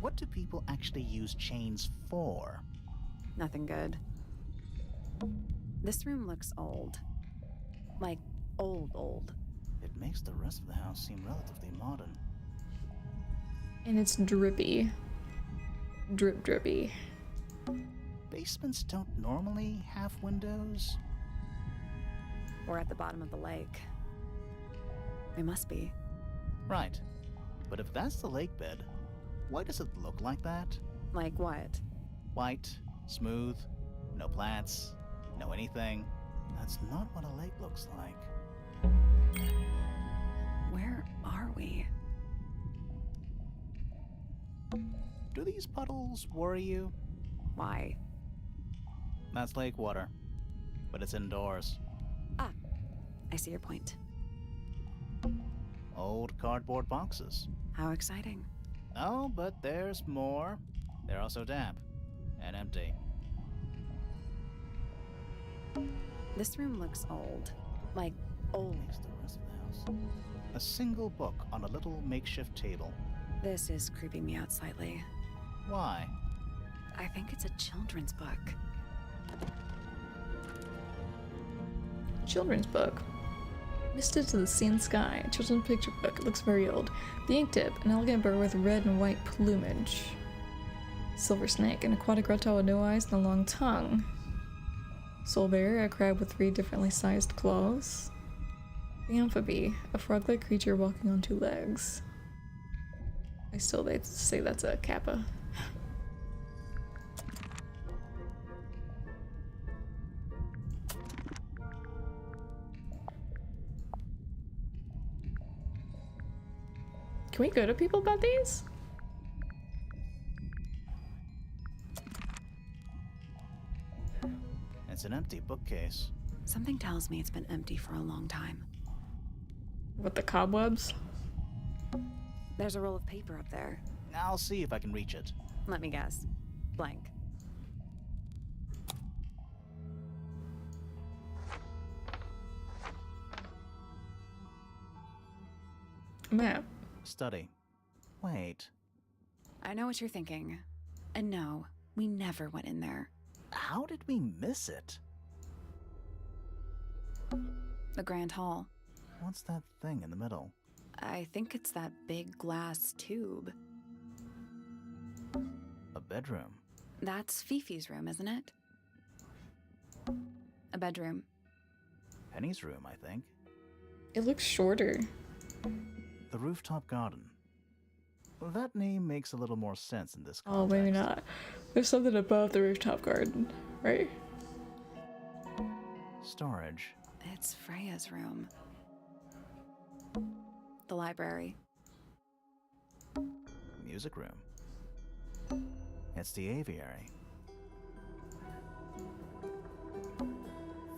Speaker 3: What do people actually use chains for?
Speaker 2: Nothing good. This room looks old. Like, old.
Speaker 3: It makes the rest of the house seem relatively modern.
Speaker 1: And it's drippy. Drippy.
Speaker 3: Basements don't normally have windows.
Speaker 2: We're at the bottom of the lake. We must be.
Speaker 3: Right. But if that's the lake bed, why does it look like that?
Speaker 2: Like what?
Speaker 3: White, smooth, no plants, no anything. That's not what a lake looks like.
Speaker 2: Where are we?
Speaker 3: Do these puddles worry you?
Speaker 2: Why?
Speaker 3: That's lake water, but it's indoors.
Speaker 2: I see your point.
Speaker 3: Old cardboard boxes.
Speaker 2: How exciting.
Speaker 3: Oh, but there's more. They're also damp and empty.
Speaker 2: This room looks old. Like, old.
Speaker 3: Makes the rest of the house. A single book on a little makeshift table.
Speaker 2: This is creeping me out slightly.
Speaker 3: Why?
Speaker 2: I think it's a children's book.
Speaker 1: Children's book. Misted to the Sea and Sky. Children's picture book. It looks very old. The ink tip. An elegant bird with red and white plumage. Silver snake. An aquatic reptile with no eyes and a long tongue. Soul bearer. A crab with 3 differently sized claws. The amphibie. A frog-like creature walking on 2 legs. They say that's a kappa. Can we go to people about these?
Speaker 3: It's an empty bookcase.
Speaker 2: Something tells me it's been empty for a long time.
Speaker 1: With the cobwebs?
Speaker 2: There's a roll of paper up there.
Speaker 3: I'll see if I can reach it.
Speaker 2: Let me guess. Blank.
Speaker 1: Map.
Speaker 3: Study. Wait.
Speaker 2: I know what you're thinking. And no, we never went in there.
Speaker 3: How did we miss it?
Speaker 2: The Grand Hall.
Speaker 3: What's that thing in the middle?
Speaker 2: I think it's that big glass tube.
Speaker 3: A bedroom.
Speaker 2: That's Fifi's room, isn't it? A bedroom.
Speaker 3: Penny's room, I think.
Speaker 1: It looks shorter.
Speaker 3: The rooftop garden. That name makes a little more sense in this
Speaker 1: Oh,
Speaker 3: context.
Speaker 1: maybe not. There's something above the rooftop garden, right?
Speaker 3: Storage.
Speaker 2: It's Freya's room. The library.
Speaker 3: Music room. It's the aviary.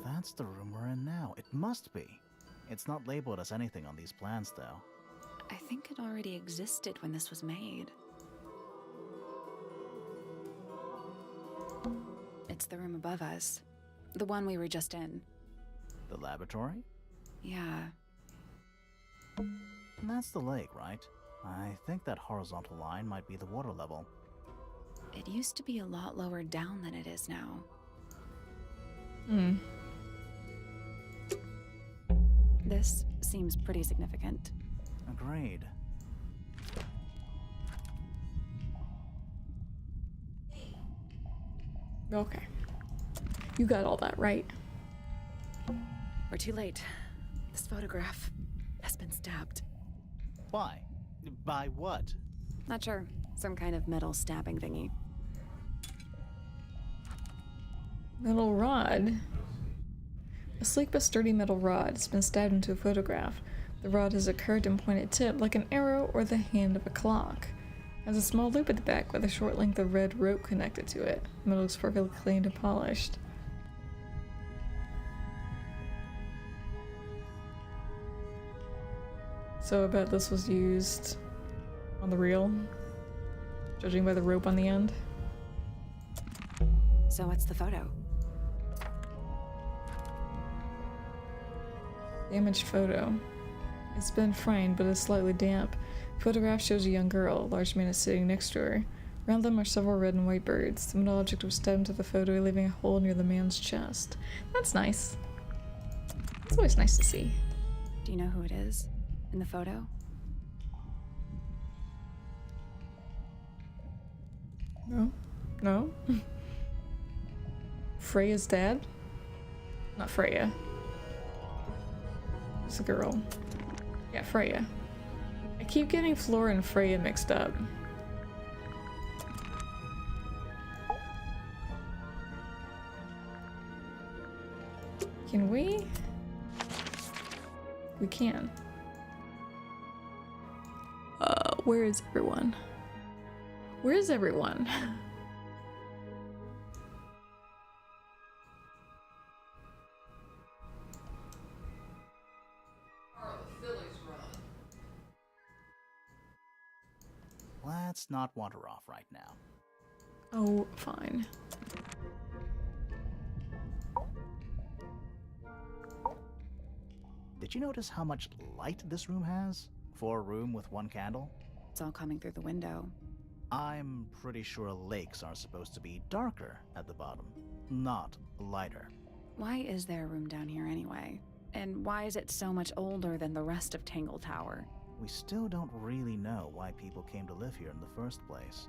Speaker 3: That's the room we're in now. It must be. It's not labeled as anything on these plans, though.
Speaker 2: I think it already existed when this was made. It's the room above us. The one we were just in.
Speaker 3: The laboratory?
Speaker 2: Yeah.
Speaker 3: That's the lake, right? I think that horizontal line might be the water level.
Speaker 2: It used to be a lot lower down than it is now.
Speaker 1: Hmm.
Speaker 2: This seems pretty significant.
Speaker 3: Agreed.
Speaker 1: Okay. You got all that right.
Speaker 2: We're too late. This photograph has been stabbed.
Speaker 3: Why? By what?
Speaker 2: Not sure. Some kind of metal stabbing thingy.
Speaker 1: Metal rod. A sleek but sturdy metal rod has been stabbed into a photograph. The rod has a curved and pointed tip like an arrow or the hand of a clock. It has a small loop at the back with a short length of red rope connected to it. The metal looks perfectly cleaned and polished. So I bet this was used on the reel, judging by the rope on the end.
Speaker 2: So what's the photo?
Speaker 1: Damaged photo. It's been framed, but is slightly damp. Photograph shows a young girl. A large man is sitting next to her. Around them are several red and white birds. The metal object was stabbed into the photo, leaving a hole near the man's chest. That's nice. It's always nice to see.
Speaker 2: Do you know who it is in the photo?
Speaker 1: No? No? Freya's dad? Not Freya. It's a girl. Yeah, Freya. I keep getting Flora and Freya mixed up. Can we? We can. Where is everyone? Where is everyone?
Speaker 3: Let's not wander off right now.
Speaker 1: Oh, fine.
Speaker 3: Did you notice how much light this room has? For a room with one candle?
Speaker 2: It's all coming through the window.
Speaker 3: I'm pretty sure lakes are supposed to be darker at the bottom, not lighter.
Speaker 2: Why is there a room down here anyway? And why is it so much older than the rest of Tangle Tower?
Speaker 3: We still don't really know why people came to live here in the first place.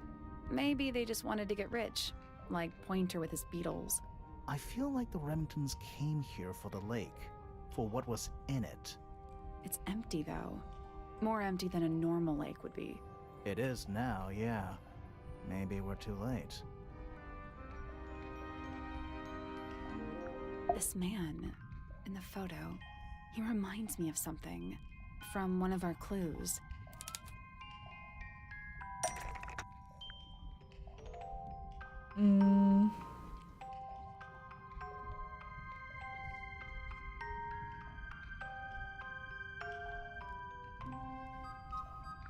Speaker 2: Maybe they just wanted to get rich, like Pointer with his beetles.
Speaker 3: I feel like the Remingtons came here for the lake, for what was in it.
Speaker 2: It's empty though. More empty than a normal lake would be.
Speaker 3: It is now, yeah. Maybe we're too late.
Speaker 2: This man in the photo, he reminds me of something from one of our clues.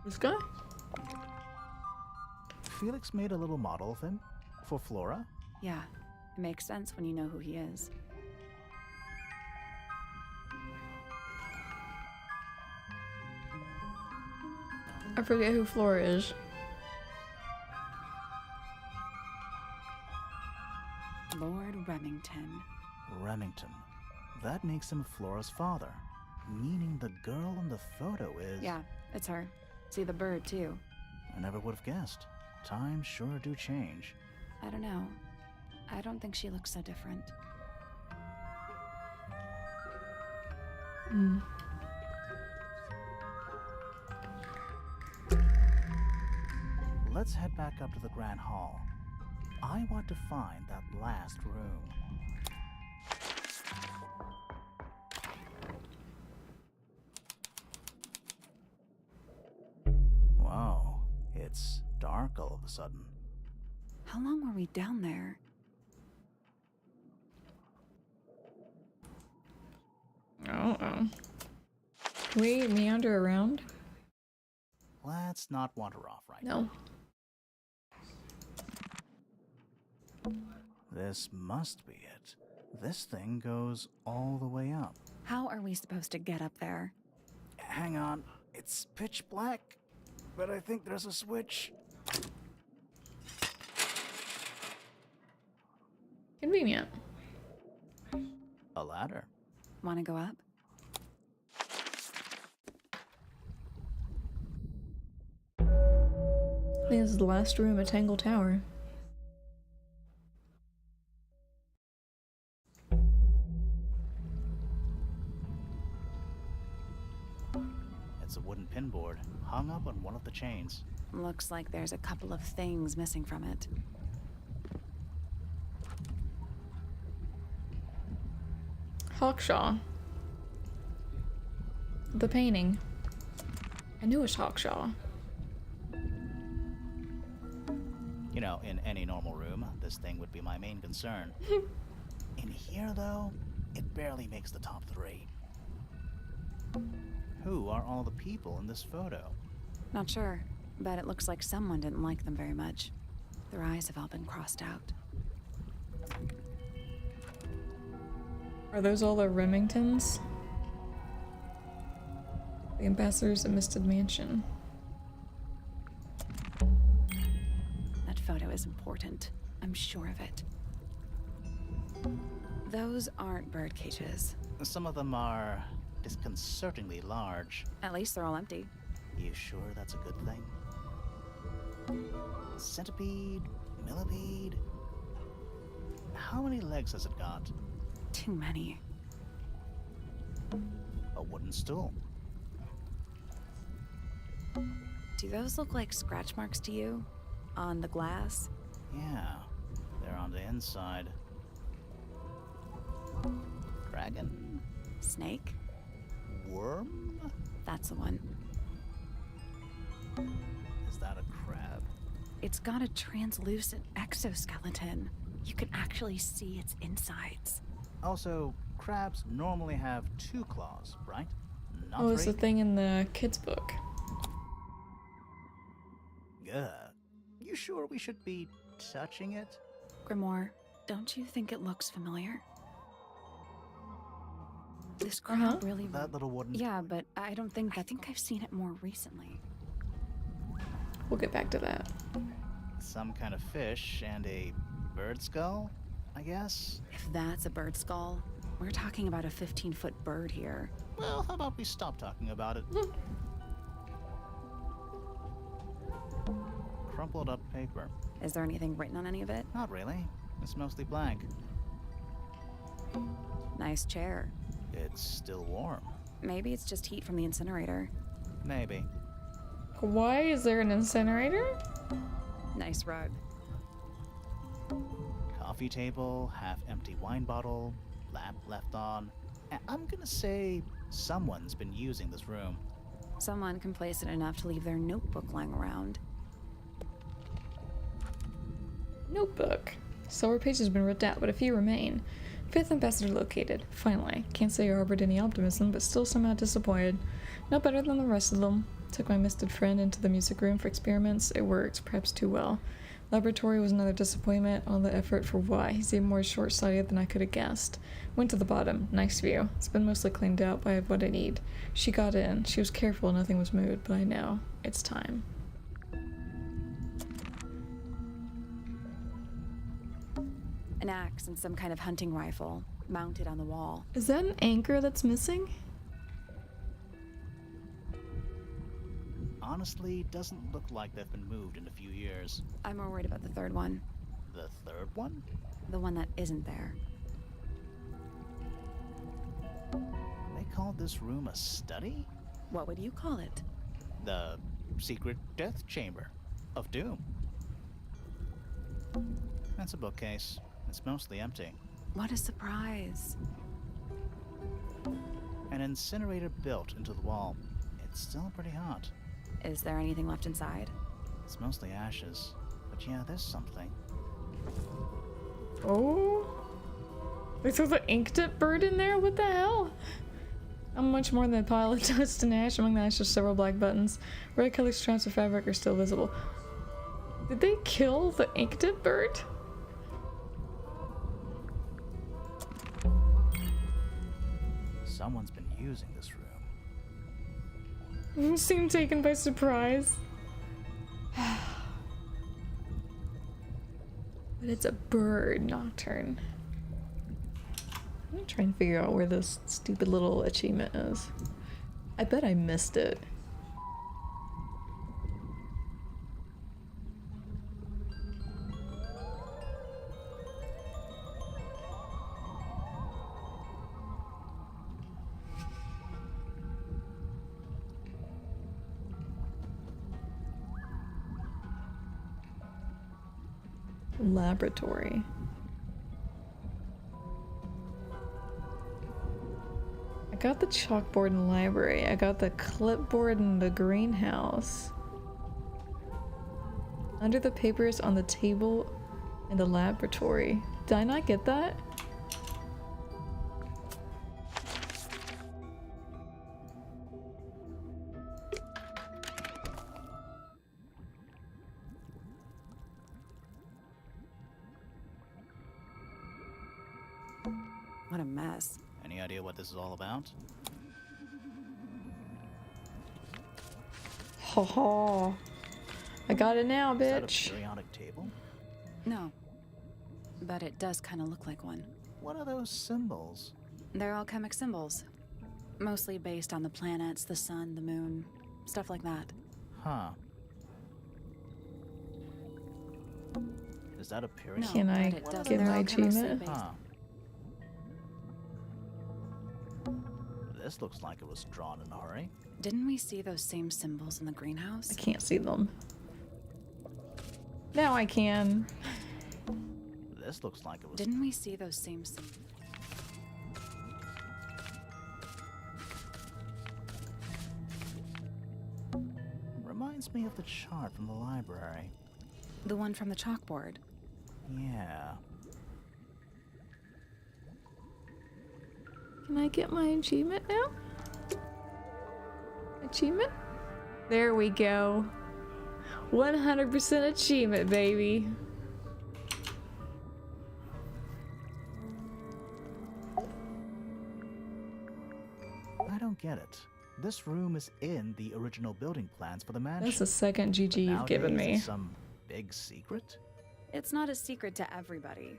Speaker 1: This guy?
Speaker 3: Felix made a little model of him for Flora.
Speaker 2: Yeah, it makes sense when you know who he is.
Speaker 1: I forget who Flora is.
Speaker 2: Lord Remington.
Speaker 3: Remington. That makes him Flora's father, meaning the girl in the photo is...
Speaker 2: Yeah, it's her. See the bird too.
Speaker 3: I never would have guessed. Times sure do change.
Speaker 2: I don't know. I don't think she looks so different.
Speaker 3: Let's head back up to the Grand Hall. I want to find that last room. Whoa, it's dark all of a sudden.
Speaker 2: How long were we down there?
Speaker 1: Uh-oh. Can we meander around?
Speaker 3: Let's not wander off right
Speaker 1: No.
Speaker 3: This must be it. This thing goes all the way up.
Speaker 2: How are we supposed to get up there?
Speaker 3: Hang on, it's pitch black, but I think there's a switch.
Speaker 1: Convenient.
Speaker 3: A ladder.
Speaker 2: Want to go up?
Speaker 1: I think this is the last room at Tangle Tower.
Speaker 3: It's a wooden pinboard hung up on one of the chains.
Speaker 2: Looks like there's a couple of things missing from it.
Speaker 1: Hawkshaw. The painting. I knew it was Hawkshaw.
Speaker 3: You know, in any normal room, this thing would be my main concern. In here, though, it barely makes the top 3. Who are all the people in this photo?
Speaker 2: Not sure, but it looks like someone didn't like them very much. Their eyes have all been crossed out.
Speaker 1: Are those all the Remingtons? The ambassadors at Misted Mansion.
Speaker 2: That photo is important. I'm sure of it. Those aren't bird cages.
Speaker 3: Some of them are disconcertingly large.
Speaker 2: At least they're all empty.
Speaker 3: You sure that's a good thing? Centipede? Millipede? How many legs has it got?
Speaker 2: Too many.
Speaker 3: A wooden stool.
Speaker 2: Do those look like scratch marks to you? On the glass?
Speaker 3: Yeah, they're on the inside. Dragon?
Speaker 2: Snake?
Speaker 3: Worm?
Speaker 2: That's the one.
Speaker 3: Is that a crab?
Speaker 2: It's got a translucent exoskeleton. You can actually see its insides.
Speaker 3: Also, crabs normally have 2 claws, right? Not
Speaker 1: Oh, it's
Speaker 3: 3?
Speaker 1: the thing in the kids' book.
Speaker 3: You sure we should be touching it?
Speaker 2: Grimoire, don't you think it looks familiar? This crab really...
Speaker 3: That little wooden...
Speaker 2: Yeah, but I don't think... I think I've seen it more recently.
Speaker 1: We'll get back to that.
Speaker 3: Some kind of fish and a bird skull, I guess?
Speaker 2: If that's a bird skull, we're talking about a 15-foot bird here.
Speaker 3: Well, how about we stop talking about it? Crumpled up paper.
Speaker 2: Is there anything written on any of it?
Speaker 3: Not really. It's mostly blank.
Speaker 2: Nice chair.
Speaker 3: It's still warm.
Speaker 2: Maybe it's just heat from the incinerator.
Speaker 3: Maybe.
Speaker 1: Why is there an incinerator?
Speaker 2: Nice rug.
Speaker 3: Coffee table, half-empty wine bottle, lamp left on. I'm gonna say someone's been using this room.
Speaker 2: Someone complacent enough to leave their notebook lying around.
Speaker 1: Notebook. Several pages have been ripped out, but a few remain. 5th ambassador located. Finally. Can't say I harbored any optimism, but still somehow disappointed. Not better than the rest of them. Took my misted friend into the music room for experiments. It worked, perhaps too well. Laboratory was another disappointment. All the effort for why. He's even more short-sighted than I could have guessed. Went to the bottom. Nice view. It's been mostly cleaned out, but I have what I need. She got in. She was careful, nothing was moved, but I know. It's time.
Speaker 2: An axe and some kind of hunting rifle, mounted on the wall.
Speaker 1: Is that an anchor that's missing?
Speaker 3: Honestly, doesn't look like they've been moved in a few years.
Speaker 2: I'm more worried about the third one.
Speaker 3: The third one?
Speaker 2: The one that isn't there.
Speaker 3: They call this room a study?
Speaker 2: What would you call it?
Speaker 3: The secret death chamber of doom. That's a bookcase. It's mostly empty.
Speaker 2: What a surprise.
Speaker 3: An incinerator built into the wall. It's still pretty hot.
Speaker 2: Is there anything left inside?
Speaker 3: It's mostly ashes. But yeah, there's something.
Speaker 1: Oh. They threw the ink dip bird in there? What the hell? How much more than a pile of dust and ash? Among the ashes, several black buttons. Red colored strands of fabric are still visible. Did they kill the ink dip bird?
Speaker 3: Someone's been using this room.
Speaker 1: Seemed taken by surprise. But it's a bird nocturne. I'm gonna try and figure out where this stupid little achievement is. I bet I missed it. Laboratory. I got the chalkboard in the library. I got the clipboard in the greenhouse. Under the papers on the table in the laboratory. Did I not get that?
Speaker 2: What a mess.
Speaker 3: Any idea what this is all about?
Speaker 1: Ha ha. I got it now,
Speaker 3: Is that a
Speaker 1: bitch.
Speaker 3: periodic table?
Speaker 2: No. But it does kind of look like one.
Speaker 3: What are those symbols?
Speaker 2: They're alchemic symbols. Mostly based on the planets, the sun, the moon, stuff like that.
Speaker 3: Huh. Is that a period?
Speaker 2: No,
Speaker 1: Can I
Speaker 2: but it does.
Speaker 1: get
Speaker 2: They're
Speaker 1: my
Speaker 2: all kind of mostly
Speaker 1: achievement?
Speaker 2: based-
Speaker 3: Huh. This looks like it was drawn in a hurry.
Speaker 2: Didn't we see those same symbols in the greenhouse?
Speaker 1: I can't see them. Now I can.
Speaker 3: This looks like it was.
Speaker 2: Didn't we see those same symbols?
Speaker 3: Reminds me of the chart from the library.
Speaker 2: The one from the chalkboard.
Speaker 3: Yeah.
Speaker 1: Can I get my achievement now? Achievement? There we go. 100% achievement, baby.
Speaker 3: I don't get it. This room is in the original building plans for the mansion.
Speaker 1: That's the second GG
Speaker 3: But
Speaker 1: you've given
Speaker 3: nowadays
Speaker 1: me.
Speaker 3: it's some big secret?
Speaker 2: It's not a secret to everybody.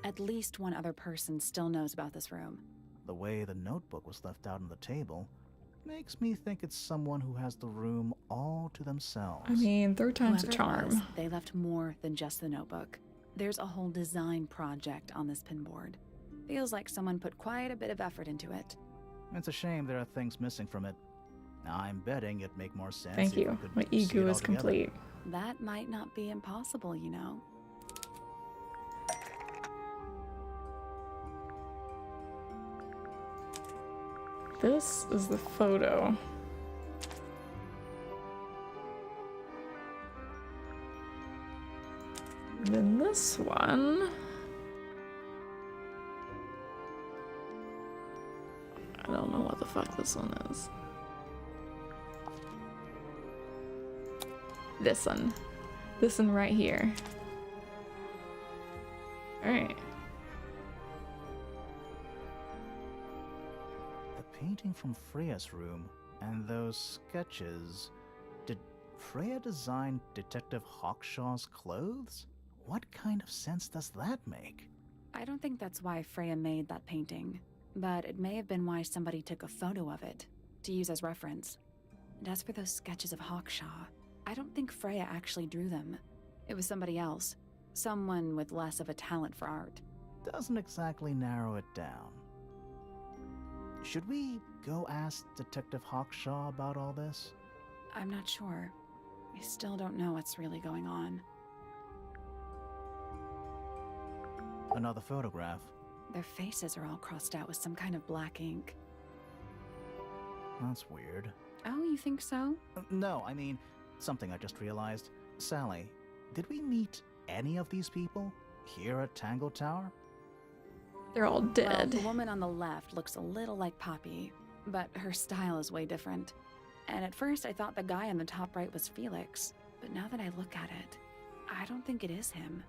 Speaker 2: At least one other person still knows about this room.
Speaker 3: The way the notebook was left out on the table makes me think it's someone who has the room all to themselves.
Speaker 1: I mean, third time's a
Speaker 2: Whoever it was,
Speaker 1: charm.
Speaker 2: they left more than just the notebook. There's a whole design project on this pinboard. Feels like someone put quite a bit of effort into it.
Speaker 3: It's a shame there are things missing from it. I'm betting it'd make more sense
Speaker 1: Thank
Speaker 3: if we
Speaker 1: you.
Speaker 3: could
Speaker 1: My
Speaker 3: see it
Speaker 1: ego
Speaker 3: all
Speaker 1: is
Speaker 3: together.
Speaker 1: complete.
Speaker 2: That might not be impossible, you know.
Speaker 1: This is the photo. And then this one. I don't know what the fuck this one is. This one. This one right here. Alright.
Speaker 3: The painting from Freya's room and those sketches. Did Freya design Detective Hawkshaw's clothes? What kind of sense does that make?
Speaker 2: I don't think that's why Freya made that painting, but it may have been why somebody took a photo of it to use as reference. And as for those sketches of Hawkshaw, I don't think Freya actually drew them. It was somebody else, someone with less of a talent for art.
Speaker 3: Doesn't exactly narrow it down. Should we go ask Detective Hawkshaw about all this?
Speaker 2: I'm not sure. We still don't know what's really going on.
Speaker 3: Another photograph.
Speaker 2: Their faces are all crossed out with some kind of black ink.
Speaker 3: That's weird.
Speaker 2: Oh, you think so?
Speaker 3: No, I mean, something I just realized. Sally, did we meet any of these people here at Tangle Tower?
Speaker 1: They're all
Speaker 2: Well,
Speaker 1: dead.
Speaker 2: the woman on the left looks a little like Poppy, but her style is way different. And at first I thought the guy on the top right was Felix, but now that I look at it, I don't think it is him.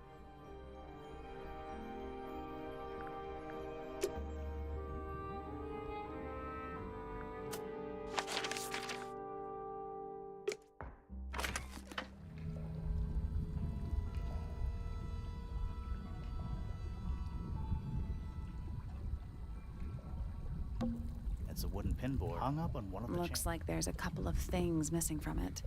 Speaker 3: It's a wooden pinboard hung up on one of the
Speaker 2: Looks like there's a couple of things missing from it.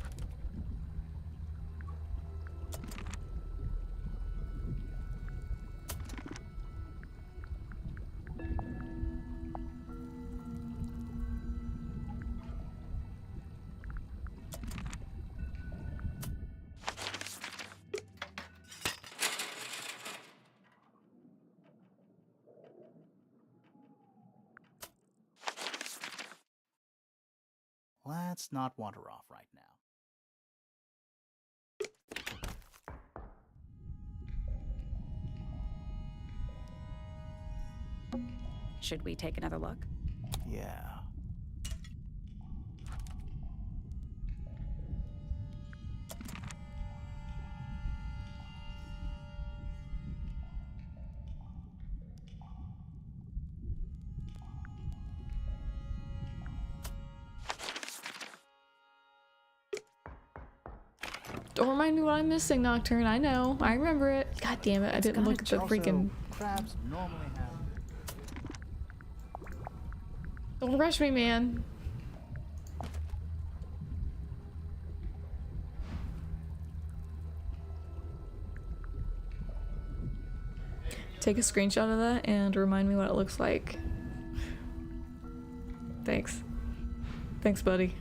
Speaker 3: Let's not wander off right now.
Speaker 2: Should we take another look?
Speaker 3: Yeah.
Speaker 1: Don't remind me what I'm missing, Nocturne. I know. I remember it. God damn it. I didn't look at the freaking...
Speaker 3: Crabs normally have...
Speaker 1: Don't rush me, man. Take a screenshot of that and remind me what it looks like. Thanks. Thanks, buddy.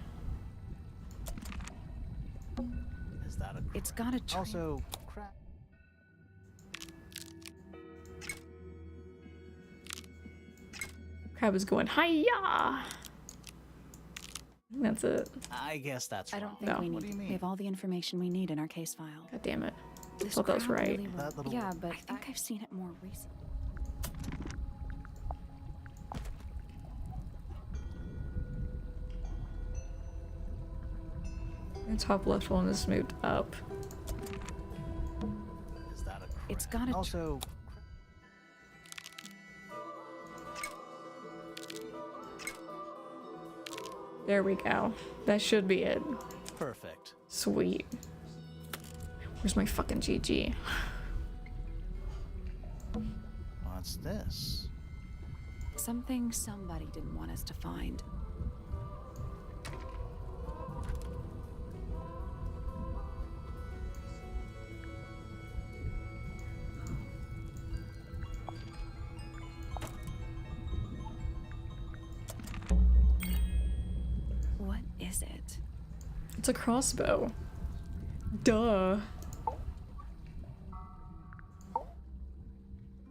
Speaker 3: Is that a...
Speaker 2: It's got a tree.
Speaker 3: Also, crab...
Speaker 1: Crab is going, hi-ya! That's it.
Speaker 3: I guess that's
Speaker 2: I
Speaker 3: wrong.
Speaker 2: don't think we
Speaker 3: What do
Speaker 2: need.
Speaker 3: you
Speaker 2: We
Speaker 3: mean?
Speaker 2: have all the information we need in our case file.
Speaker 1: God damn it.
Speaker 2: This
Speaker 1: thought that was
Speaker 2: crowd
Speaker 1: right.
Speaker 2: really
Speaker 3: That little-
Speaker 2: Yeah, but I think I've seen it more recently.
Speaker 1: The top left one is moved up.
Speaker 3: Is that a crab?
Speaker 2: It's got a
Speaker 3: Also,
Speaker 1: There we go. That should be it.
Speaker 3: perfect.
Speaker 1: Sweet. Where's my fucking GG?
Speaker 3: What's this?
Speaker 2: Something somebody didn't want us to find. What is it?
Speaker 1: It's a crossbow. Duh.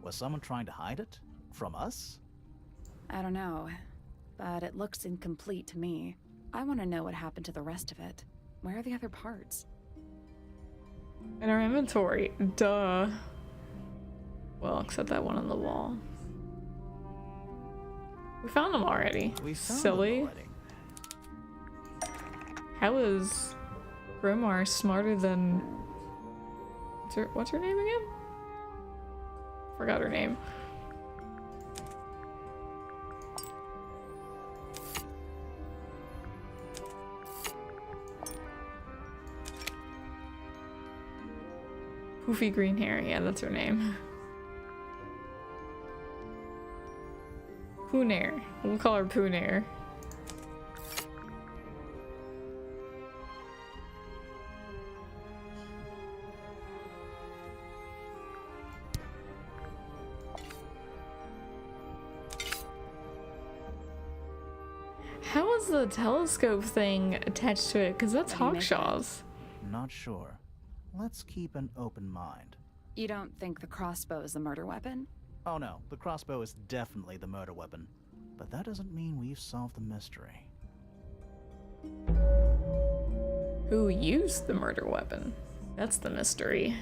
Speaker 3: Was someone trying to hide it? From us?
Speaker 2: I don't know, but it looks incomplete to me. I want to know what happened to the rest of it. Where are the other parts?
Speaker 1: In our inventory. Duh. Well, except that one on the wall. We found them already.
Speaker 3: We found
Speaker 1: Silly.
Speaker 3: them already.
Speaker 1: How is Grimoire smarter than... What's her name again? Forgot her name. Poofy green hair, yeah, that's her name. Poonair. We'll call her Poonair. How is the telescope thing attached to it? Because that's
Speaker 2: What do you make of it?
Speaker 1: Hawkshaw's.
Speaker 3: Not sure. Let's keep an open mind.
Speaker 2: You don't think the crossbow is the murder weapon?
Speaker 3: Oh no, the crossbow is definitely the murder weapon. But that doesn't mean we've solved the mystery.
Speaker 1: Who used the murder weapon? That's the mystery.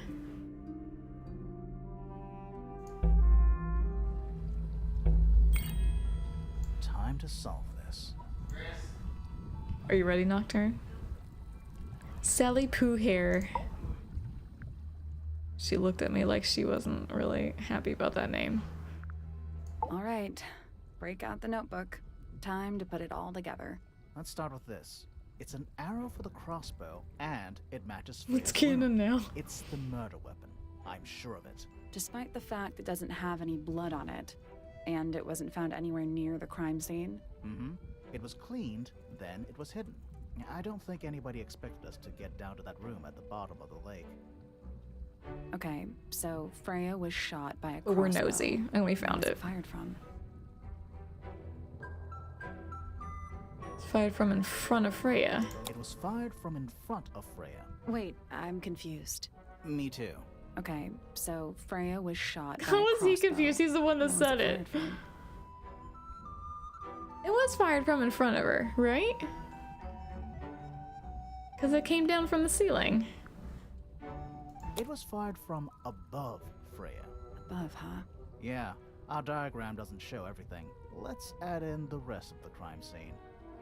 Speaker 3: Time to solve this.
Speaker 1: Are you ready, Nocturne? Sally Pooh Hair. She looked at me like she wasn't really happy about that name.
Speaker 2: All right, break out the notebook. Time to put it all together.
Speaker 3: Let's start with this. It's an arrow for the crossbow, and it matches
Speaker 1: It's
Speaker 3: Freya's
Speaker 1: canon
Speaker 3: wound.
Speaker 1: now.
Speaker 3: It's the murder weapon. I'm sure of it.
Speaker 2: Despite the fact it doesn't have any blood on it, and it wasn't found anywhere near the crime scene.
Speaker 3: Mm-hmm. It was cleaned, then it was hidden. I don't think anybody expected us to get down to that room at the bottom of the lake.
Speaker 2: Okay, so Freya was shot by a
Speaker 1: But
Speaker 2: crossbow.
Speaker 1: we're nosy, and we
Speaker 2: Where
Speaker 1: found
Speaker 2: was
Speaker 1: it.
Speaker 2: Fired from?
Speaker 1: It's fired from in front of Freya.
Speaker 3: It was fired from in front of Freya.
Speaker 2: Wait, I'm confused.
Speaker 3: Me too.
Speaker 2: Okay, so Freya was shot by
Speaker 1: How
Speaker 2: a
Speaker 1: was he
Speaker 2: crossbow.
Speaker 1: confused? He's the one that
Speaker 2: Where was
Speaker 1: said
Speaker 2: it
Speaker 1: it.
Speaker 2: fired from?
Speaker 1: It was fired from in front of her, right? Because it came down from the ceiling.
Speaker 3: It was fired from above Freya.
Speaker 2: Above, huh?
Speaker 3: Yeah, our diagram doesn't show everything. Let's add in the rest of the crime scene.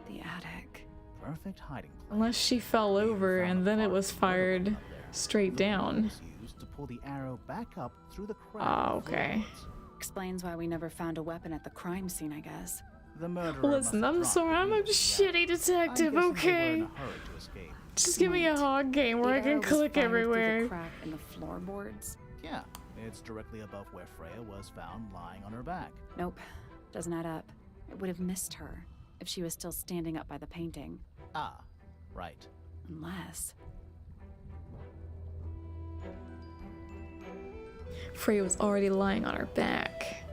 Speaker 2: The attic.
Speaker 3: Perfect hiding place.
Speaker 1: Unless she fell
Speaker 3: We
Speaker 1: over
Speaker 3: found
Speaker 1: and
Speaker 3: a
Speaker 1: then it
Speaker 3: part
Speaker 1: was
Speaker 3: of the murder
Speaker 1: fired
Speaker 3: weapon up there.
Speaker 1: straight
Speaker 3: The
Speaker 1: down.
Speaker 3: rope was used to pull the arrow back up through the crack.
Speaker 1: Ah,
Speaker 3: in the
Speaker 1: okay.
Speaker 3: floorboards.
Speaker 2: Explains why we never found a weapon at the crime scene, I guess.
Speaker 3: The murderer must
Speaker 1: Listen,
Speaker 3: have
Speaker 1: I'm
Speaker 3: dropped
Speaker 1: sorry,
Speaker 3: the
Speaker 1: I'm a
Speaker 3: needle, yeah.
Speaker 1: shitty
Speaker 3: I'm
Speaker 1: detective,
Speaker 3: guessing they were
Speaker 1: okay?
Speaker 3: in a hurry to escape.
Speaker 1: Just give me a
Speaker 2: Wait.
Speaker 1: hog game where I
Speaker 2: The
Speaker 1: can
Speaker 2: arrow was
Speaker 1: click
Speaker 2: fired
Speaker 1: everywhere.
Speaker 2: Through the crack in the floorboards.
Speaker 3: Yeah, it's directly above where Freya was found lying on her back.
Speaker 2: Nope, doesn't add up. It would have missed her if she was still standing up by the painting.
Speaker 3: Ah, right.
Speaker 2: Unless...
Speaker 1: Freya was already lying on her back.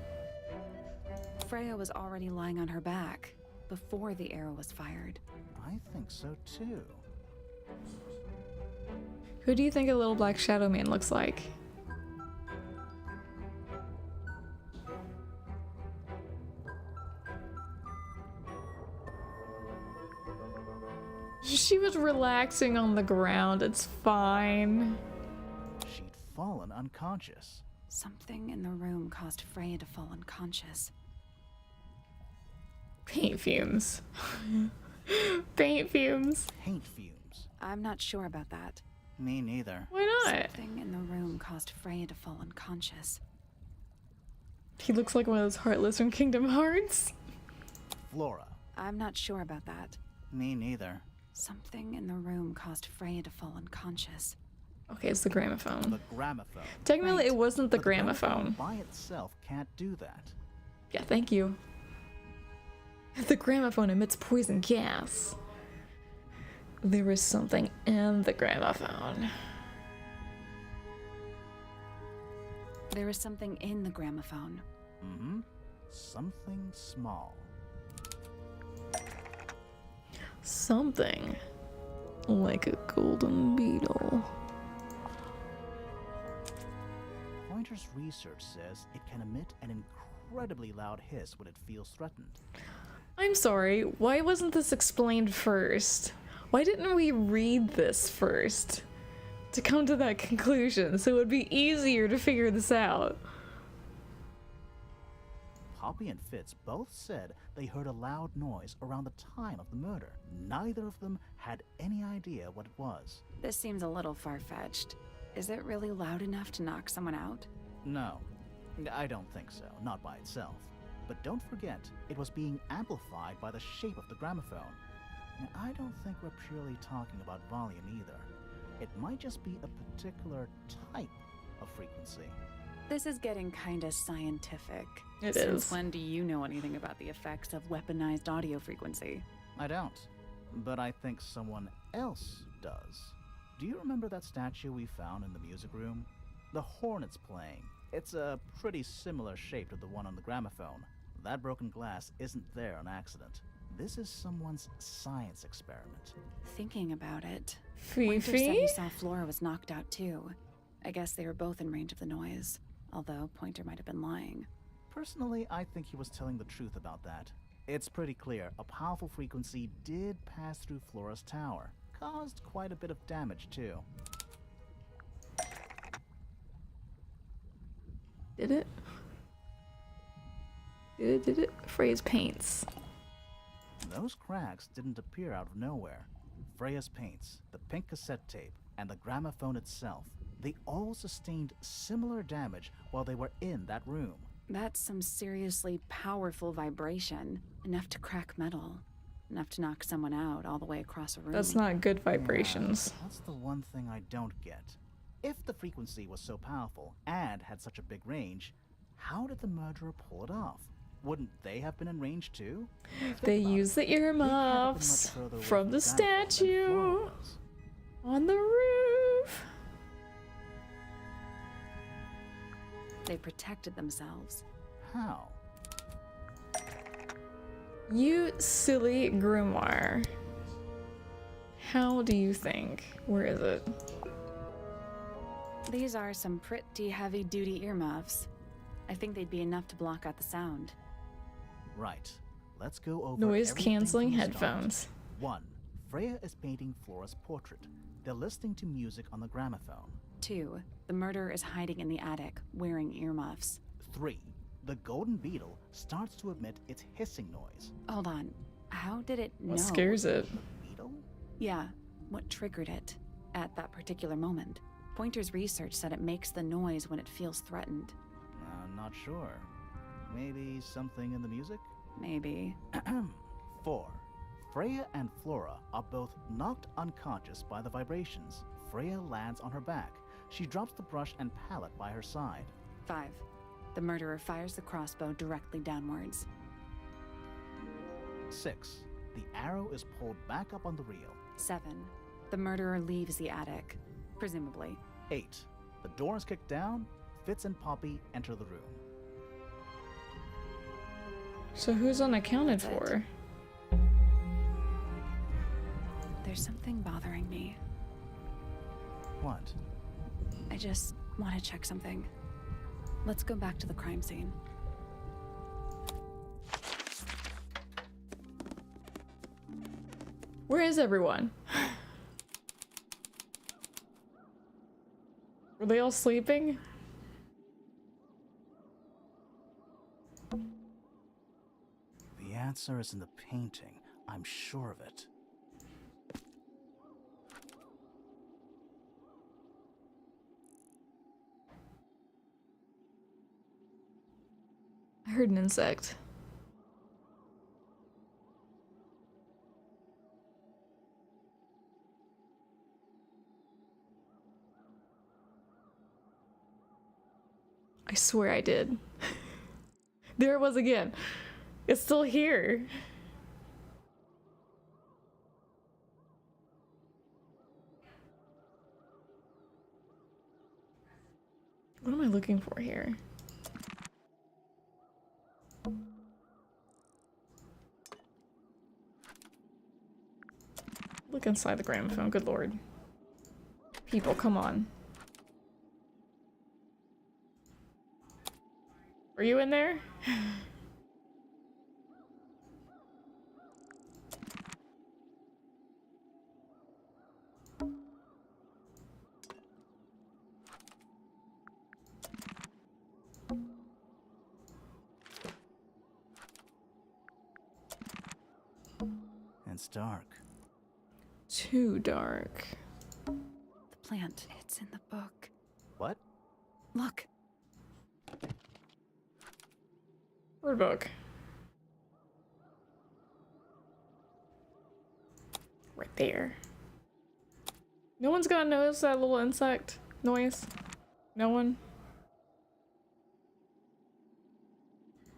Speaker 2: Freya was already lying on her back before the arrow was fired.
Speaker 3: I think so too.
Speaker 1: Who do you think a little black shadow man looks like? She was relaxing on the ground. It's fine.
Speaker 3: She'd fallen unconscious.
Speaker 2: Something in the room caused Freya to fall unconscious.
Speaker 1: Paint fumes. Paint fumes.
Speaker 3: Paint fumes.
Speaker 2: I'm not sure about that.
Speaker 3: Me neither.
Speaker 1: Why not?
Speaker 2: Something in the room caused Freya to fall unconscious.
Speaker 1: He looks like one of those Heartless from Kingdom Hearts.
Speaker 3: Flora.
Speaker 2: I'm not sure about that.
Speaker 3: Me neither.
Speaker 2: Something in the room caused Freya to fall unconscious.
Speaker 1: Okay, it's the gramophone.
Speaker 3: The gramophone.
Speaker 1: Technically,
Speaker 2: Right.
Speaker 1: it wasn't the
Speaker 3: But
Speaker 1: gramophone.
Speaker 3: by itself can't do that.
Speaker 1: Yeah, thank you. The gramophone emits poison gas. There was something in the gramophone.
Speaker 2: There was something in the gramophone.
Speaker 3: Mm-hmm. Something small.
Speaker 1: Something like a golden beetle.
Speaker 3: Pointer's research says it can emit an incredibly loud hiss when it feels threatened.
Speaker 1: I'm sorry, why wasn't this explained first? Why didn't we read this first? To come to that conclusion, so it would be easier to figure this out.
Speaker 3: Poppy and Fitz both said they heard a loud noise around the time of the murder. Neither of them had any idea what it was.
Speaker 2: This seems a little far-fetched. Is it really loud enough to knock someone out?
Speaker 3: No, I don't think so, not by itself. But don't forget, it was being amplified by the shape of the gramophone. And I don't think we're purely talking about volume either. It might just be a particular type of frequency.
Speaker 2: This is getting kinda scientific.
Speaker 1: It
Speaker 2: Since
Speaker 1: is.
Speaker 2: when do you know anything about the effects of weaponized audio frequency?
Speaker 3: I don't, but I think someone else does. Do you remember that statue we found in the music room? The hornet's playing. It's a pretty similar shape to the one on the gramophone. That broken glass isn't there on accident. This is someone's science experiment.
Speaker 2: Thinking about it, Pointer said
Speaker 1: Fifi?
Speaker 2: he saw Flora was knocked out too. I guess they were both in range of the noise, although Pointer might have been lying.
Speaker 3: Personally, I think he was telling the truth about that. It's pretty clear a powerful frequency did pass through Flora's tower. Caused quite a bit of damage, too.
Speaker 1: Did it? Did it? Freya's paints.
Speaker 3: Those cracks didn't appear out of nowhere. Freya's paints, the pink cassette tape, and the gramophone itself, they all sustained similar damage while they were in that room.
Speaker 2: That's some seriously powerful vibration. Enough to crack metal. Enough to knock someone out all the way across a room.
Speaker 1: That's not good vibrations.
Speaker 3: Yeah, that's the one thing I don't get. If the frequency was so powerful and had such a big range, how did the murderer pull it off? Wouldn't they have been in range too?
Speaker 1: They use the earmuffs from the statue on the roof.
Speaker 2: They protected themselves.
Speaker 3: How?
Speaker 1: You silly grimoire. How do you think? Where is it?
Speaker 2: These are some pretty heavy-duty earmuffs. I think they'd be enough to block out the sound.
Speaker 3: Right. Let's go over
Speaker 1: Noise-canceling
Speaker 3: everything from the start.
Speaker 1: headphones.
Speaker 3: 1. Freya is painting Flora's portrait. They're listening to music on the gramophone.
Speaker 2: 2. The murderer is hiding in the attic, wearing earmuffs.
Speaker 3: 3. The golden beetle starts to emit its hissing noise.
Speaker 2: Hold on. How did it know?
Speaker 1: What scares it?
Speaker 3: Beetle?
Speaker 2: Yeah, what triggered it at that particular moment? Pointer's research said it makes the noise when it feels threatened.
Speaker 3: I'm not sure. Maybe something in the music?
Speaker 2: Maybe.
Speaker 3: 4. Freya and Flora are both knocked unconscious by the vibrations. Freya lands on her back. She drops the brush and palette by her side.
Speaker 2: 5. The murderer fires the crossbow directly downwards.
Speaker 3: 6. The arrow is pulled back up on the reel.
Speaker 2: 7. The murderer leaves the attic, presumably.
Speaker 3: 8. The door is kicked down. Fitz and Poppy enter the room.
Speaker 1: So who's unaccounted
Speaker 2: That's it.
Speaker 1: for?
Speaker 2: There's something bothering me.
Speaker 3: What?
Speaker 2: I just want to check something. Let's go back to the crime scene.
Speaker 1: Where is everyone? Were they all sleeping?
Speaker 3: The answer is in the painting. I'm sure of it.
Speaker 1: I heard an insect. I swear I did. There it was again. It's still here. What am I looking for here? Look inside the gramophone, good lord. People, come on. Are you in there?
Speaker 3: It's dark.
Speaker 1: Too dark.
Speaker 2: The plant, it's in the book.
Speaker 3: What?
Speaker 2: Look.
Speaker 1: Word book. Right there. No one's gonna notice that little insect noise? No one?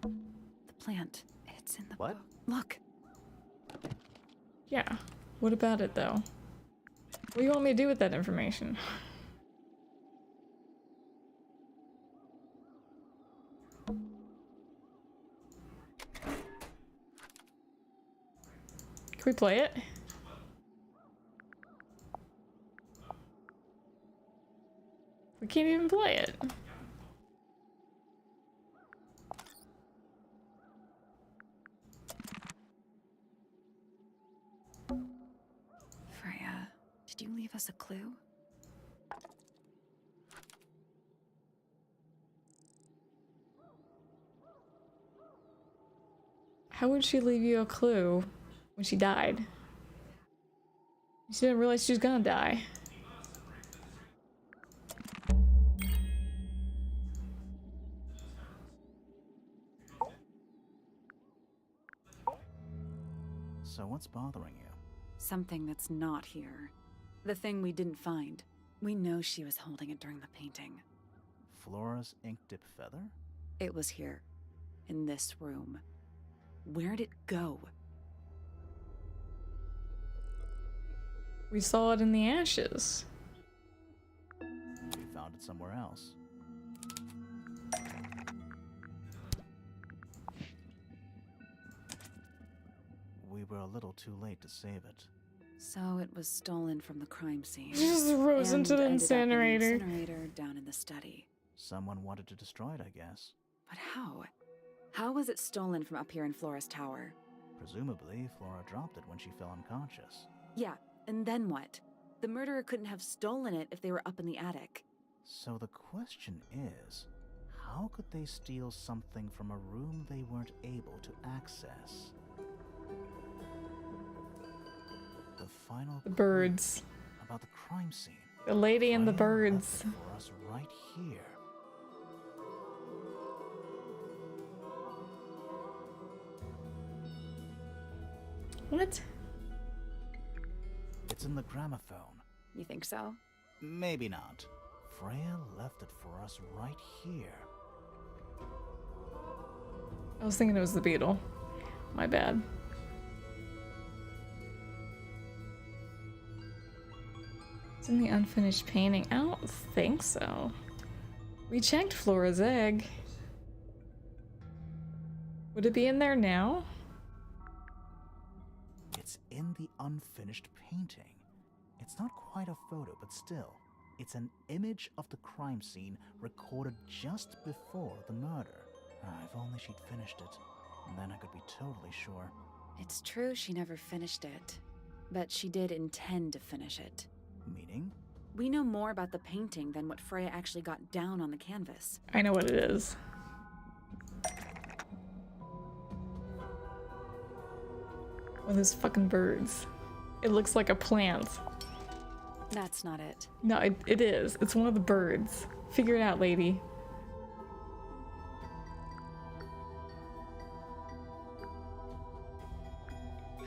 Speaker 2: The plant, it's in the
Speaker 3: What?
Speaker 2: book. Look.
Speaker 1: Yeah. What about it though? What do you want me to do with that information? we play it? We can't even play it.
Speaker 2: Freya, did you leave us a clue?
Speaker 1: How would she leave you a clue when she died? She didn't realize she was gonna die.
Speaker 3: So what's bothering you?
Speaker 2: Something that's not here. The thing we didn't find. We know she was holding it during the painting.
Speaker 3: Flora's ink dip feather?
Speaker 2: It was here. In this room. Where'd it go?
Speaker 1: We saw it in the ashes.
Speaker 3: We found it somewhere else. We were a little too late to save it.
Speaker 2: So it was stolen from the crime scene.
Speaker 1: She just rose
Speaker 2: and
Speaker 1: into the
Speaker 2: ended up in
Speaker 1: incinerator.
Speaker 2: incinerator down in the study.
Speaker 3: Someone wanted to destroy it, I guess.
Speaker 2: But how? How was it stolen from up here in Flora's tower?
Speaker 3: Presumably, Flora dropped it when she fell unconscious.
Speaker 2: Yeah, and then what? The murderer couldn't have stolen it if they were up in the attic.
Speaker 3: So the question is, how could they steal something from a room they weren't able to access? The final
Speaker 1: The birds.
Speaker 3: clue about the crime scene.
Speaker 1: The lady and the
Speaker 3: Freya left
Speaker 1: birds.
Speaker 3: it for us right here.
Speaker 1: What?
Speaker 3: It's in the gramophone.
Speaker 2: You think so?
Speaker 3: Maybe not. Freya left it for us right here.
Speaker 1: I was thinking it was the beetle. My bad. It's in the unfinished painting. I don't think so. We checked Flora's egg. Would it be in there now?
Speaker 3: It's in the unfinished painting. It's not quite a photo, but still, it's an image of the crime scene recorded just before the murder. If only she'd finished it, and then I could be totally sure.
Speaker 2: It's true she never finished it. But she did intend to finish it.
Speaker 3: Meaning?
Speaker 2: We know more about the painting than what Freya actually got down on the canvas.
Speaker 1: I know what it is. One of those fucking birds. It looks like a plant.
Speaker 2: That's not it.
Speaker 1: No, it is. It's one of the birds. Figure it out, lady.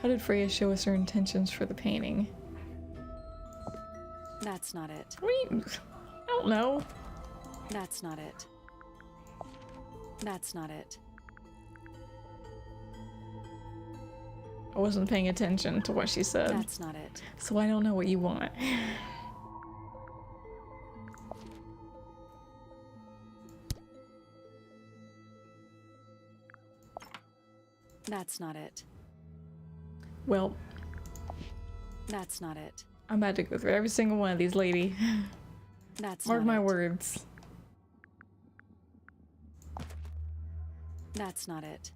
Speaker 1: How did Freya show us her intentions for the painting?
Speaker 2: That's not it.
Speaker 1: What do you... I don't know.
Speaker 2: That's not it. That's not it.
Speaker 1: I wasn't paying attention to what she said.
Speaker 2: That's not it.
Speaker 1: So I don't know what you want.
Speaker 2: That's not it.
Speaker 1: Well,
Speaker 2: That's not it.
Speaker 1: I'm about to go through every single one of these, lady.
Speaker 2: That's
Speaker 1: Mark
Speaker 2: not
Speaker 1: my
Speaker 2: it.
Speaker 1: words.
Speaker 2: That's not it.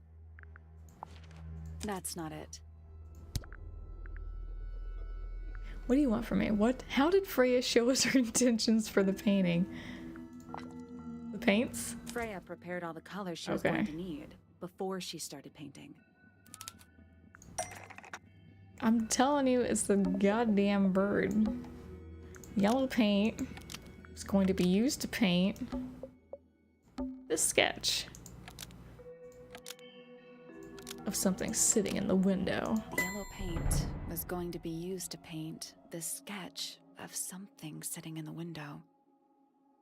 Speaker 2: That's not it.
Speaker 1: What do you want from me? What? How did Freya show us her intentions for the painting? The paints?
Speaker 2: Freya prepared all the colors she was
Speaker 1: Okay.
Speaker 2: going to need before she started painting.
Speaker 1: I'm telling you, it's the goddamn bird. Yellow paint is going to be used to paint this sketch of something sitting in the window.
Speaker 2: The yellow paint was going to be used to paint this sketch of something sitting in the window.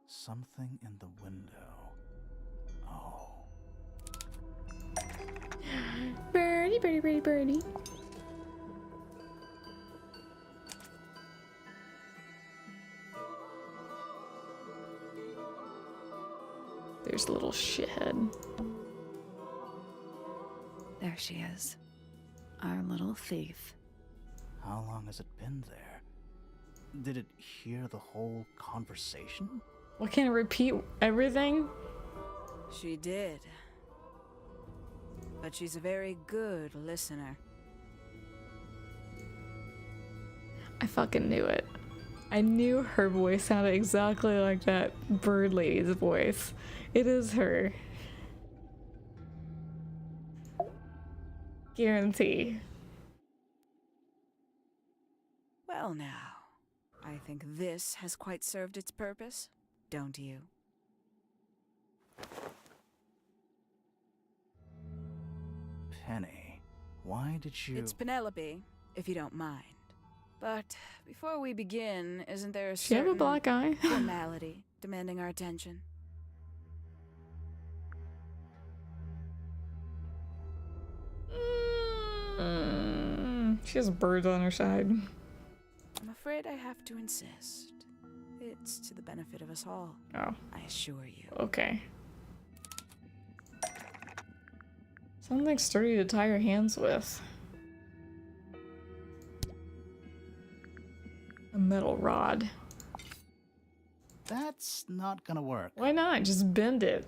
Speaker 3: Something in the window. Oh.
Speaker 1: Birdie, birdie, birdie, birdie. There's a little shithead.
Speaker 2: There she is. Our little thief.
Speaker 3: How long has it been there? Did it hear the whole conversation?
Speaker 1: Well, can it repeat everything?
Speaker 4: She did. But she's a very good listener.
Speaker 1: I fucking knew it. I knew her voice sounded exactly like that bird lady's voice. It is her. Guarantee.
Speaker 4: Well now, I think this has quite served its purpose, don't you?
Speaker 3: Penny, why did you...
Speaker 4: It's Penelope, if you don't mind. But before we begin, isn't there a
Speaker 1: She have a
Speaker 4: certain
Speaker 1: black eye?
Speaker 4: formality demanding our attention?
Speaker 1: She has birds on her side.
Speaker 4: I'm afraid I have to insist. It's to the benefit of us all,
Speaker 1: Oh,
Speaker 4: I assure you.
Speaker 1: okay. Something sturdy to tie your hands with. A metal rod.
Speaker 3: That's not gonna work.
Speaker 1: Why not? Just bend it.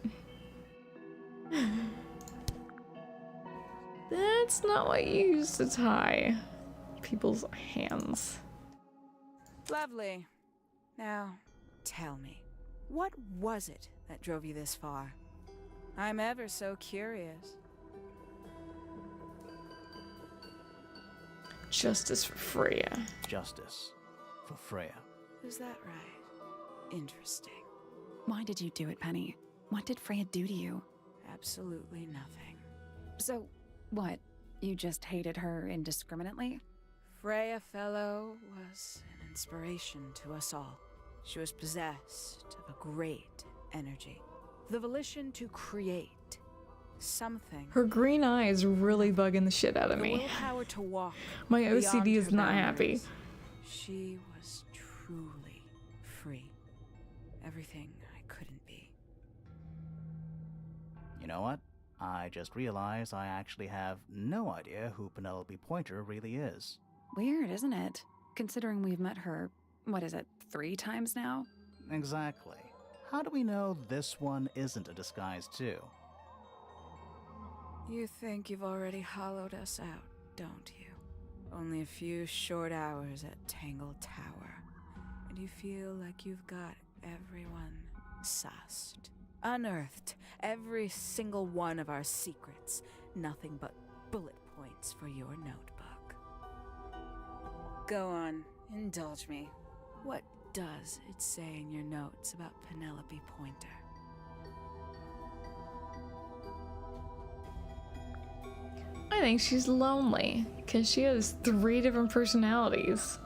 Speaker 1: That's not what you use to tie people's hands.
Speaker 4: Lovely. Now, tell me, what was it that drove you this far? I'm ever so curious.
Speaker 1: Justice for Freya.
Speaker 3: Justice for Freya.
Speaker 4: Is that right? Interesting.
Speaker 2: Why did you do it, Penny? What did Freya do to you?
Speaker 4: Absolutely nothing.
Speaker 2: So, what? You just hated her indiscriminately?
Speaker 4: Freya Fellow was an inspiration to us all. She was possessed of a great energy. The volition to create something.
Speaker 1: Her green eye is really bugging the shit out of
Speaker 4: The
Speaker 1: me.
Speaker 4: willpower to walk
Speaker 1: My
Speaker 4: beyond
Speaker 1: OCD is
Speaker 4: her
Speaker 1: not happy.
Speaker 4: boundaries. She was truly free. Everything I couldn't be.
Speaker 3: You know what? I just realized I actually have no idea who Penelope Pointer really is.
Speaker 2: Weird, isn't it? Considering we've met her, what is it, 3 times now?
Speaker 3: Exactly. How do we know this one isn't a disguise too?
Speaker 4: You think you've already hollowed us out, don't you? Only a few short hours at Tangle Tower, and you feel like you've got everyone sussed. Unearthed every single one of our secrets. Nothing but bullet points for your notebook. Go on, indulge me. What does it say in your notes about Penelope Pointer?
Speaker 1: I think she's lonely because she has 3 different personalities.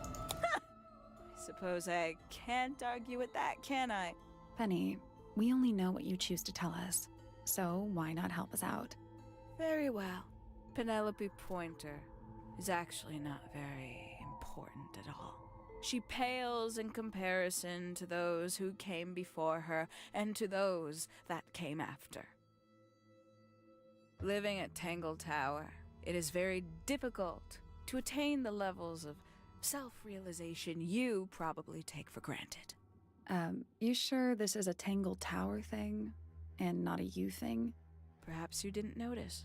Speaker 4: I suppose I can't argue with that, can I?
Speaker 2: Penny, we only know what you choose to tell us, so why not help us out?
Speaker 4: Very well. Penelope Pointer is actually not very important at all. She pales in comparison to those who came before her and to those that came after. Living at Tangle Tower, it is very difficult to attain the levels of self-realization you probably take for granted.
Speaker 2: You sure this is a Tangled Tower thing, and not a you thing?
Speaker 4: Perhaps you didn't notice.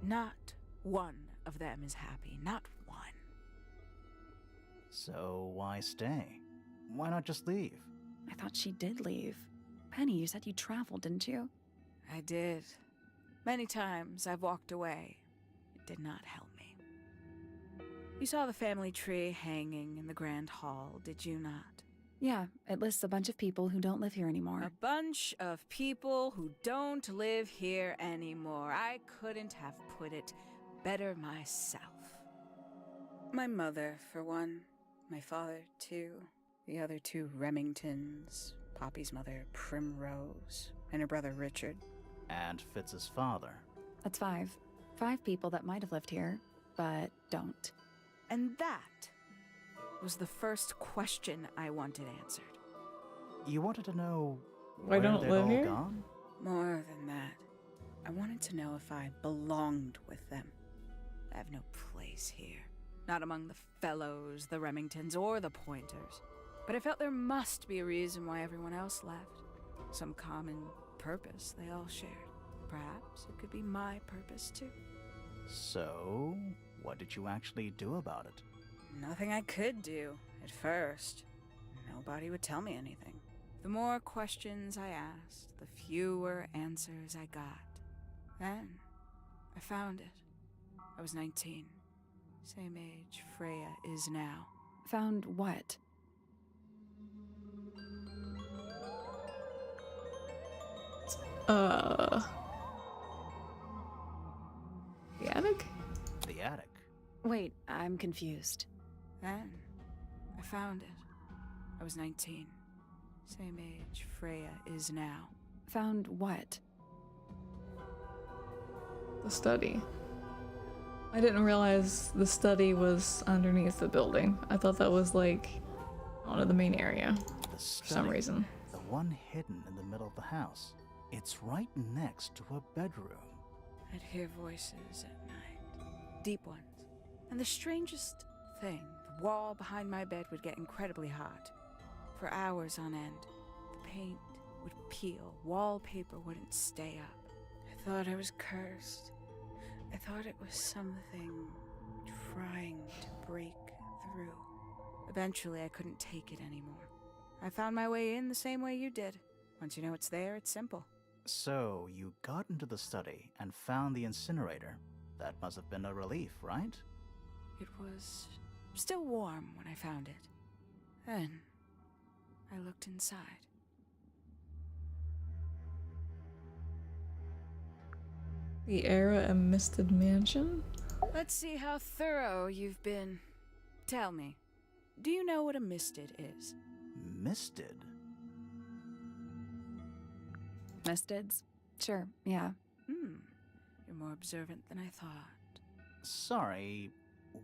Speaker 4: Not one of them is happy, not one.
Speaker 3: So why stay? Why not just leave?
Speaker 2: I thought she did leave. Penny, you said you traveled, didn't you?
Speaker 4: I did. Many times I've walked away. It did not help me. You saw the family tree hanging in the grand hall, did you not?
Speaker 2: Yeah, it lists a bunch of people who don't live here anymore.
Speaker 4: A bunch of people who don't live here anymore. I couldn't have put it better myself. My mother, for one. My father, too. The other 2 Remingtons. Poppy's mother, Primrose. And her brother, Richard.
Speaker 3: And Fitz's father.
Speaker 2: That's 5. 5 people that might have lived here, but don't.
Speaker 4: And that was the first question I wanted answered.
Speaker 3: You wanted to know
Speaker 1: Why
Speaker 3: where
Speaker 1: don't
Speaker 3: they'd
Speaker 1: live
Speaker 3: all
Speaker 1: here?
Speaker 3: gone?
Speaker 4: More than that, I wanted to know if I belonged with them. I have no place here. Not among the Fellows, the Remingtons, or the Pointers. But I felt there must be a reason why everyone else left. Some common purpose they all shared. Perhaps it could be my purpose too.
Speaker 3: So, what did you actually do about it?
Speaker 4: Nothing I could do, at first. Nobody would tell me anything. The more questions I asked, the fewer answers I got. Then, I found it. I was 19. Same age Freya is now.
Speaker 2: Found what?
Speaker 1: The attic?
Speaker 3: The attic.
Speaker 2: Wait, I'm confused.
Speaker 4: Then, I found it. I was 19. Same age Freya is now.
Speaker 2: Found what?
Speaker 1: The study. I didn't realize the study was underneath the building. I thought that was like one of the main area
Speaker 3: The
Speaker 1: for some
Speaker 3: study.
Speaker 1: reason.
Speaker 3: The one hidden in the middle of the house. It's right next to a bedroom.
Speaker 4: I'd hear voices at night. Deep ones. And the strangest thing, the wall behind my bed would get incredibly hot. For hours on end. The paint would peel. Wallpaper wouldn't stay up. I thought I was cursed. I thought it was something trying to break through. Eventually, I couldn't take it anymore. I found my way in the same way you did. Once you know it's there, it's simple.
Speaker 3: So, you got into the study and found the incinerator. That must have been a relief, right?
Speaker 4: It was still warm when I found it. Then, I looked inside.
Speaker 1: The era of Misted Mansion?
Speaker 4: Let's see how thorough you've been. Tell me, do you know what a misted is?
Speaker 3: Misted?
Speaker 2: Mistids? Sure, yeah.
Speaker 4: You're more observant than I thought.
Speaker 3: Sorry,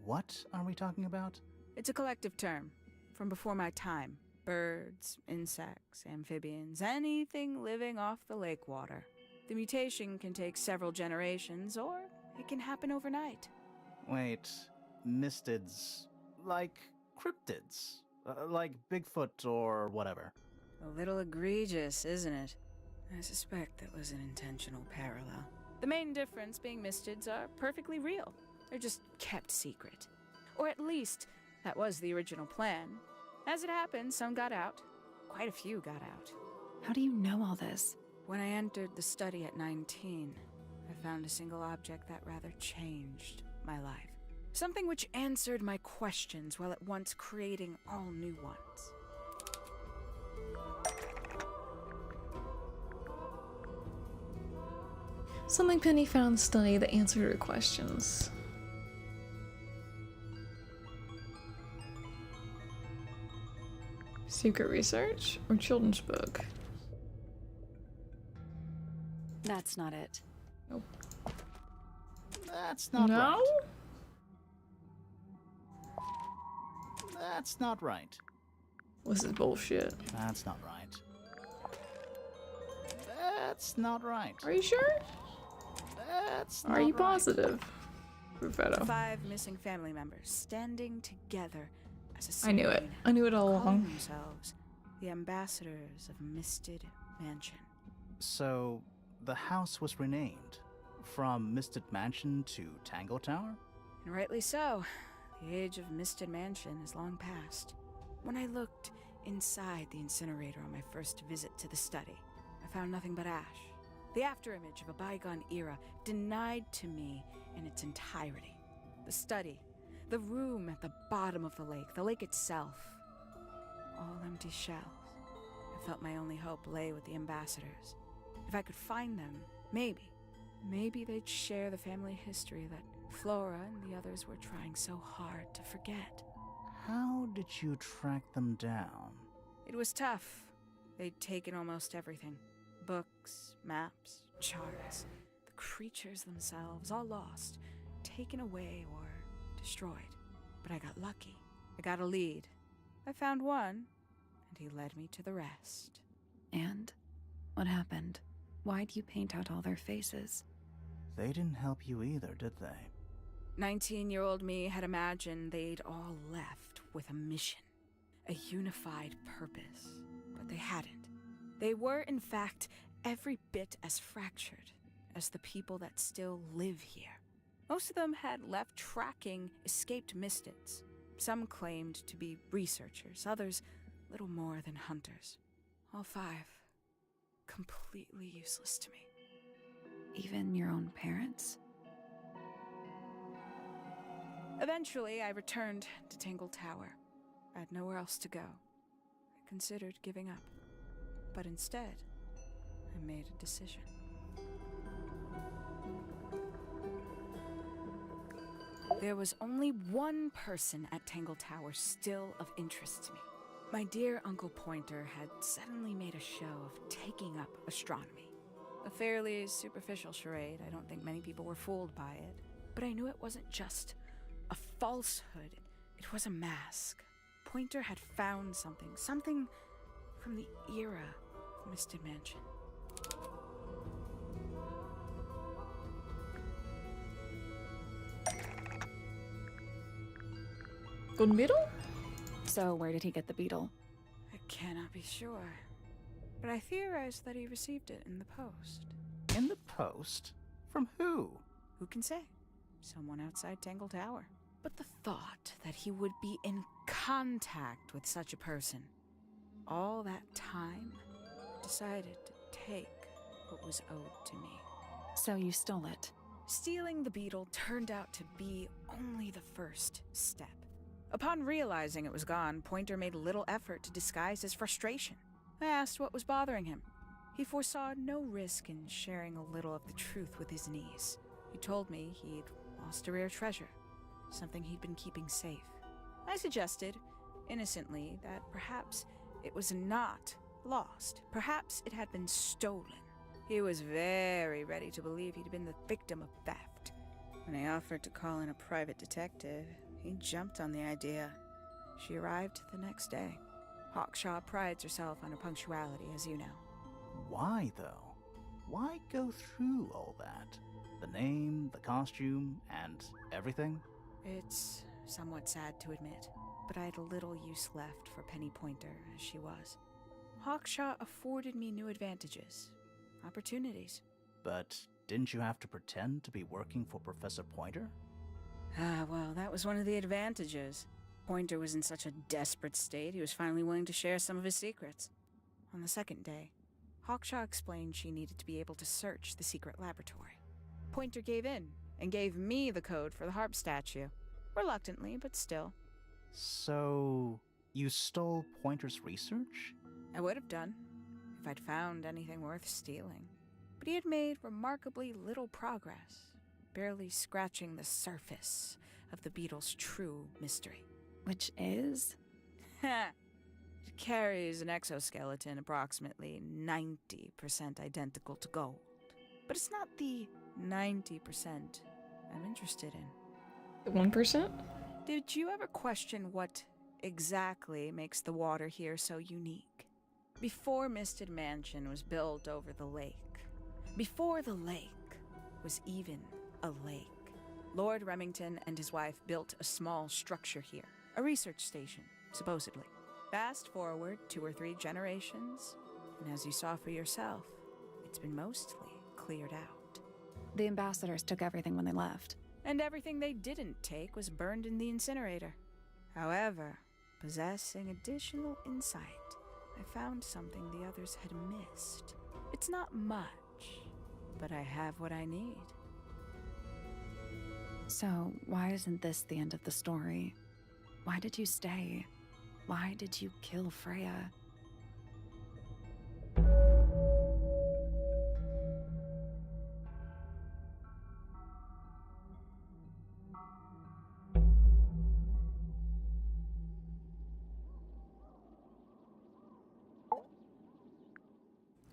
Speaker 3: what are we talking about?
Speaker 4: It's a collective term from before my time. Birds, insects, amphibians, anything living off the lake water. The mutation can take several generations, or it can happen overnight.
Speaker 3: Wait, mistids. Like cryptids. Like Bigfoot or whatever.
Speaker 4: A little egregious, isn't it? I suspect that was an intentional parallel. The main difference being mistids are perfectly real. They're just kept secret. Or at least, that was the original plan. As it happened, some got out. Quite a few got out.
Speaker 2: How do you know all this?
Speaker 4: When I entered the study at 19, I found a single object that rather changed my life. Something which answered my questions while at once creating all new ones.
Speaker 1: Something Penny found in the study that answered her questions. Secret research or children's book?
Speaker 2: That's not it.
Speaker 1: Nope.
Speaker 3: That's not
Speaker 1: No?
Speaker 3: right. That's not right.
Speaker 1: This is bullshit.
Speaker 3: That's not right. That's not right.
Speaker 1: Are you sure?
Speaker 3: That's not
Speaker 1: Are you
Speaker 3: right.
Speaker 1: positive? Ruffetto.
Speaker 4: 5 missing family members standing together as a
Speaker 1: I knew it.
Speaker 4: scene,
Speaker 1: I knew it all
Speaker 4: calling
Speaker 1: along.
Speaker 4: themselves the ambassadors of Misted Mansion.
Speaker 3: So, the house was renamed from Misted Mansion to Tangle Tower?
Speaker 4: And rightly so. The age of Misted Mansion is long past. When I looked inside the incinerator on my first visit to the study, I found nothing but ash. The afterimage of a bygone era denied to me in its entirety. The study, the room at the bottom of the lake itself, all empty shells. I felt my only hope lay with the ambassadors. If I could find them, maybe they'd share the family history that Flora and the others were trying so hard to forget.
Speaker 3: How did you track them down?
Speaker 4: It was tough. They'd taken almost everything. Books, maps, charts. The creatures themselves, all lost, taken away or destroyed. But I got lucky. I got a lead. I found one, and he led me to the rest.
Speaker 2: And? What happened? Why'd you paint out all their faces?
Speaker 3: They didn't help you either, did they?
Speaker 4: 19-year-old me had imagined they'd all left with a mission, a unified purpose, but they hadn't. They were, in fact, every bit as fractured as the people that still live here. Most of them had left tracking escaped mystids. Some claimed to be researchers, others little more than hunters. All 5 completely useless to me.
Speaker 2: Even your own parents?
Speaker 4: Eventually, I returned to Tangle Tower. I had nowhere else to go. I considered giving up, but instead, I made a decision. There was only one person at Tangle Tower still of interest to me. My dear Uncle Pointer had suddenly made a show of taking up astronomy. A fairly superficial charade. I don't think many people were fooled by it. But I knew it wasn't just a falsehood. It was a mask. Pointer had found something from the era of Misted Mansion.
Speaker 1: Golden beetle?
Speaker 2: So where did he get the beetle?
Speaker 4: I cannot be sure, but I theorize that he received it in the post.
Speaker 3: In the post? From who?
Speaker 4: Who can say? Someone outside Tangle Tower. But the thought that he would be in contact with such a person, all that time, I decided to take what was owed to me.
Speaker 2: So you stole it.
Speaker 4: Stealing the beetle turned out to be only the first step. Upon realizing it was gone, Pointer made little effort to disguise his frustration. I asked what was bothering him. He foresaw no risk in sharing a little of the truth with his niece. He told me he'd lost a rare treasure, something he'd been keeping safe. I suggested, innocently, that perhaps it was not lost. Perhaps it had been stolen. He was very ready to believe he'd been the victim of theft. When I offered to call in a private detective, he jumped on the idea. She arrived the next day. Hawkshaw prides herself on her punctuality, as you know.
Speaker 3: Why, though? Why go through all that? The name, the costume, and everything?
Speaker 4: It's somewhat sad to admit, but I had little use left for Penny Pointer as she was. Hawkshaw afforded me new advantages, opportunities.
Speaker 3: But didn't you have to pretend to be working for Professor Pointer?
Speaker 4: Well, that was one of the advantages. Pointer was in such a desperate state, he was finally willing to share some of his secrets. On the second day, Hawkshaw explained she needed to be able to search the secret laboratory. Pointer gave in and gave me the code for the harp statue. Reluctantly, but still.
Speaker 3: So, you stole Pointer's research?
Speaker 4: I would have done, if I'd found anything worth stealing. But he had made remarkably little progress, barely scratching the surface of the beetle's true mystery.
Speaker 2: Which is?
Speaker 4: It carries an exoskeleton approximately 90% identical to gold. But it's not the 90% I'm interested in.
Speaker 1: The 1%?
Speaker 4: Did you ever question what exactly makes the water here so unique? Before Misted Mansion was built over the lake, before the lake was even a lake, Lord Remington and his wife built a small structure here, a research station, supposedly. Fast forward 2 or 3 generations, and as you saw for yourself, it's been mostly cleared out.
Speaker 2: The ambassadors took everything when they left.
Speaker 4: And everything they didn't take was burned in the incinerator. However, possessing additional insight, I found something the others had missed. It's not much, but I have what I need.
Speaker 2: So, why isn't this the end of the story? Why did you stay? Why did you kill Freya?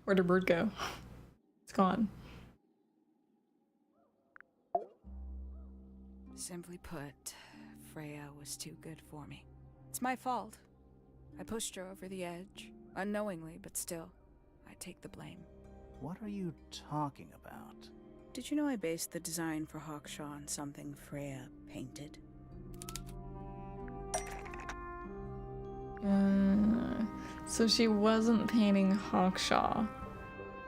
Speaker 1: Where'd her bird go? It's gone.
Speaker 4: Simply put, Freya was too good for me. It's my fault. I pushed her over the edge, unknowingly, but still, I take the blame.
Speaker 3: What are you talking about?
Speaker 4: Did you know I based the design for Hawkshaw on something Freya painted?
Speaker 1: So she wasn't painting Hawkshaw.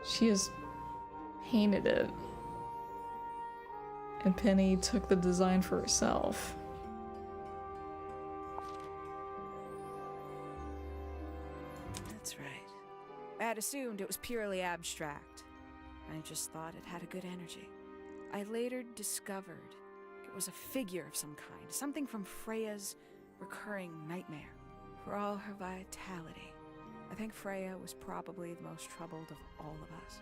Speaker 1: She just painted it. And Penny took the design for herself.
Speaker 4: That's right. I had assumed it was purely abstract. I just thought it had a good energy. I later discovered it was a figure of some kind, something from Freya's recurring nightmare. For all her vitality, I think Freya was probably the most troubled of all of us.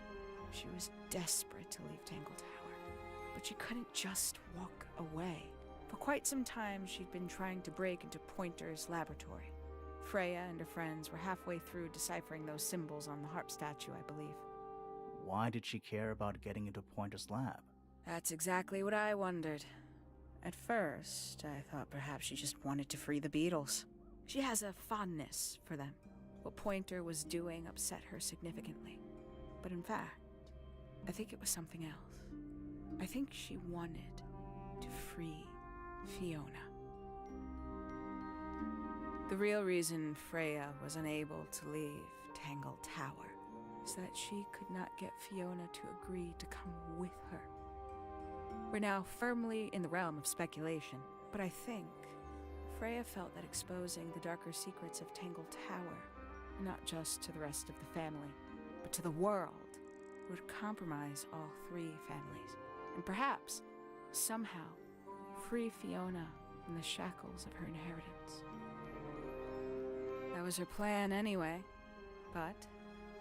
Speaker 4: She was desperate to leave Tangle Tower, but she couldn't just walk away. For quite some time, she'd been trying to break into Pointer's laboratory. Freya and her friends were halfway through deciphering those symbols on the harp statue, I believe.
Speaker 3: Why did she care about getting into Pointer's lab?
Speaker 4: That's exactly what I wondered. At first, I thought perhaps she just wanted to free the beetles. She has a fondness for them. What Pointer was doing upset her significantly. But in fact, I think it was something else. I think she wanted to free Fiona. The real reason Freya was unable to leave Tangle Tower is that she could not get Fiona to agree to come with her. We're now firmly in the realm of speculation, but I think Freya felt that exposing the darker secrets of Tangle Tower, not just to the rest of the family, but to the world, would compromise all three families, and perhaps, somehow, free Fiona from the shackles of her inheritance. That was her plan anyway, but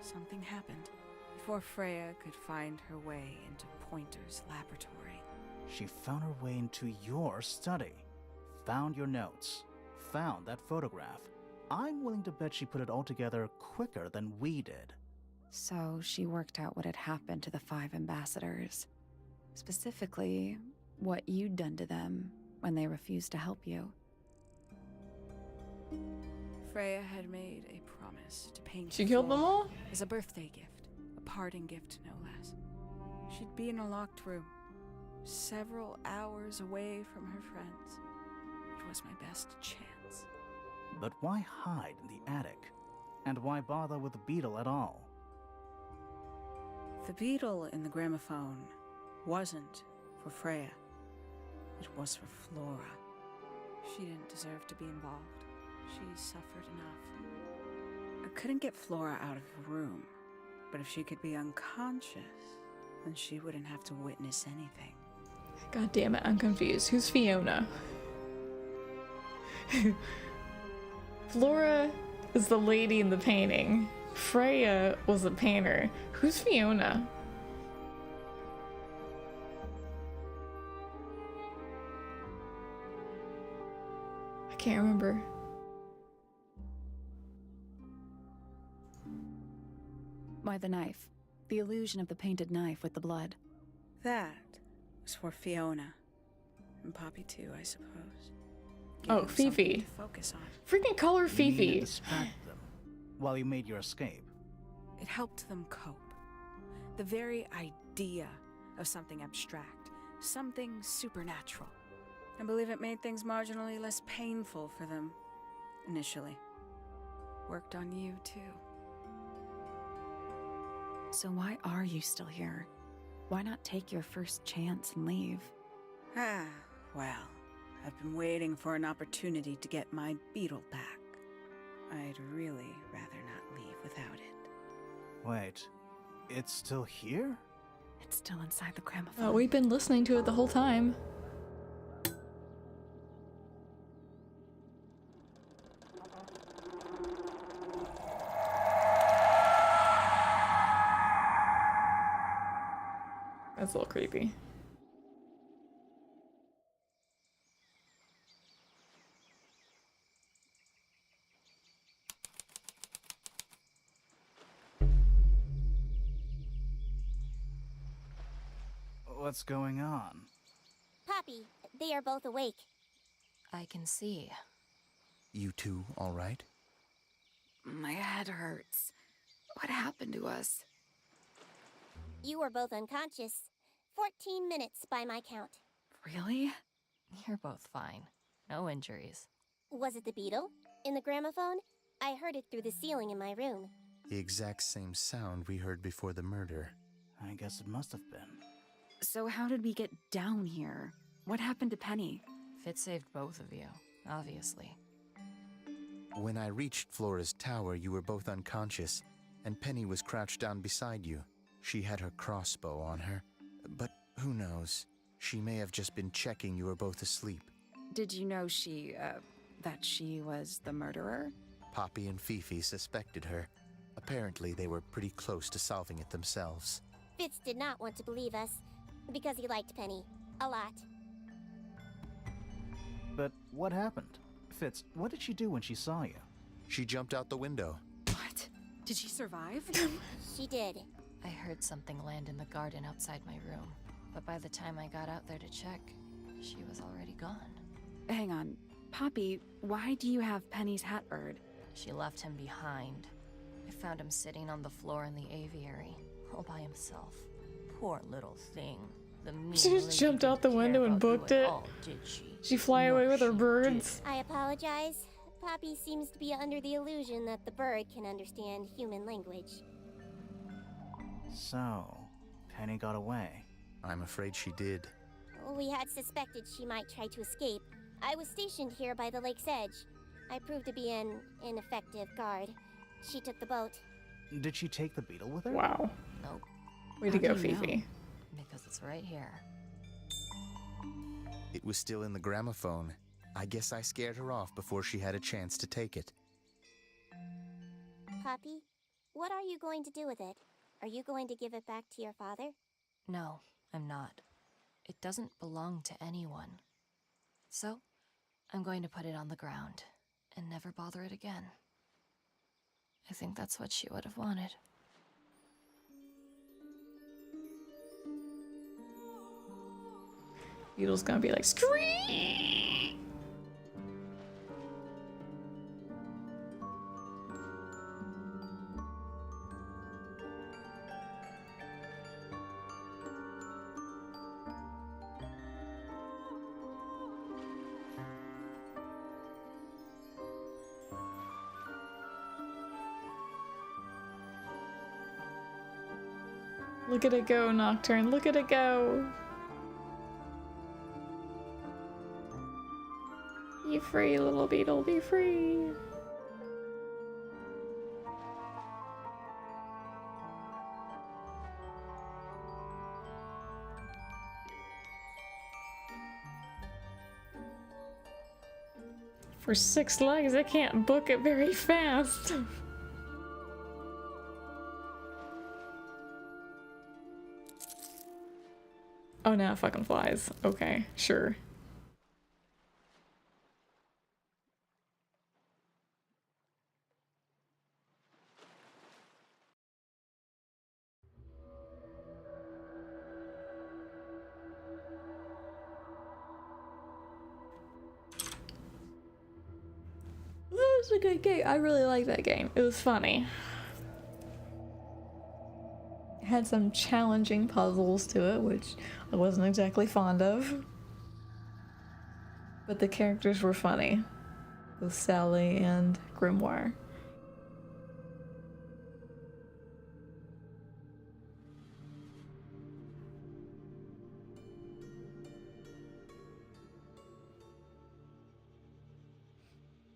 Speaker 4: something happened. Before Freya could find her way into Pointer's laboratory.
Speaker 3: She found her way into your study, found your notes, found that photograph. I'm willing to bet she put it all together quicker than we did.
Speaker 2: So she worked out what had happened to the 5 ambassadors. Specifically, what you'd done to them when they refused to help you.
Speaker 4: Freya had made a promise to paint
Speaker 1: She
Speaker 4: the
Speaker 1: killed them
Speaker 4: floor
Speaker 1: all?
Speaker 4: as a birthday gift, a parting gift no less. She'd be in a locked room, several hours away from her friends. It was my best chance.
Speaker 3: But why hide in the attic? And why bother with the beetle at all?
Speaker 4: The beetle in the gramophone wasn't for Freya. It was for Flora. She didn't deserve to be involved. She suffered enough. I couldn't get Flora out of her room, but if she could be unconscious, then she wouldn't have to witness anything.
Speaker 1: God damn it, I'm confused. Who's Fiona? Flora is the lady in the painting. Freya was the painter. Who's Fiona? I can't remember.
Speaker 2: Why the knife? The illusion of the painted knife with the blood.
Speaker 4: That was for Fiona. And Poppy too, I suppose. Give
Speaker 1: Oh,
Speaker 4: them something
Speaker 1: Fifi.
Speaker 4: to focus on.
Speaker 1: Freaking call her
Speaker 3: You needed to
Speaker 1: Fifi.
Speaker 3: distract them while you made your escape.
Speaker 4: It helped them cope. The very idea of something abstract, something supernatural. I believe it made things marginally less painful for them, initially. Worked on you, too.
Speaker 2: So why are you still here? Why not take your first chance and leave?
Speaker 4: Ah, well, I've been waiting for an opportunity to get my beetle back. I'd really rather not leave without it.
Speaker 3: Wait, it's still here?
Speaker 2: It's still inside the gramophone.
Speaker 1: Oh, we've been listening to it the whole time. That's a little creepy.
Speaker 3: What's going on?
Speaker 7: Poppy, they are both awake.
Speaker 9: I can see.
Speaker 5: You two all right?
Speaker 2: My head hurts. What happened to us?
Speaker 7: You were both unconscious. 14 minutes by my count.
Speaker 2: Really?
Speaker 9: You're both fine. No injuries.
Speaker 7: Was it the beetle? In the gramophone? I heard it through the ceiling in my room.
Speaker 5: The exact same sound we heard before the murder.
Speaker 3: I guess it must have been.
Speaker 2: So how did we get down here? What happened to Penny?
Speaker 9: Fitz saved both of you, obviously.
Speaker 5: When I reached Flora's tower, you were both unconscious, and Penny was crouched down beside you. She had her crossbow on her, but who knows? She may have just been checking you were both asleep.
Speaker 2: Did you know that she was the murderer?
Speaker 5: Poppy and Fifi suspected her. Apparently, they were pretty close to solving it themselves.
Speaker 7: Fitz did not want to believe us, because he liked Penny. A lot.
Speaker 3: But what happened? Fitz, what did she do when she saw you?
Speaker 5: She jumped out the window.
Speaker 2: What? Did she survive?
Speaker 7: She did.
Speaker 9: I heard something land in the garden outside my room, but by the time I got out there to check, she was already gone.
Speaker 2: Hang on. Poppy, why do you have Penny's hat bird?
Speaker 9: She left him behind. I found him sitting on the floor in the aviary, all by himself. Poor little thing. The mean
Speaker 1: She just
Speaker 9: lady
Speaker 1: jumped out the
Speaker 9: didn't care
Speaker 1: window and
Speaker 9: about you
Speaker 1: booked
Speaker 9: at
Speaker 1: it.
Speaker 9: all, did she?
Speaker 1: She fly away with her
Speaker 9: she
Speaker 1: birds.
Speaker 7: I apologize. Poppy seems to be under the illusion that the bird can understand human language.
Speaker 3: So, Penny got away.
Speaker 5: I'm afraid she did.
Speaker 7: We had suspected she might try to escape. I was stationed here by the lake's edge. I proved to be an ineffective guard. She took the boat.
Speaker 3: Did she take the beetle with her?
Speaker 1: Wow.
Speaker 9: Nope,
Speaker 1: Way to
Speaker 2: How
Speaker 1: go,
Speaker 2: do you know?
Speaker 1: Fifi.
Speaker 9: because it's right here.
Speaker 5: It was still in the gramophone. I guess I scared her off before she had a chance to take it.
Speaker 7: Poppy, what are you going to do with it? Are you going to give it back to your father?
Speaker 9: No, I'm not. It doesn't belong to anyone. So, I'm going to put it on the ground and never bother it again. I think that's what she would have wanted.
Speaker 1: Beetle's gonna be like, Scream! Look at it go, Nocturne. Look at it go. Be free, little beetle. Be free. For 6 legs, I can't book it very fast. Oh, now it fucking flies. Okay, sure. That was a good game. I really liked that game. It was funny. It had some challenging puzzles to it, which I wasn't exactly fond of. But the characters were funny. With Sally and Grimoire.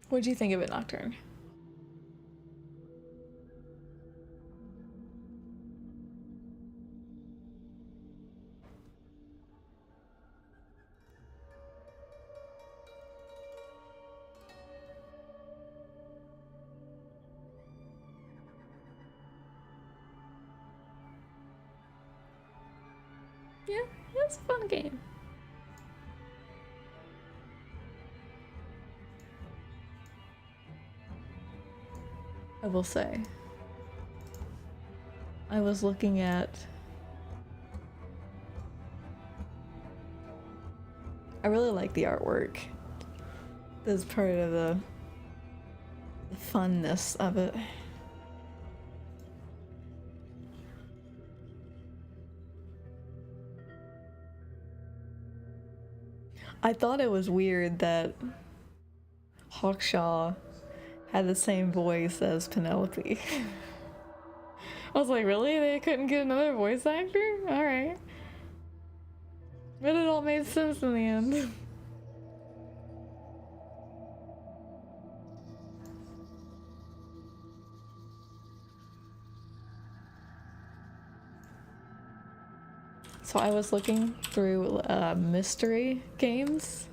Speaker 1: What'd you think of it, Nocturne? Yeah, it's a fun game. I will say, I was looking at, I really like the artwork. That's part of the funness of it. I thought it was weird that Hawkshaw had the same voice as Penelope. I was like, really? They couldn't get another voice actor? Alright. But it all made sense in the end. So I was looking through mystery games.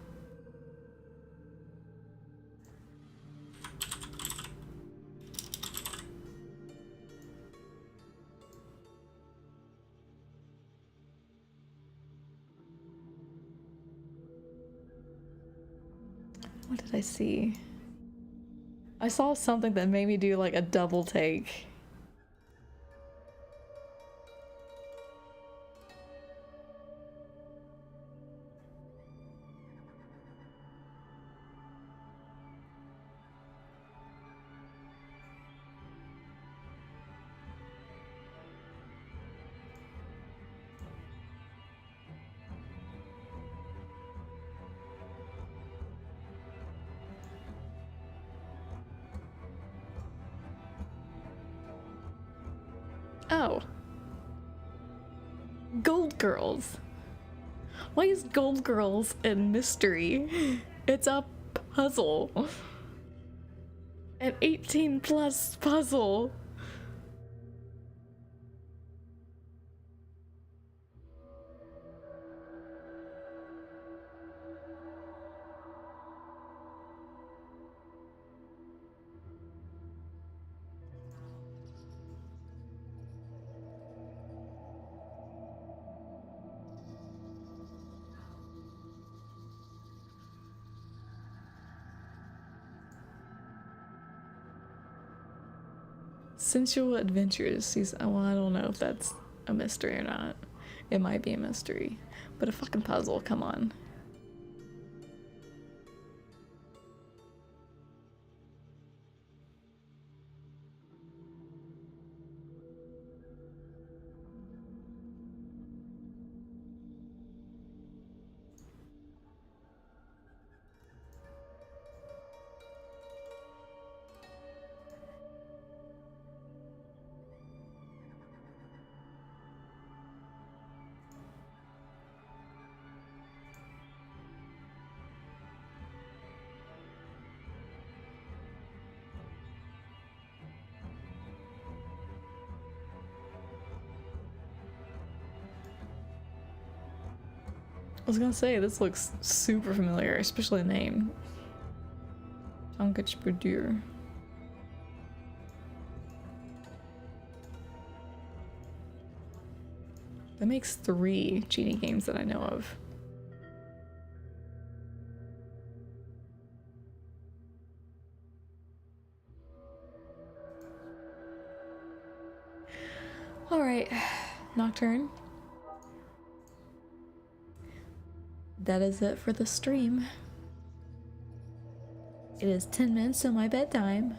Speaker 1: What did I see? I saw something that made me do like a double take. Oh. Gold Girls. Why is Gold Girls in mystery? It's a puzzle. An 18+ puzzle. Sensual Adventures. Well, I don't know if that's a mystery or not. It might be a mystery. But a fucking puzzle, come on. I was gonna say, this looks super familiar, especially the name. Tangle. That makes 3 genie games that I know of. Alright, Nocturne. That is it for the stream. It is 10 minutes till my bedtime.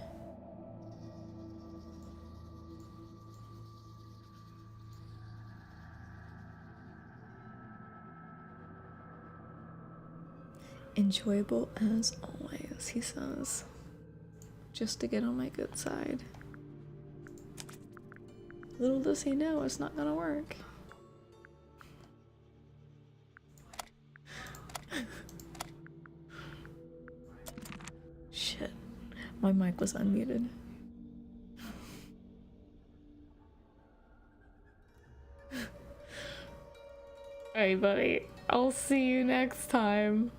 Speaker 1: Enjoyable as always, he says. Just to get on my good side. Little does he know it's not gonna work. Shit. My mic was unmuted. Alright, buddy. I'll see you next time.